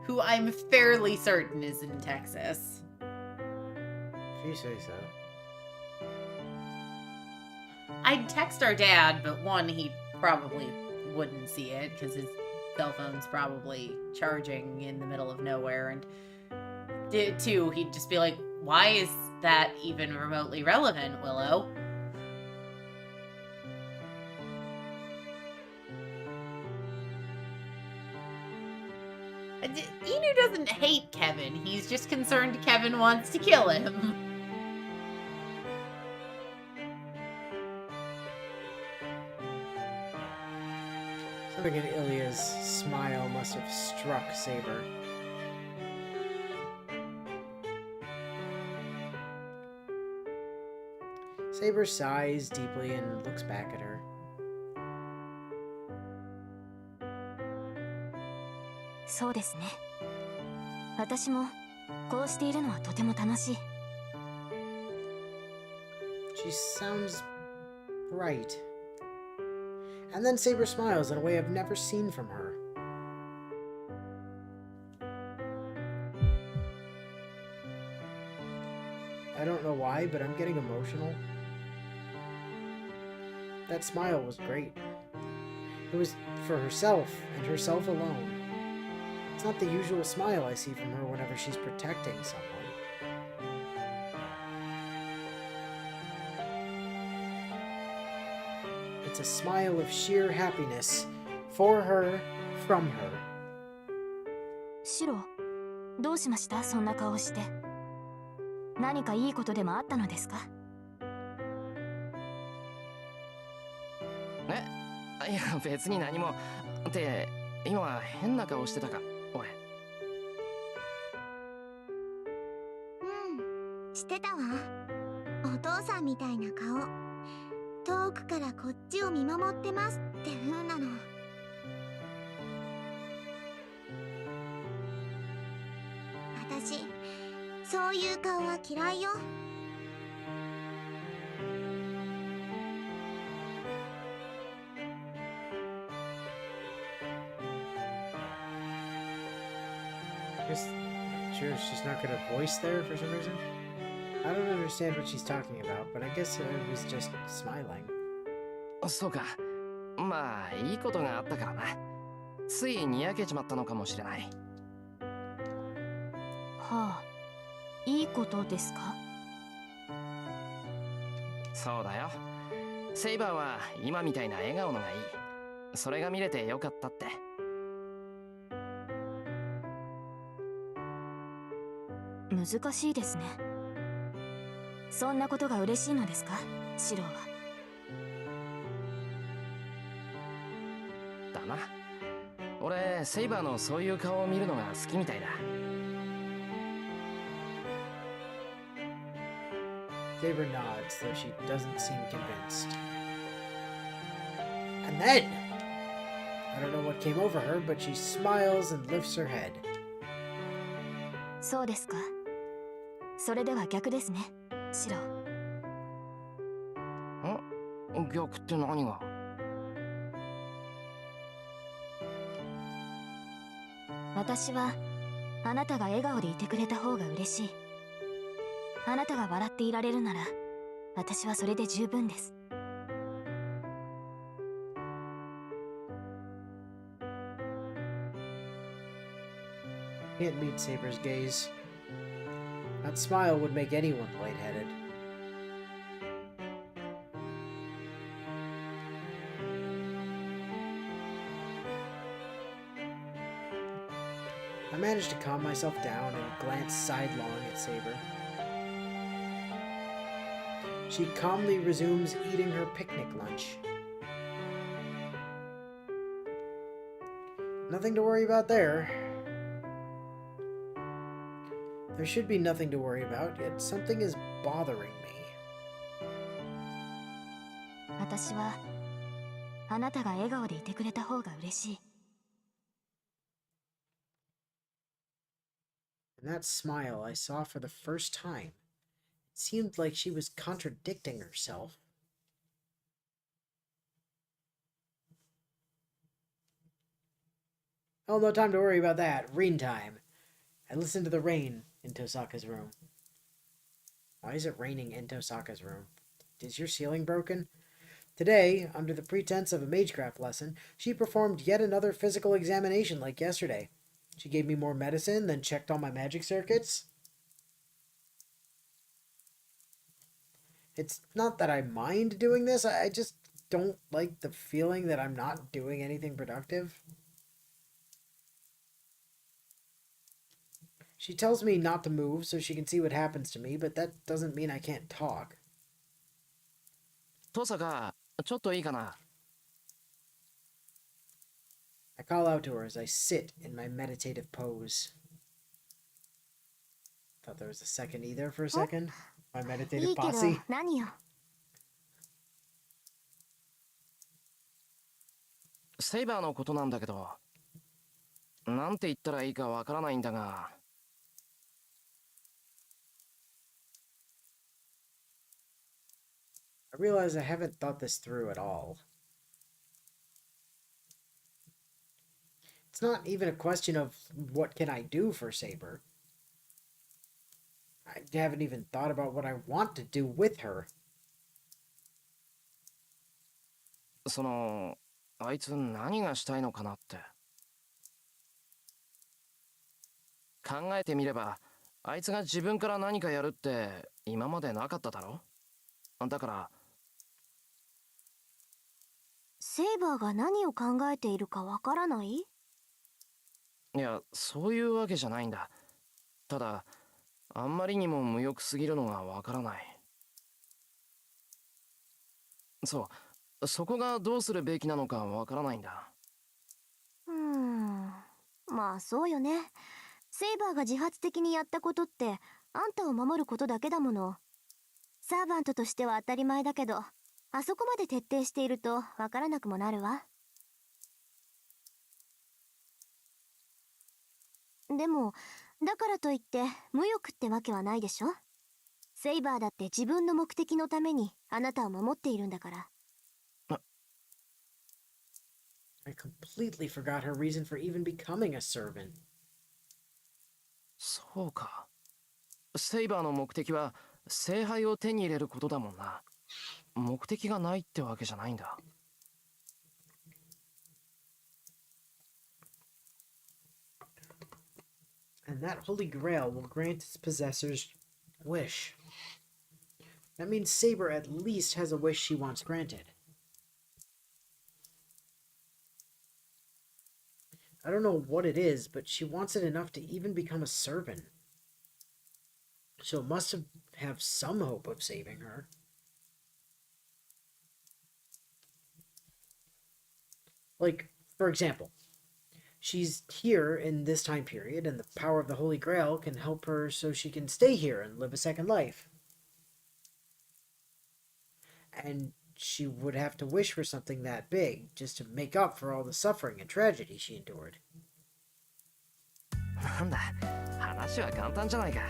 Who I'm fairly certain is in Texas. If you say so. I'd text our dad, but one, he probably wouldn't see it because his cell phone's probably charging in the middle of nowhere, and two, he'd just be like, why is that even remotely relevant, Willow? Inu doesn't hate Kevin, he's just concerned Kevin wants to kill him. Something in Ilya's smile must have struck Saber. Saber sighs deeply and looks back at her. そうですね。私もこうしているのはとても楽しい。She sounds right. And then Saber smiles in a way I've never seen from her. I don't know why, but I'm getting emotional. That smile was great. It was for herself, and herself alone. It's not the usual smile I see from her whenever she's protecting someone. It's a smile of sheer happiness. For her, from her. シロ、どうしました？そんな顔して。何かいいことでもあったのですか？いや、別に何も。って今変な顔してたか、俺。うん、してたわ。お父さんみたいな顔。遠くからこっちを見守ってますって風なの。私、そういう顔は嫌いよ。Sure, she's not gonna voice there for some reason. I don't understand what she's talking about, but I guess I was just smiling. そうか。まあいいことがあったからな。ついにやけちまったのかもしれない。はあ、いいことですか？そうだよ。セイバーは今みたいな笑顔のがいい。それが見れてよかったって。難しいですね。そんなことが嬉しいのですか、シローは。だな。俺セイバーのそういう顔を見るのが好きみたいだ。 Saber nods, though she doesn't seem convinced. And then, I don't know what came over her, but she smiles and lifts her head. そうですか。それでは逆ですね、シロー。ん？逆って何が？私はあなたが笑顔でいてくれた方が嬉しい。あなたが笑っていられるなら私はそれで十分です。Can't meet Saber's gaze. That smile would make anyone lightheaded. I managed to calm myself down and glance sidelong at Saber. She calmly resumes eating her picnic lunch. Nothing to worry about there. There should be nothing to worry about, yet something is bothering me. 私はあなたが笑顔でいてくれた方が嬉しい。And that smile I saw for the first time. It seemed like she was contradicting herself. Oh, no time to worry about that. Rain time. I listened to the rain in Tosaka's room. Why is it raining in Tosaka's room? Is your ceiling broken? Today, under the pretense of a magecraft lesson, she performed yet another physical examination like yesterday. She gave me more medicine, then checked all my magic circuits. It's not that I mind doing this, I just don't like the feeling that I'm not doing anything productive. She tells me not to move so she can see what happens to me, but that doesn't mean I can't talk. トサカ、ちょっといいかな。 I call out to her as I sit in my meditative pose. Thought there was a second either for a second. My い meditative いけど posse. 何よ。セイバーのことなんだけど、なんて言ったらいいかわからないんだが。I realize I haven't thought this through at all. It's not even a question of what can I do for Saber. I haven't even thought about what I want to do with her. その、あいつ何がしたいのかなって。考えてみれば、あいつが自分から何かやるって今までなかっただろ。だから。セイバーが何を考えているかわからない？いや、そういうわけじゃないんだ。ただ、あんまりにも無欲すぎるのがわからない。そう、そこがどうするべきなのかわからないんだ。まあそうよね。セイバーが自発的にやったことってあんたを守ることだけだもの。サーバントとしては当たり前だけど、あそこまで徹底しているとわからなくもなるわ。でもだからといって無欲ってわけはないでしょ。セイバーだって自分の目的のためにあなたを守っているんだから。I completely forgot her reason for even becoming a servant. そうか。セイバーの目的は聖杯を手に入れることだもんな。目的がないってわけじゃないんだ。And that holy grail will grant its possessor's wish. That means Saber at least has a wish she wants granted. I don't know what it is, but she wants it enough to even become a servant. So it must have some hope of saving her. Like, for example, she's here in this time period, and the power of the Holy Grail can help her so she can stay here and live a second life. And she would have to wish for something that big just to make up for all the suffering and tragedy she endured. なんだ、話は簡単じゃないか。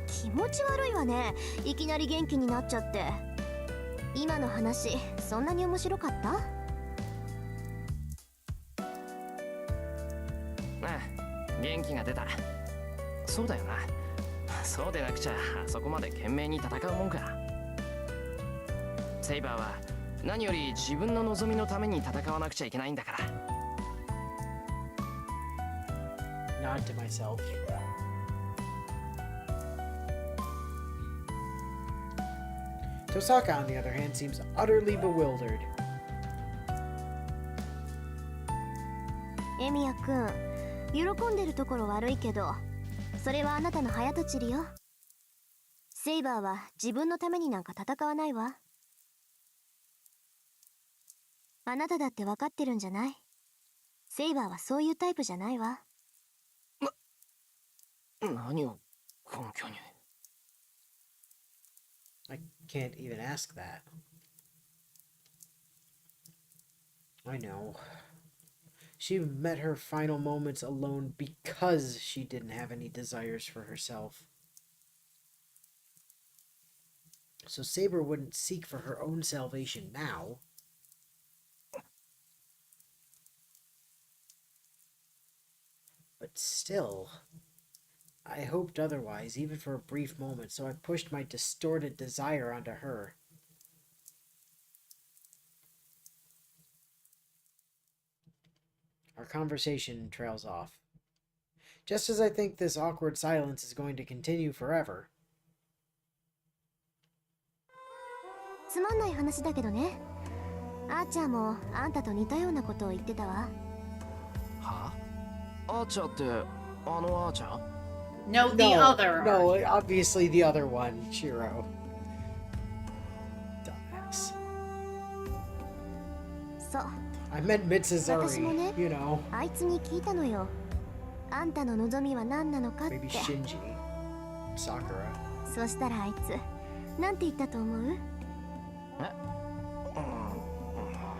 気持ち悪いわね。いきなり元気になっちゃって。今の話、そんなに面白かった？ああ、元気が出た。そうだよな。そうでなくちゃあそこまで懸命に戦うもんか。セイバーは何より自分の望みのために戦わなくちゃいけないんだから。Nod to myself. Tosaka, on the other hand, seems utterly bewildered. エミヤくん、喜んでるところ悪いけど、それはあなたの早とちりよ。セイバーは自分のためになんか戦わないわ。あなただって分かってるんじゃない？セイバーはそういうタイプじゃないわ。何を根拠に。I can't even ask that. I know. She met her final moments alone because she didn't have any desires for herself. So Saber wouldn't seek for her own salvation now. But still, I hoped otherwise, even for a brief moment, so I pushed my distorted desire onto her. Our conversation trails off. Just as I think this awkward silence is going to continue forever. つまんない話だけどね。あーちゃんもあんたと似たようなことを言ってたわ。は？アーチャーってあのアーチャー？ No, the other. No, obviously the other one, Shiro. Dumbass. そう。 I meant Mitsuzari, 私もね、 you know. あいつに聞いたのよ。あんたの望みは何なのかって。 Maybe Shinji. Sakura. そしたらあいつ、なんて言ったと思う？あ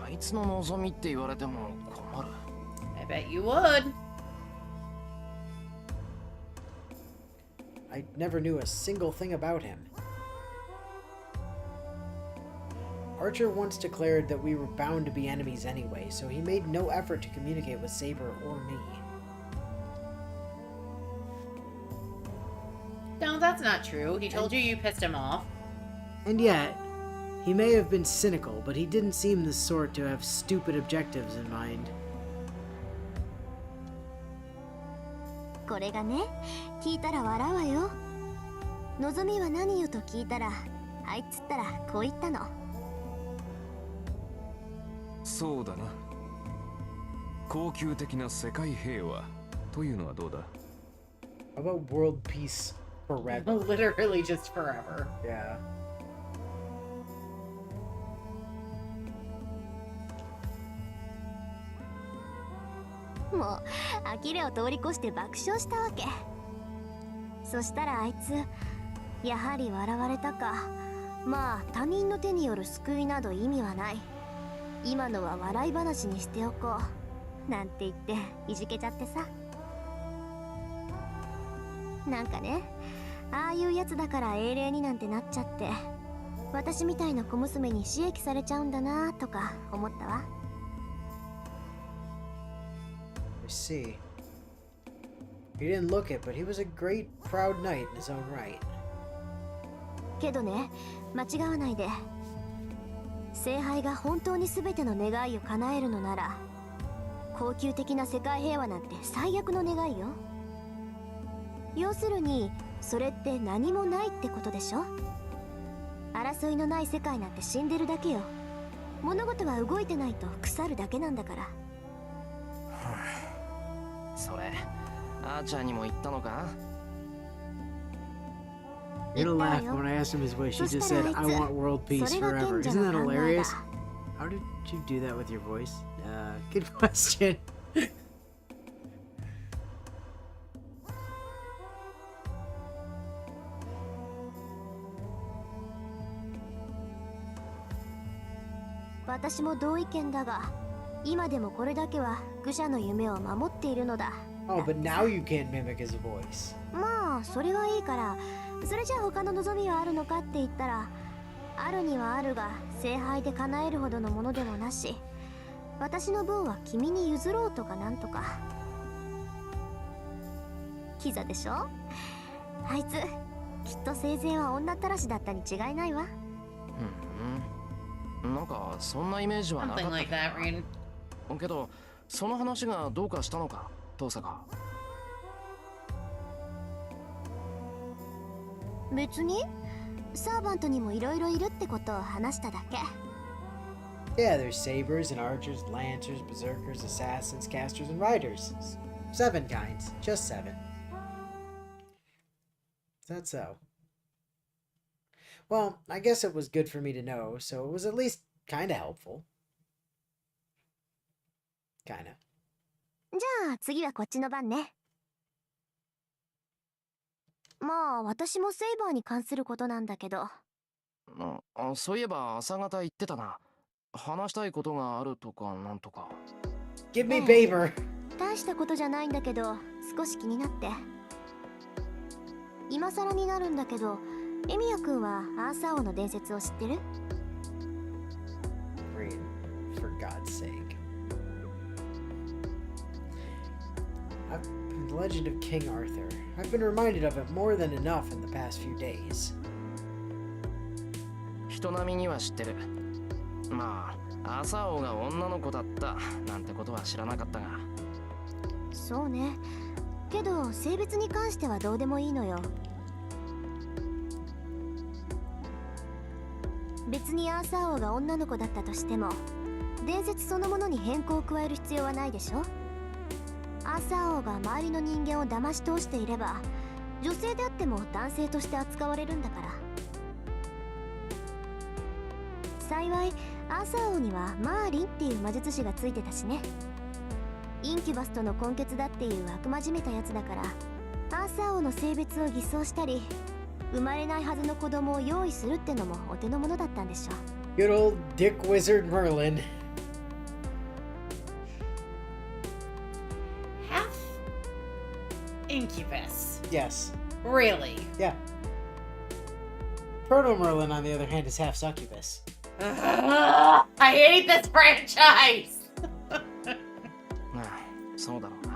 いつの望みって言われても困る。I bet you would. I never knew a single thing about him. Archer once declared that we were bound to be enemies anyway, so he made no effort to communicate with Saber or me. No, that's not true. He told you you pissed him off. And yet, he may have been cynical, but he didn't seem the sort to have stupid objectives in mind. これがね、聞いたら笑うわよ。望みは何よと聞いたら、あいつったらこう言ったの。そうだな。恒久的な世界平和というのはどうだ？ How about world peace forever? Literally just forever. Yeah. もう呆れを通り越して爆笑したわけ。そしたらあいつ、やはり笑われたか。まあ他人の手による救いなど意味はない。今のは笑い話にしておこう。なんて言っていじけちゃってさ。なんかね、ああいうやつだから英霊になんてなっちゃって、私みたいな小娘に刺激されちゃうんだなとか思ったわ。I see. He didn't look it, but he was a great, proud knight in his own right. けどね、間違わないで。聖杯が本当に全ての願いを叶えるのなら、恒久的な世界平和なんて最悪の願いよ。要するに、それって何もないってことでしょ？争いのない世界なんて死んでるだけよ。物事は動いてないと腐るだけなんだから。それあーちゃんにも言ったのか？ You're gonna laugh when I asked him his wish. He just said, I want world peace forever. Isn't that hilarious? How did you do that with your voice? Good question. 私も同意見だが、今でもこれだけは愚者の夢を守っているのだ。Oh, but now you can't mimic his voice. まあそれはいいから、それじゃあ他の望みはあるのかって言ったら、あるにはあるが聖杯で叶えるほどのものでもなし、私の分は君に譲ろうとかなんとか。キザでしょ？あいつきっと生前は女ったらしだったに違いないわ。なんかそんなイメージはなかった Something like that, Rain. けど、その話がどうかしたのか、遠坂。別にサーバントにもいろいろいるってことを話しただけ。Yeah, there's sabers and archers, lancers, berserkers, assassins, casters, and riders. 7 kinds. Just 7. Is that so? Well, I guess it was good for me to know, so it was at least kinda helpful. Kinda. じゃあ次はこっちの番ね。まあ私もセイバーに関することなんだけど。そういえば朝方言ってたな。話したいことがあるとかなんとか。Give me paper! 大したことじゃないんだけど、少し気になって。今更になるんだけど、エミヤ君はアーサー王の伝説を知ってる？ Read, for God's sake. The legend of King Arthur. I've been reminded of it more than enough in the past few days. 人並みには知ってる。まあ、アーサー王が女の子だったなんてことは知らなかったが。そうね。けど性別に関してはどうでもいいのよ。別にアーサー王が女の子だったとしても、伝説そのものに変更を加える必要はないでしょ。アーサー王が周りの人間を騙し通していれば、女性であっても男性として扱われるんだから。幸いアーサー王にはマーリンっていう魔術師がついてたしね。インキュバスとの根血だっていう悪魔じめたやつだから、アーサー王の性別を偽装したり、生まれないはずの子供を用意するってのもお手の物だったんでしょ。 Good old Dick Wizard Merlin. Half incubus. Yes. Really? Yeah. Proto Merlin, on the other hand, is half succubus. I hate this franchise. そうだろう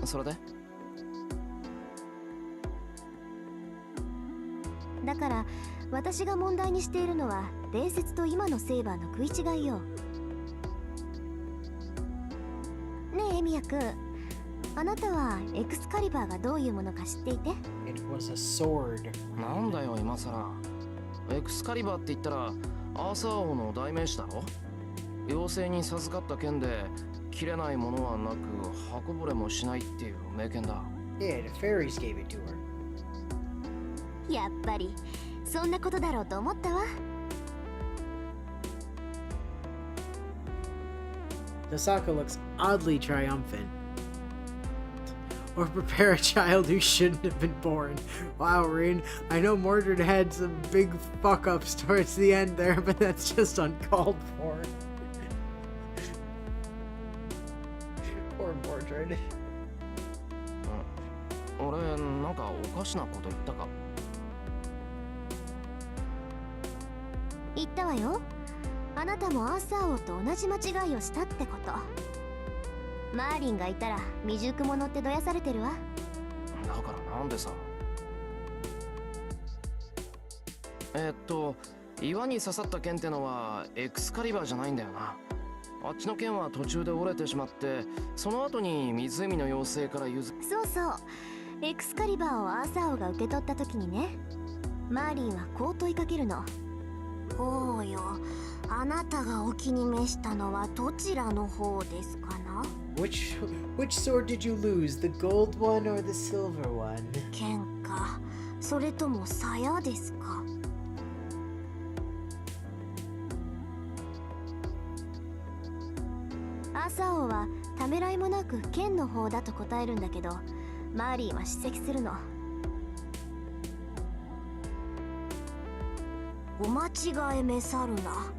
な。それで？だから私が問題にしているのは伝説と今のセイバーの食い違いよ。ねえエミヤ君、あなたはエクスカリバーがどういうものか知っていて？ It was a sword. なんだよ今さら。エクスカリバーって言ったらアーサー王の代名詞だろ。妖精に授かった剣で切れないものはなく刃こぼれもしないっていう名剣だ。Yeah, the fairies gave it to her. やっぱりそんなことだろうと思ったわ。Tosaka looks oddly triumphant. Or prepare a child who shouldn't have been born. Wow, Rin, I know Mordred had some big fuck-ups towards the end there, but that's just uncalled for. Poor Mordred. 俺なんかおかしなこと言ったか？言ったわよ。あなたもアーサー王と同じ間違いをしたってこと。マーリンがいたら未熟者ってどやされてるわ。だからなんでさ。岩に刺さった剣ってのはエクスカリバーじゃないんだよな。あっちの剣は途中で折れてしまって、その後に湖の妖精から譲る。そうそう、エクスカリバーをアーサー王が受け取った時にね、マーリンはこう問いかけるの。王よ、あなたがお気に召したのはどちらの方ですかな？ Which sword did you lose? The gold one or the silver one? 剣か、それとも鞘ですか。アサオはためらいもなく剣の方だと答えるんだけど、マーリーは叱責するの。お間違えめさるな。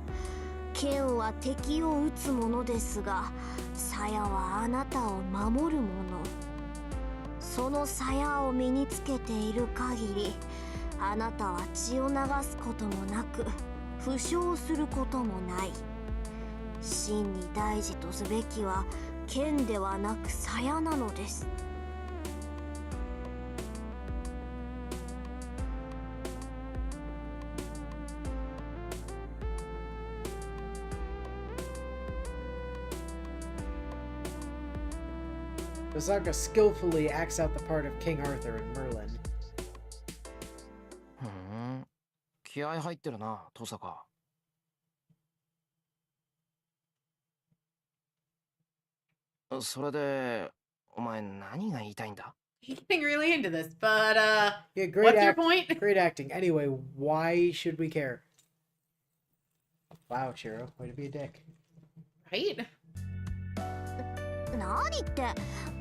剣は敵を撃つものですが、鞘はあなたを守るもの。その鞘を身につけている限り、あなたは血を流すこともなく負傷することもない。真に大事とすべきは剣ではなく鞘なのです。Osaka skillfully acts out the part of King Arthur in Merlin. ふん、気合入ってるな、登坂。それで、お前何が言いたいんだ？ He's getting really into this, but Yeah, great what's your point? Great acting. Anyway, why should we care? Wow, Chiro, way to be a dick. Right? 何って、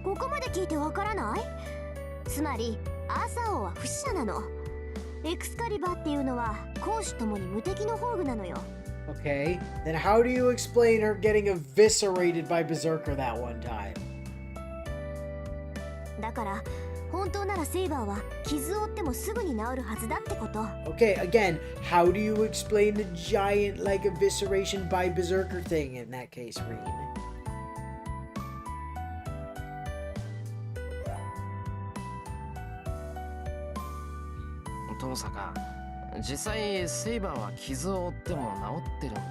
ここまで聞いてわからない？つまりアサオは不死者なの。エクスカリバーっていうのは攻守ともに無敵の宝具なのよ。Okay, then how do you explain her getting eviscerated by Berserker that one time? だから本当ならセイバーは傷を負ってもすぐに治るはずだってこと。Okay, again, how do you explain the giant, like, evisceration by Berserker thing in that case, Reen? 登坂、実際セイバーは傷を負っても治ってるんだが。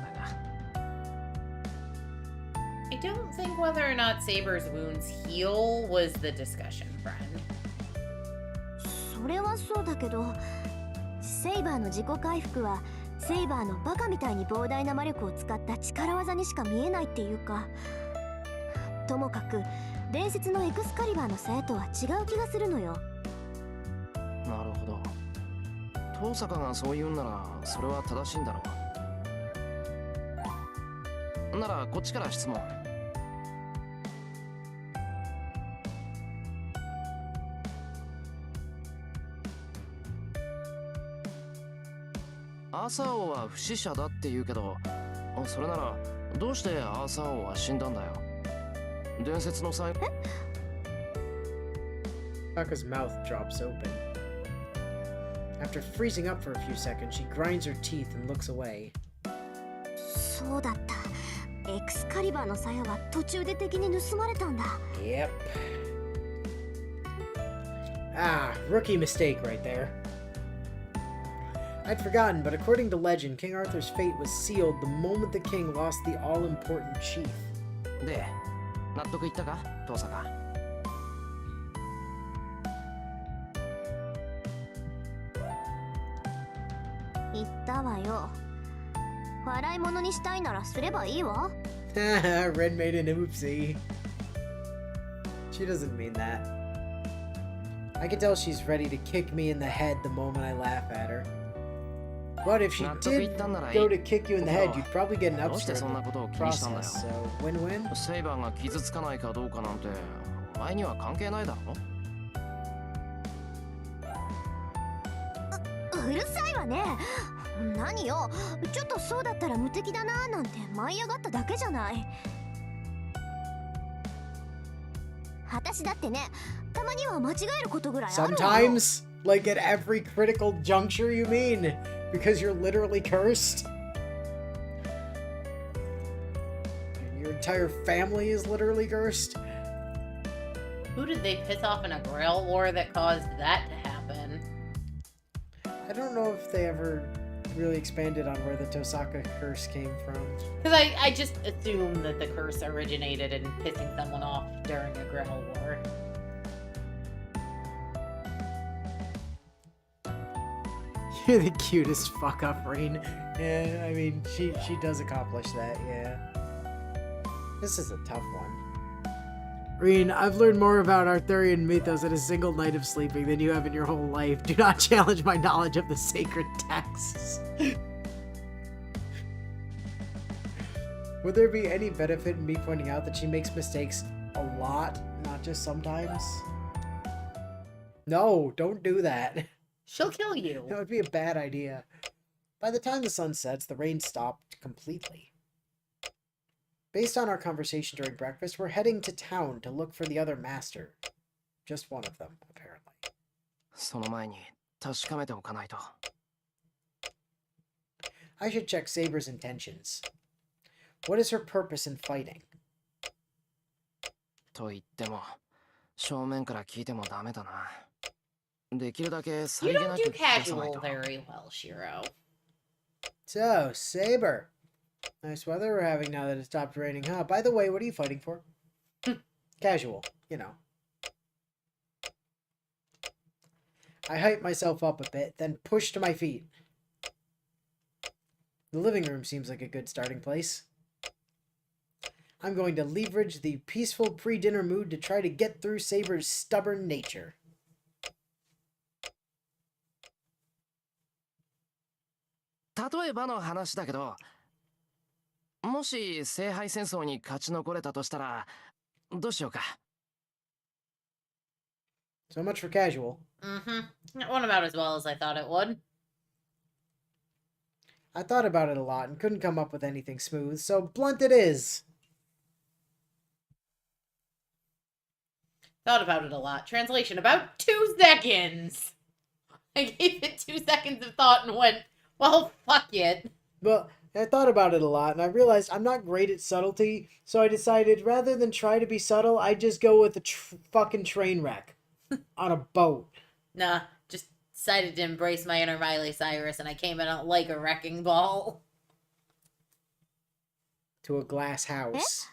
I don't think whether or not Saber's wounds heal was the discussion, friend. それはそうだけど、セイバーの自己回復はセイバーのバカみたいに膨大な魔力を使った力技にしか見えないっていうか、ともかく伝説のエクスカリバーの鞘とは違う気がするのよ。なるほど。登坂がそう言うんならそれは正しいんだろう。ならこっちから質問。アーサー王は不死者だって言うけど、それならどうしてアーサー王は死んだんだよ。伝説の際。Osaka's mouth drops open. After freezing up for a few seconds, she grinds her teeth and looks away. そうだった。エクスカリバーの鞘は途中で敵に盗まれたんだ。Yep. Ah, rookie mistake right there. I'd forgotten, but according to legend, King Arthur's fate was sealed the moment the king lost the all-important chief. で、納得いったか、登坂。言ったわよ。笑い物にしたいならすればいいわ。Red made an oopsie. She doesn't mean that. I can tell she's ready to kick me in the head the moment I laugh at her. But if she did go to kick you in the head, you'd probably get an upstart in the process, so win-win? セイバーが傷つかないかどうかなんてお前には関係ないだろ。うるさいわね。何よ、ちょっとそうだったら無敵だななんて舞い上がっただけじゃない。私だってね、たまには間違えることぐらいあるわよ。 Sometimes? Like at every critical juncture, you mean? Because you're literally cursed? And your entire family is literally cursed? Who did they piss off in a Grail War that caused that to happen? I don't know if they ever really expanded on where the Tosaka curse came from. Because I just assume that the curse originated in pissing someone off during a Grail War. You're the cutest fuck up, Rain. Yeah, I mean, she does accomplish that, yeah. This is a tough one. Reen, I've learned more about Arthurian mythos in a single night of sleeping than you have in your whole life. Do not challenge my knowledge of the sacred texts. Would there be any benefit in me pointing out that she makes mistakes a lot, not just sometimes? No, don't do that. She'll kill you. That would be a bad idea. By the time the sun sets, the rain stopped completely. Based on our conversation during breakfast, we're heading to town to look for the other master. Just one of them, apparently. その前に確かめておかないと。 I should check Saber's intentions. What is her purpose in fighting? と言っても正面から聞いてもダメだな。できるだけさ You りげ don't なく do 聞かさない casual と。 very well, Shiro. So, Saber. Nice weather we're having now that it stopped raining, huh? By the way, what are you fighting for? Casual, you know. I hyped myself up a bit, then pushed to my feet. The living room seems like a good starting place. I'm going to leverage the peaceful pre-dinner mood to try to get through Saber's stubborn nature. 例えばの話だけど、もし聖杯戦争に勝ち残れたとしたらどうしようか。 So much for casual. Mm-hmm. It went about as well as I thought it would. I thought about it a lot and couldn't come up with anything smooth, so blunt it is. Thought about it a lot. Translation, about 2 seconds. I gave it 2 seconds of thought and went, well, fuck it. Well, I thought about it a lot, and I realized I'm not great at subtlety, so I decided rather than try to be subtle, I'd just go with a fucking train wreck on a boat. Nah, just decided to embrace my inner Miley Cyrus, and I came in like a wrecking ball. To a glass house.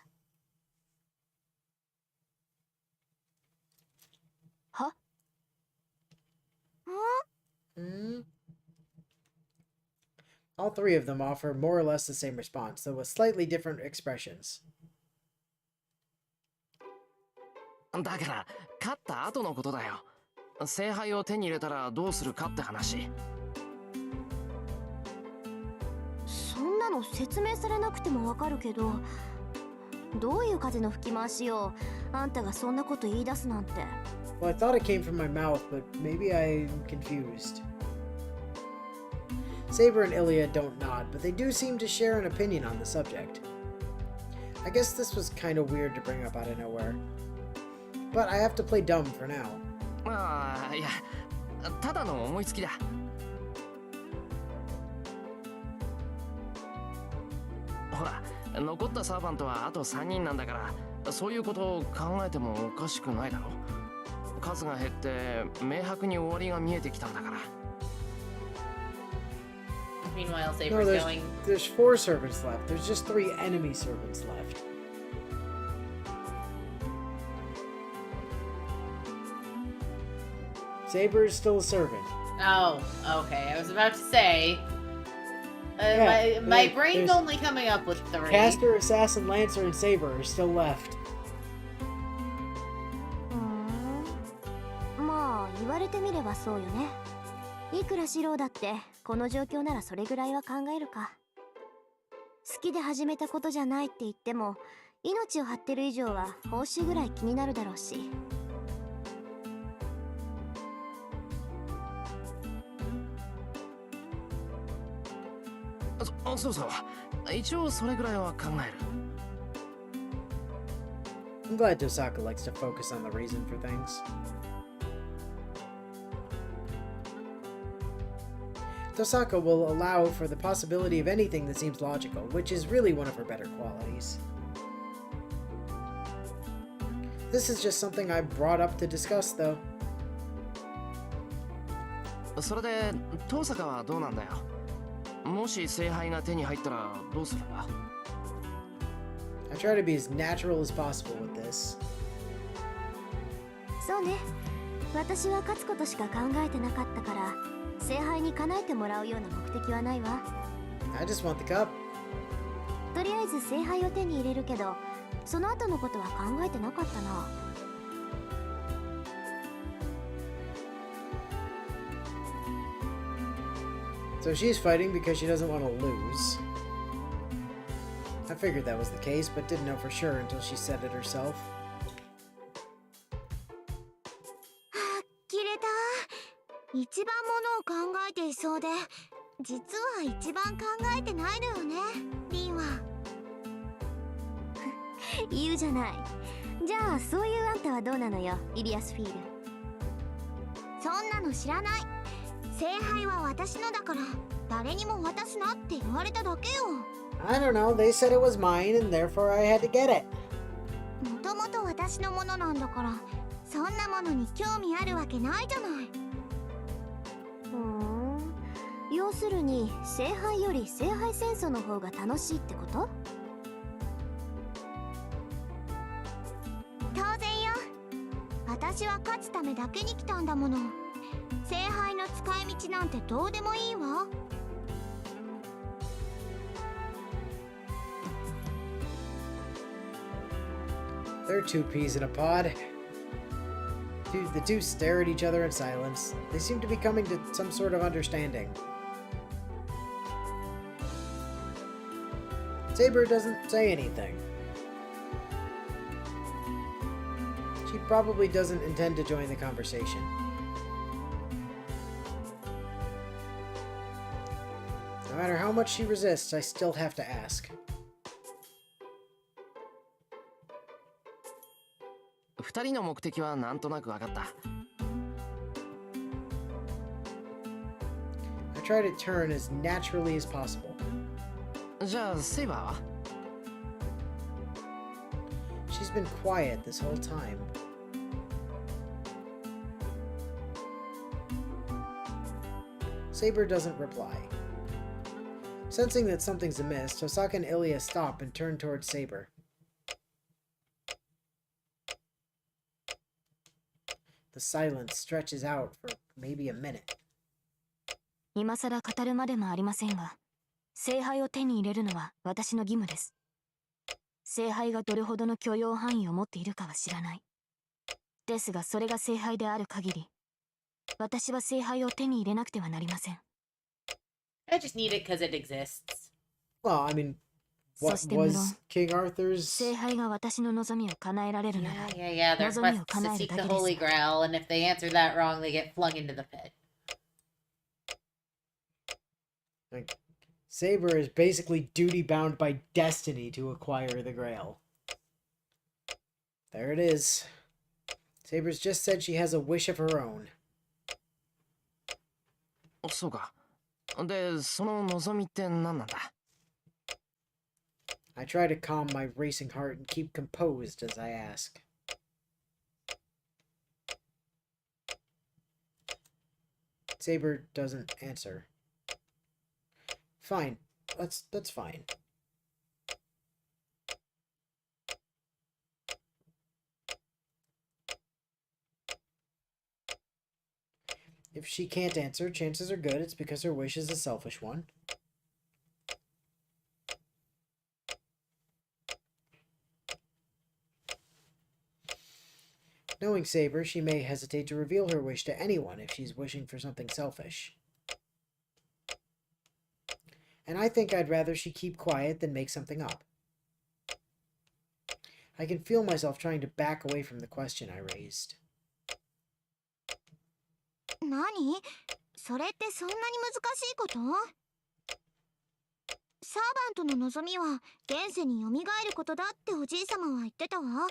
Huh? Hmm? All three of them offer more or less the same response, though with slightly different expressions. だから勝った後のことだよ。聖杯を手に入れたらどうするかって話。そんなの説明されなくてもわかるけど、どういう風の吹き回しよ。あんたがそんなこと言い出すなんて。 Well, I thought it came from my mouth, but maybe I'm confused. Saber and Ilya don't nod, but they do seem to share an opinion on the subject. I guess this was kind of weird to bring up out of nowhere. But I have to play dumb for now. ああ、いや、ただの思いつきだ。ほら、残ったサーバントはあと3人なんだから、そういうことを考えてもおかしくないだろ。数が減って明白に終わりが見えてきたんだから。 Meanwhile, No, Saber's going... there's 4 servants left. There's just 3 enemy servants left. Saber is still a servant. Oh, okay. I was about to say... Yeah, my there- brain's there's- only coming up with 3. Caster, Assassin, Lancer, and Saber are still left. まあ言われてみればそうよね。いくら素人だってこの状況ならそれぐらいは考えるか。好きで始めたことじゃないって言っても命を張ってる以上は報酬ぐらい気になるだろうし。そうそう。一応それぐらいは考える。 I'm glad Tosaka likes to focus on the reason for things. Tosaka will allow for the possibility of anything that seems logical, which is really one of her better qualities. This is just something I brought up to discuss, though. それで遠坂はどうなんだよ。もし聖杯が手に入ったらどうするんだ。 I try to be as natural as possible with this. そうね。私は勝つことしか考えてなかったから、聖杯に叶えてもらうような目的はないわ。I just want the cup. とりあえず聖杯を手に入れるけど、その後のことは考えてなかったな。So she's fighting because she doesn't want to lose. I figured that was the case, but didn't know for sure until she said it herself. 呆れた。一番ものを考えていそうで、実は一番考えてないのよね、リンは。言うじゃない。じゃあそういうあんたはどうなのよ、イリアスフィール。そんなの知らない。聖杯は私のだから誰にも渡すなって言われただけよ。 I don't know, they said it was mine and therefore I had to get it. もともと私のものなんだから、そんなものに興味あるわけないじゃない。要するに聖杯より聖杯戦争の方が楽しいってこと？当然よ。私は勝つためだけに来たんだもの。聖杯の使い道なんてどうでもいいわ。They're two peas in a pod. The two stare at each other in silence. They seem to be coming to some sort of understanding. Saber doesn't say anything. She probably doesn't intend to join the conversation. No matter how much she resists, I still have to ask. 二人の目的はなんとなく分かった。I try to turn as naturally as possible. じゃあセイバーは？ She's been quiet this whole time. Saber doesn't reply. Sensing that something's amiss, Tosaka and Ilya stop and turn towards Saber. The silence stretches out for maybe a minute. 今さら語るまでもありませんが、聖杯を手に入れるのは私の義務です。聖杯がどれほどの許容範囲を持っているかは知らない。ですがそれが聖杯である限り、私は聖杯を手に入れなくてはなりません。I just need it because it exists. Well, I mean, what そして無論、 was King Arthur's... 聖杯が私の望みを叶えられるなら、 Yeah, their quest is to seek the Holy Grail, and if they answer that wrong, they get flung into the pit. Like, Saber is basically duty-bound by destiny to acquire the Grail. There it is. Saber's just said she has a wish of her own. そうか。で、その望みって何なんだ？ I try to calm my racing heart and keep composed as I ask. Saber doesn't answer. Fine. That's fine. If she can't answer, chances are good it's because her wish is a selfish one. Knowing Saber, she may hesitate to reveal her wish to anyone if she's wishing for something selfish. And I think I'd rather she keep quiet than make something up. I can feel myself trying to back away from the question I raised. 何？それってそんなに難しいこと？サーバントの望みは現世に蘇ることだっておじいさまは言ってたわ。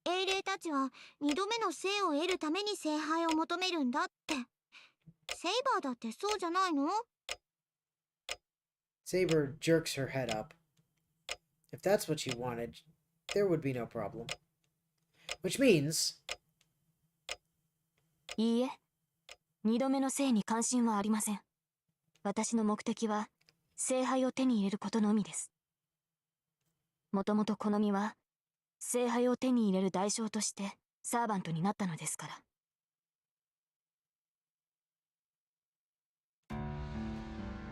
英霊たちは二度目の生を得るために聖杯を求めるんだって。セイバーだってそうじゃないの？ Saber jerks her head up. If that's what she wanted, there would be no problem. Which means... いいえ、二度目の生に関心はありません。私の目的は聖杯を手に入れることのみです。もともとこの身は聖杯を手に入れる代償としてサーバントになったのですから。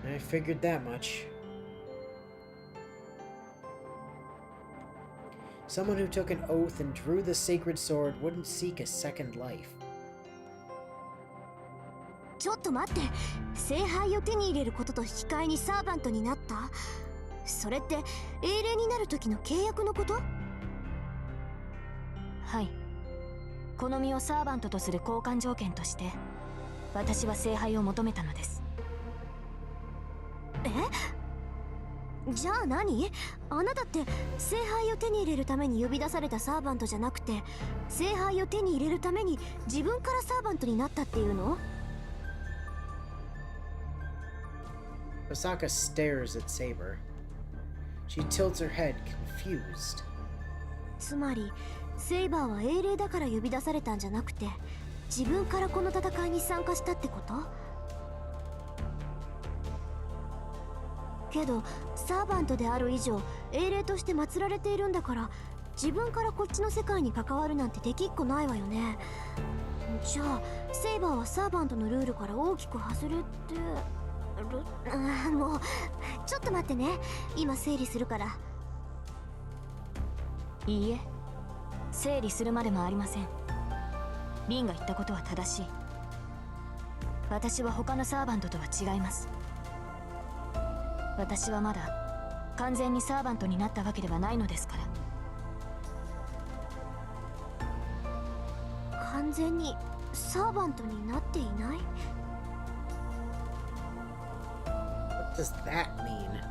I figured that much. Someone who took an oath and drew the sacred sword wouldn't seek a second life. ちょっと待って、聖杯を手に入れることと引き換えにサーバントになった？それって英霊になる時の契約のこと？はい。この身をサーバントとする交換条件として私は聖杯を求めたのです。え？じゃあ何？あなたって聖杯を手に入れるために呼び出されたサーバントじゃなくて、聖杯を手に入れるために自分からサーバントになったっていうの？Osaka stares at Saber. She tilts her head, confused. つまりセイバーは英霊だから呼び出されたんじゃなくて、自分からこの戦いに参加したってこと？けどサーバントである以上英霊として祀られているんだから、自分からこっちの世界に関わるなんてできっこないわよね。じゃあセイバーはサーバントのルールから大きく外れてもうちょっと待ってね、今整理するから。いいえ、整理するまでもありません。リンが言ったことは正しい。私は他のサーバントとは違います。私はまだ完全にサーバントになったわけではないのですから。完全にサーバントになっていない？ What does that mean?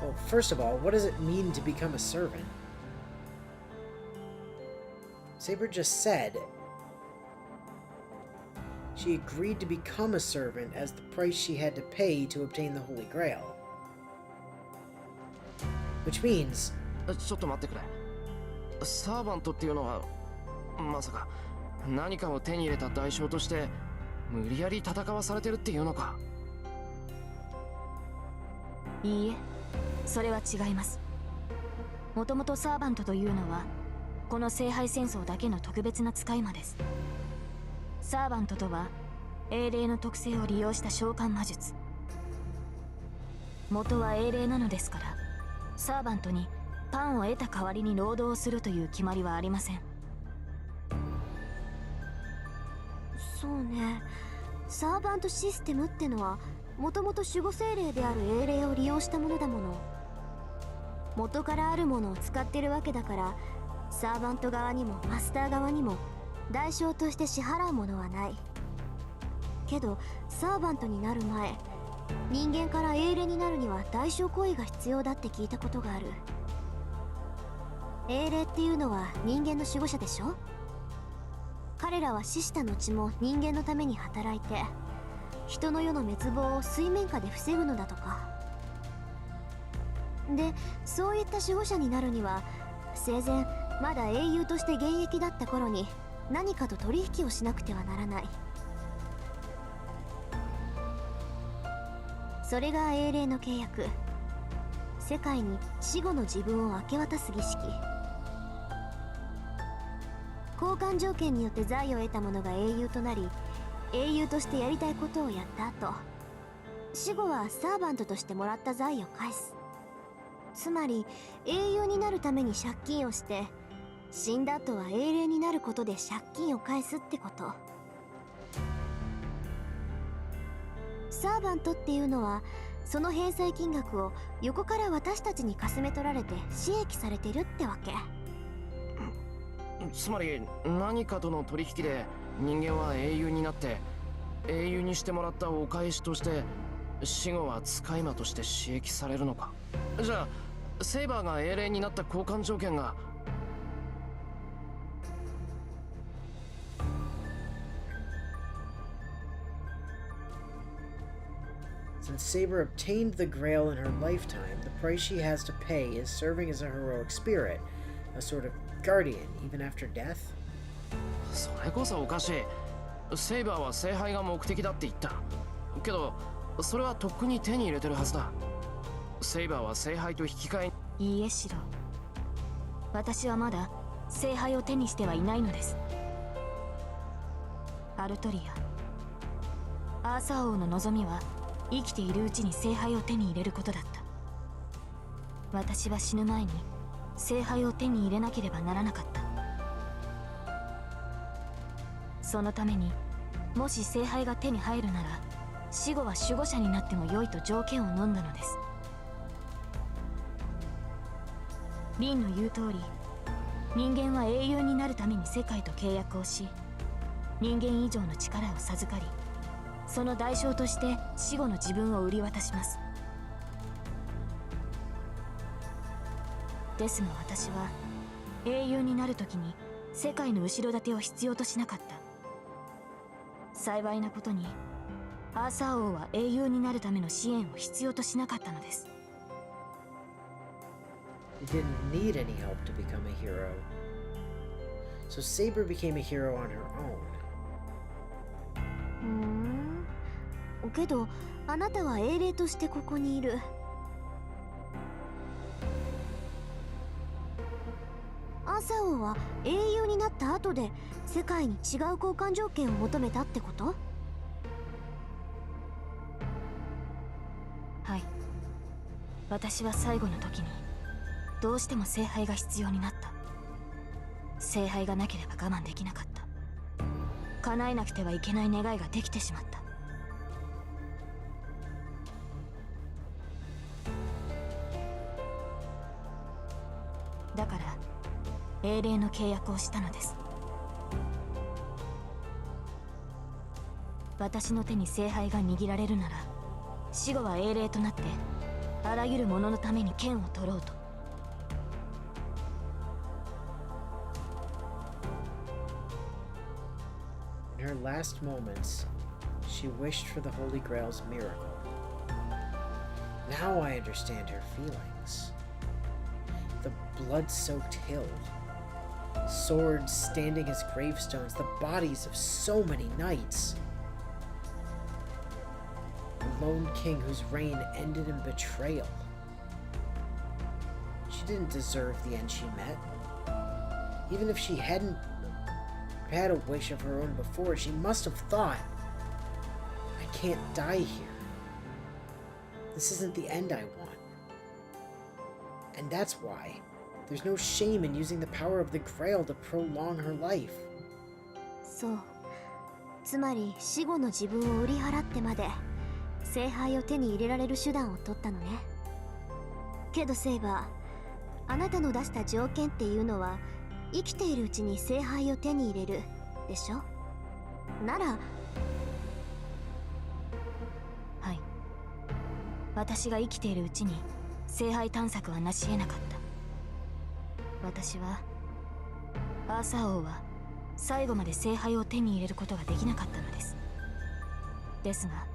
Well, first of all, what does it mean to become a servant? Saber just said she agreed to become a servant as the price she had to pay to obtain the Holy Grail. Which means... ちょっと待ってくれ。サーバントっていうのはまさか何かを手に入れた代償として無理やり戦わされてるっていうのか？いいえ、それは違います。もともとサーバントというのはこの聖杯戦争だけの特別な使い魔です。サーバントとは英霊の特性を利用した召喚魔術。元は英霊なのですから、サーバントにパンを得た代わりに労働をするという決まりはありません。そうね、サーバントシステムってのはもともと守護精霊である英霊を利用したものだもの。元からあるものを使ってるわけだから、サーバント側にもマスター側にも代償として支払うものはない。けどサーバントになる前、人間から英霊になるには代償行為が必要だって聞いたことがある。英霊っていうのは人間の守護者でしょ。彼らは死した後も人間のために働いて、人の世の滅亡を水面下で防ぐのだとか。で、そういった守護者になるには生前まだ英雄として現役だった頃に何かと取引をしなくてはならない。それが英霊の契約。世界に死後の自分を明け渡す儀式。交換条件によって財を得た者が英雄となり、英雄としてやりたいことをやった後、死後はサーバントとしてもらった財を返す。つまり英雄になるために借金をして、死んだ後は英霊になることで借金を返すってこと。サーバントっていうのはその返済金額を横から私たちにかすめ取られて使役されてるってわけ。つまり何かとの取引で人間は英雄になって、英雄にしてもらったお返しとして死後は使い魔として使役されるのか。じゃあセイバーが英霊になった交換条件がSince Saber obtained the Grail in her lifetime, the price she has to pay is serving as a heroic spirit, a sort of guardian, even after death. それこそおかしい。セイバーは聖杯が目的だって言った。けどそれはとっくに手に入れてるはずだ。セイバーは聖杯と引き換え。いいえ、シロ。私はまだ聖杯を手にしてはいないのです。アルトリア、アーサー王の望みは生きているうちに聖杯を手に入れることだった。私は死ぬ前に聖杯を手に入れなければならなかった。そのためにもし聖杯が手に入るなら死後は守護者になっても良いと条件を飲んだのです。リンの言う通り、人間は英雄になるために世界と契約をし、人間以上の力を授かり、その代償として死後の自分を売り渡します。ですが私は英雄になるときに世界の後ろ盾を必要としなかった。幸いなことにアーサー王は英雄になるための支援を必要としなかったのです。He didn't need any help to become a hero. So Saber became a hero on her own. けどあなたは英霊としてここにいる。アーサー王は英雄になった後で世界に違う交換条件を求めたってこと？はい。私は最後の時にどうしても聖杯が必要になった。聖杯がなければ我慢できなかった。叶えなくてはいけない願いができてしまった。だから英霊の契約をしたのです。私の手に聖杯が握られるなら死後は英霊となってあらゆるもののために剣を取ろうと。In her last moments, she wished for the Holy Grail's miracle. Now I understand her feelings. The blood-soaked hill, swords standing as gravestones, the bodies of so many knights. A lone king whose reign ended in betrayal. She didn't deserve the end she met. Even if she hadn't had a wish of her own before, she must have thought, I can't die here. This isn't the end I want. And that's why there's no shame in using the power of the Grail to prolong her life. そう。つまり死後の自分を売り払ってまで聖杯を手に入れられる手段を取ったのね。けどセイバー、あなたの出した条件っていうのは生きているうちに聖杯を手に入れるでしょ？なら、はい。私が生きているうちに聖杯探索は成し得なかった。私はアーサー王は最後まで聖杯を手に入れることができなかったのです。ですが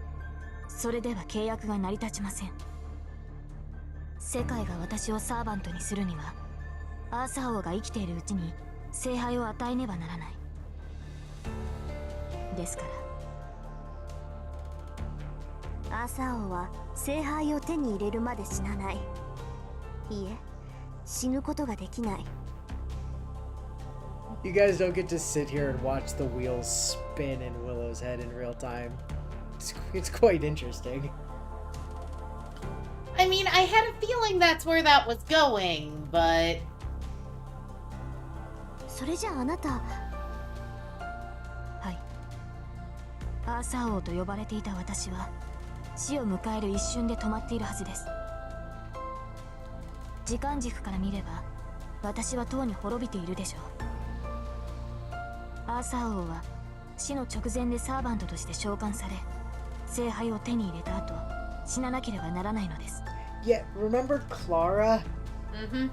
それでは契約が成り立ちません。世界が私をサーバントにするにはアーサー王が生きているうちに聖杯を与えねばならない。ですからアーサー王は聖杯を手に入れるまで死なない。いいえ、死ぬことができない。You guys don't get to sit here and watch the wheels spin in Willow's head in real time. It's quite interesting. I mean, I had a feeling that's where that was going, but... それじゃああなた、はい。アーサー王と呼ばれていた私は死を迎える一瞬で止まっているはずです。時間軸から見れば私はとうに滅びているでしょう。アーサー王は死の直前でサーバントとして召喚され聖杯を手に入れた後死ななければならないのです。Yeah, remember Clara? Mm-hmm.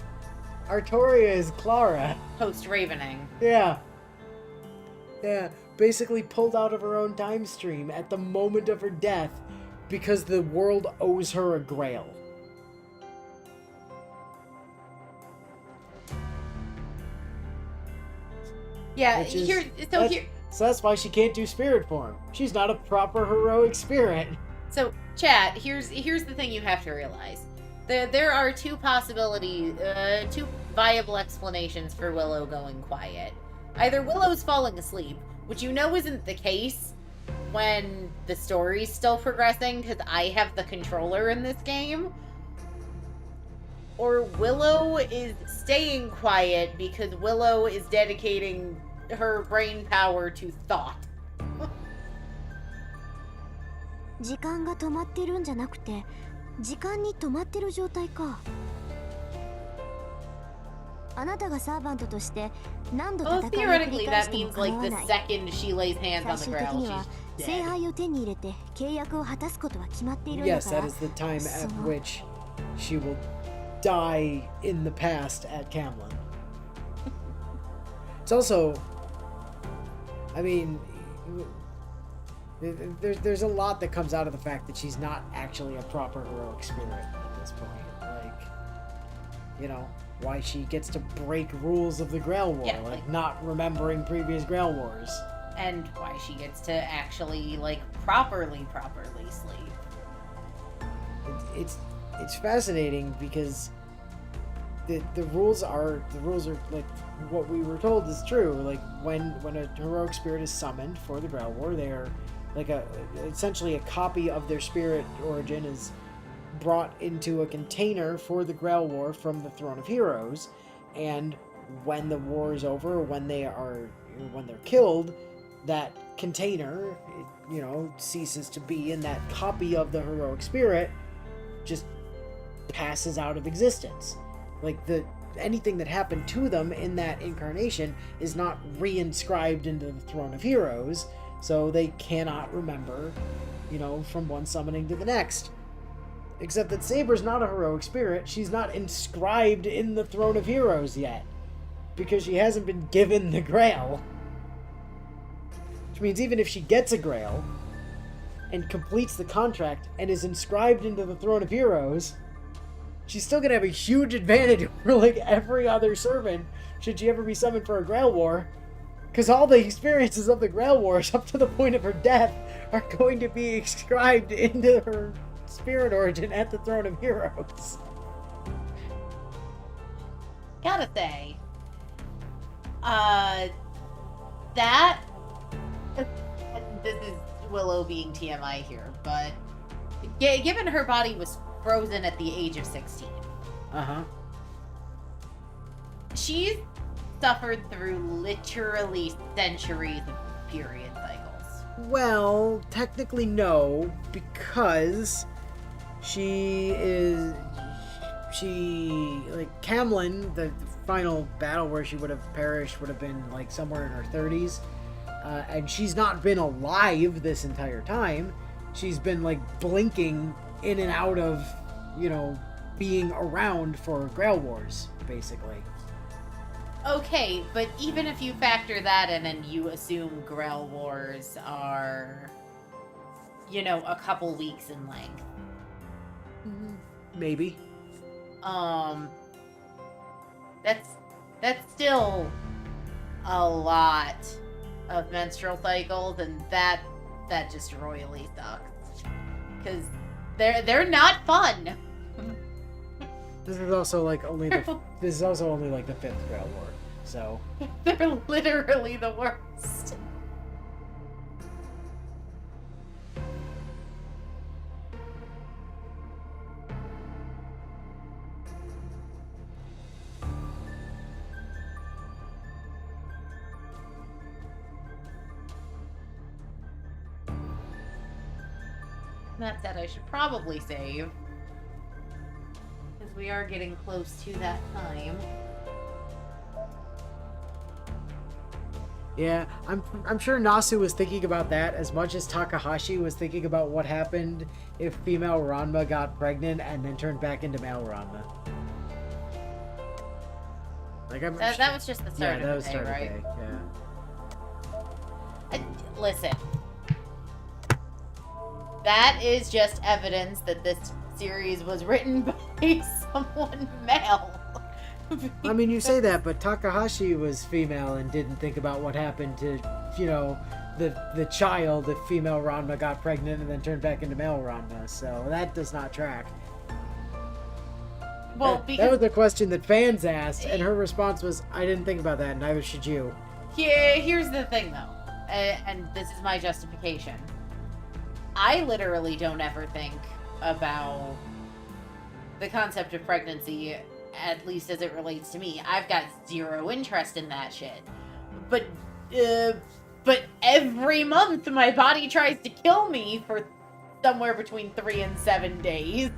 Artoria is Clara. Post-Ravening. Yeah. Yeah, basically pulled out of her own time stream at the moment of her death because the world owes her a grail. Yeah, Is, here... So that's why she can't do spirit form. She's not a proper heroic spirit. So, chat, here's the thing you have to realize. There are two possibilities, two viable explanations for Willow going quiet. Either Willow's falling asleep, which you know isn't the case when the story's still progressing, because I have the controller in this game. or Willow is staying quiet because Willow is dedicating her brain power to thought. 時間が止まってるんじゃなくて時間に止まってる状態か。あなたがサーバントとして何度戦い Well, を繰り theoretically, 返 that しても means 構 like わ the ない。 second she lays hands on 最 the 終的 grail, には she's 聖 dead. 杯を手に入れて契約を果たすことは決まっているんだ Yes, から that is the time at その which she will die in the past at Camlin. It's also, I mean, there's a lot that comes out of the fact that she's not actually a proper heroic spirit at this point. Like, you know, why she gets to break rules of the Grail War, Yeah, like like- not remembering previous Grail Wars. And why she gets to actually, like, properly sleep. It's fascinating because the rules are like what we were told is true. Like when a heroic spirit is summoned for the Grail War, they are like essentially a copy of their spirit origin is brought into a container for the Grail War from the Throne of Heroes, and when the war is over, when they're killed, that container, ceases to be, and that copy of the heroic spirit just passes out of existence. Like anything that happened to them in that incarnation is not reinscribed into the Throne of Heroes, so they cannot remember, from one summoning to the next. Except that Saber's not a heroic spirit. She's not inscribed in the Throne of Heroes yet, because she hasn't been given the Grail. Which means even if she gets a Grail and completes the contract and is inscribed into the Throne of Heroes, she's still gonna have a huge advantage over like every other servant should she ever be summoned for a Grail War, because all the experiences of the Grail Wars up to the point of her death are going to be inscribed into her spirit origin at the Throne of Heroes. Gotta say, that, this is Willow being TMI here, but given her body was frozen at the age of 16, Uh-huh. she's suffered through literally centuries of period cycles. Well, technically no, because Camlin, the final battle where she would have perished would have been like somewhere in her 30s, and she's not been alive this entire time. She's been like blinking in and out of, being around for Grail Wars, basically. Okay, but even if you factor that in and you assume Grail Wars are, a couple weeks in length. Maybe. That's still a lot of menstrual cycles, and that just royally sucks. Because they're not fun. This is also like only the fifth Grail War, so They're literally the worst. That said, I should probably save, because we are getting close to that time. yeah, I'm sure Nasu was thinking about that as much as Takahashi was thinking about what happened if female Ranma got pregnant and then turned back into male Ranma. Like That was just the start yeah, that of was the day, start of right? the day. Yeah. Listen. That is just evidence that this series was written by someone male. I mean, you say that, but Takahashi was female and didn't think about what happened to, the child if female Ranma got pregnant and then turned back into male Ranma. So that does not track. Well, that was the question that fans asked, and her response was, "I didn't think about that, and neither should you." Here's the thing, though, and this is my justification. I literally don't ever think about the concept of pregnancy at least as it relates to me. I've got zero interest in that shit. But every month my body tries to kill me for somewhere between 3 and 7 days.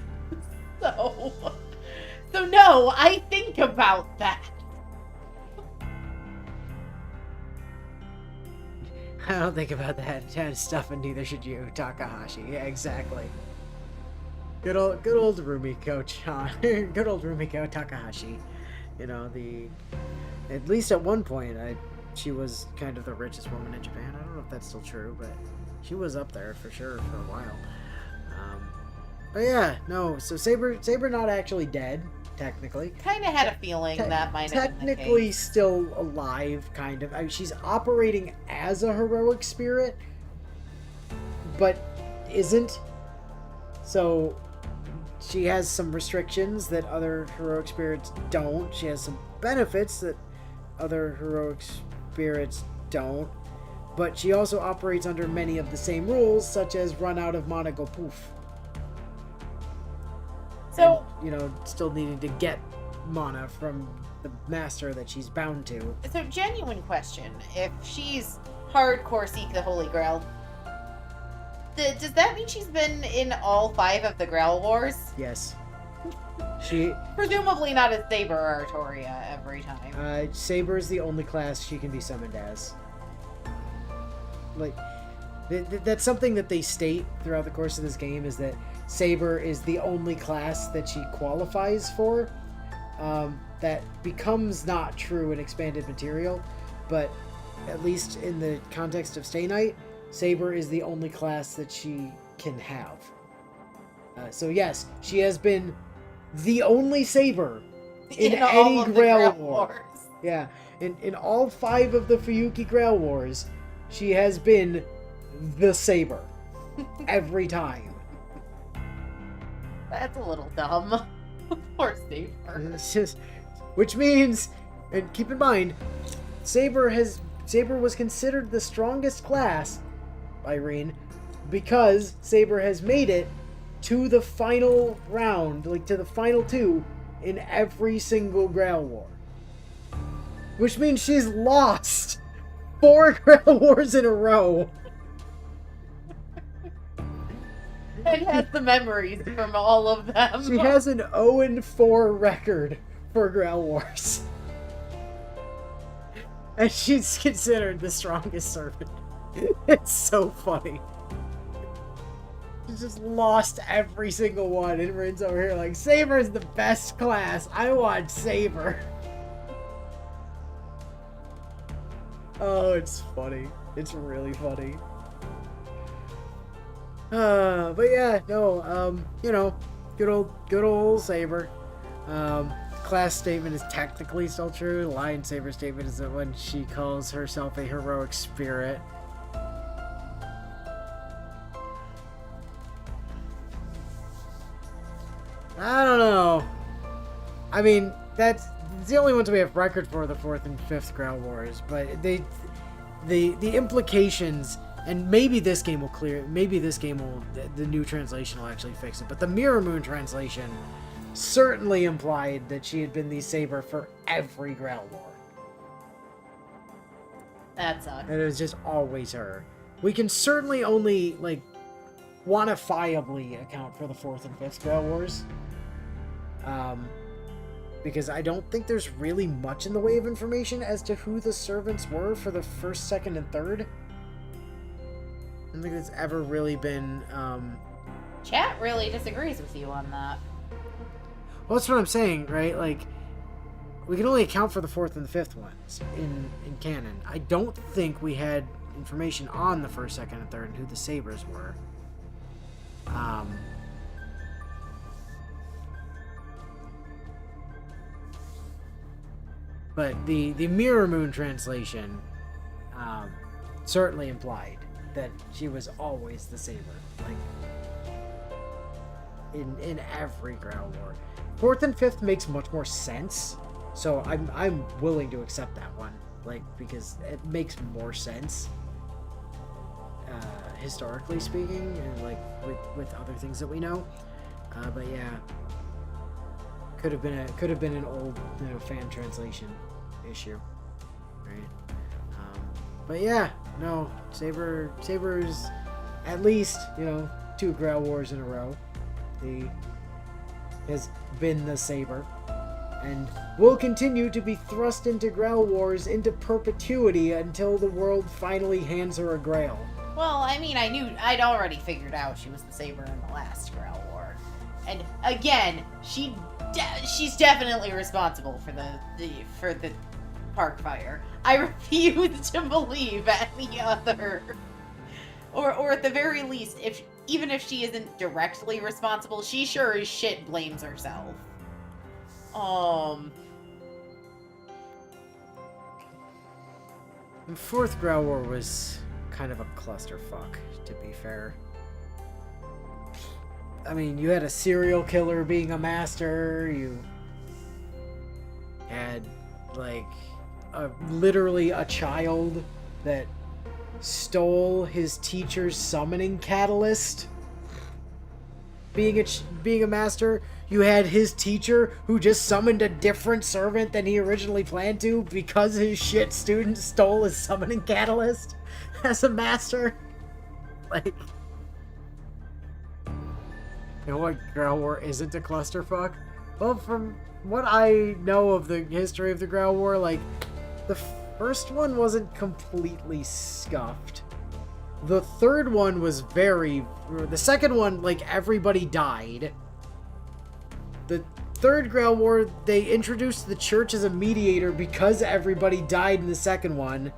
So no, I think about that. I don't think about that kind of stuff, and neither should you, Takahashi. Yeah, exactly. Good old Rumiko good old Rumiko Takahashi. You know, at least at one point, she was kind of the richest woman in Japan. I don't know if that's still true, but she was up there for sure for a while. But yeah, no. So Saber not actually dead, technically. Kind of had a feeling that might have been the Technically case. still alive, kind of. I mean, she's operating as a heroic spirit, but isn't. So she has some restrictions that other heroic spirits don't. She has some benefits that other heroic spirits don't. But she also operates under many of the same rules, such as run out of mana, go poof. So, and, you know, still needing to get mana from the master that she's bound to. so genuine question. If she's hardcore seek the Holy Grail, does that mean she's been in all 5 of the Grail Wars? Yes. She... Presumably not as Saber or Artoria every time. Saber is the only class she can be summoned as. Like, that's something that they state throughout the course of this game, is that Saber is the only class that she qualifies for. That becomes not true in expanded material, but at least in the context of Stay Night, Saber is the only class that she can have. So yes, she has been the only Saber in all any of the Grail Grail War. Wars. Yeah, in all 5 of the Fuyuki Grail Wars, she has been the Saber. Every time. That's a little dumb. Poor Saber. It's just, which means, and keep in mind, Saber was considered the strongest class, Irene, because Saber has made it to the final round, like to the final 2 in every single Grail War. Which means she's lost 4 Grail Wars in a row. And has the memories from all of them. She has an 0-4 record for Grail Wars. And she's considered the strongest servant. It's so funny. She's just lost every single one, and Rin's over here like, Saber's the best class. I want Saber. Oh, it's funny. It's really funny. But yeah, no, you know, good old Saber. Class statement is technically still true. The Lion Saber statement is that when she calls herself a heroic spirit. I don't know. I mean, that's the only ones we have record for, the 4th and 5th Grail Wars, but the implications. And maybe this game will the new translation will actually fix it. But the Mirror Moon translation certainly implied that she had been the Saber for every Grail War. That sucks. And it was just always her. We can certainly only, like, quantifiably account for the 4th and 5th Grail Wars. Because I don't think there's really much in the way of information as to who the servants were for the 1st, 2nd, and 3rd. I don't think it's ever really been, Chat really disagrees with you on that. Well, that's what I'm saying, right? Like, we can only account for the 4th and the 5th ones in canon. I don't think we had information on the 1st, 2nd, and 3rd and who the Sabers were. But the Mirror Moon translation certainly implied that she was always the Saber, like in every Grail War. 4th and 5th makes much more sense, so I'm willing to accept that one, like, because it makes more sense historically speaking, and like with other things that we know. But yeah, Could have been an old, fan translation issue, right? But yeah, no, Saber's at least 2 Grail Wars in a row. He has been the Saber, and will continue to be thrust into Grail Wars into perpetuity until the world finally hands her a Grail. Well, I mean, I'd already figured out she was the Saber in the last Grail War. And again, she's definitely responsible for the park fire. I refuse to believe any other, or at the very least, even if she isn't directly responsible, she sure as shit blames herself. The 4th Grail War was kind of a clusterfuck, to be fair. I mean, you had a serial killer being a master, you had, literally a child that stole his teacher's summoning catalyst being a master. You had his teacher who just summoned a different servant than he originally planned to because his shit student stole his summoning catalyst as a master. What Grail War isn't a clusterfuck? Well, from what I know of the history of the Grail War, the first one wasn't completely scuffed. The third one was the second one, everybody died. The third Grail War, they introduced the church as a mediator because everybody died in the second one,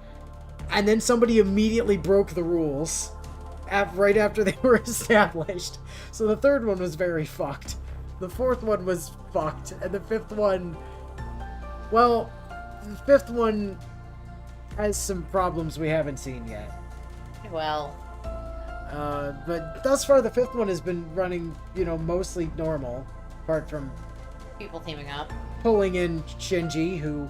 and then somebody immediately broke the rules right after they were established. So the third one was very fucked. The fourth one was fucked, and the fifth one, well, the fifth one has some problems we haven't seen yet. Well, but thus far the fifth one has been running, mostly normal, apart from people teaming up, pulling in Shinji, who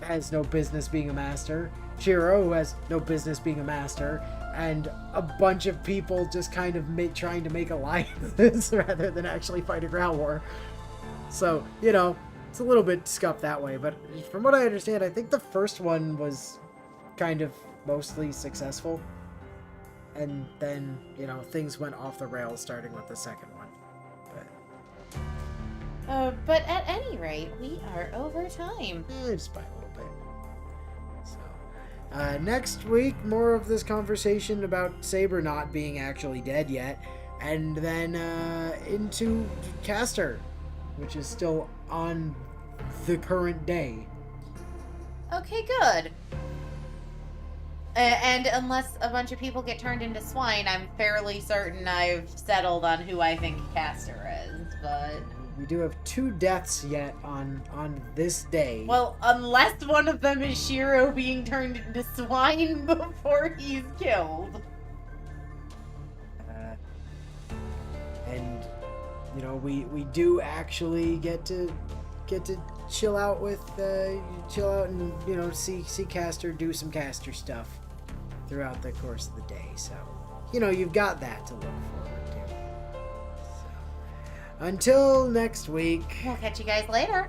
has no business being a master, Shiro, who has no business being a master, and a bunch of people just kind of trying to make alliances rather than actually fight a Grail War. So, it's a little bit scuffed that way, but from what I understand, I think the first one was kind of mostly successful, and then, things went off the rails starting with the second one. But at any rate, we are over time. Just by a little bit. So, next week, more of this conversation about Saber not being actually dead yet, and then into Caster, which is still on the current day. Okay, good. And unless a bunch of people get turned into swine, I'm fairly certain I've settled on who I think Caster is, but... We do have 2 deaths yet on this day. Well, unless one of them is Shiro being turned into swine before he's killed. And we do actually get to chill out and see Caster do some Caster stuff throughout the course of the day. So you've got that to look forward to. So, until next week. We'll catch you guys later.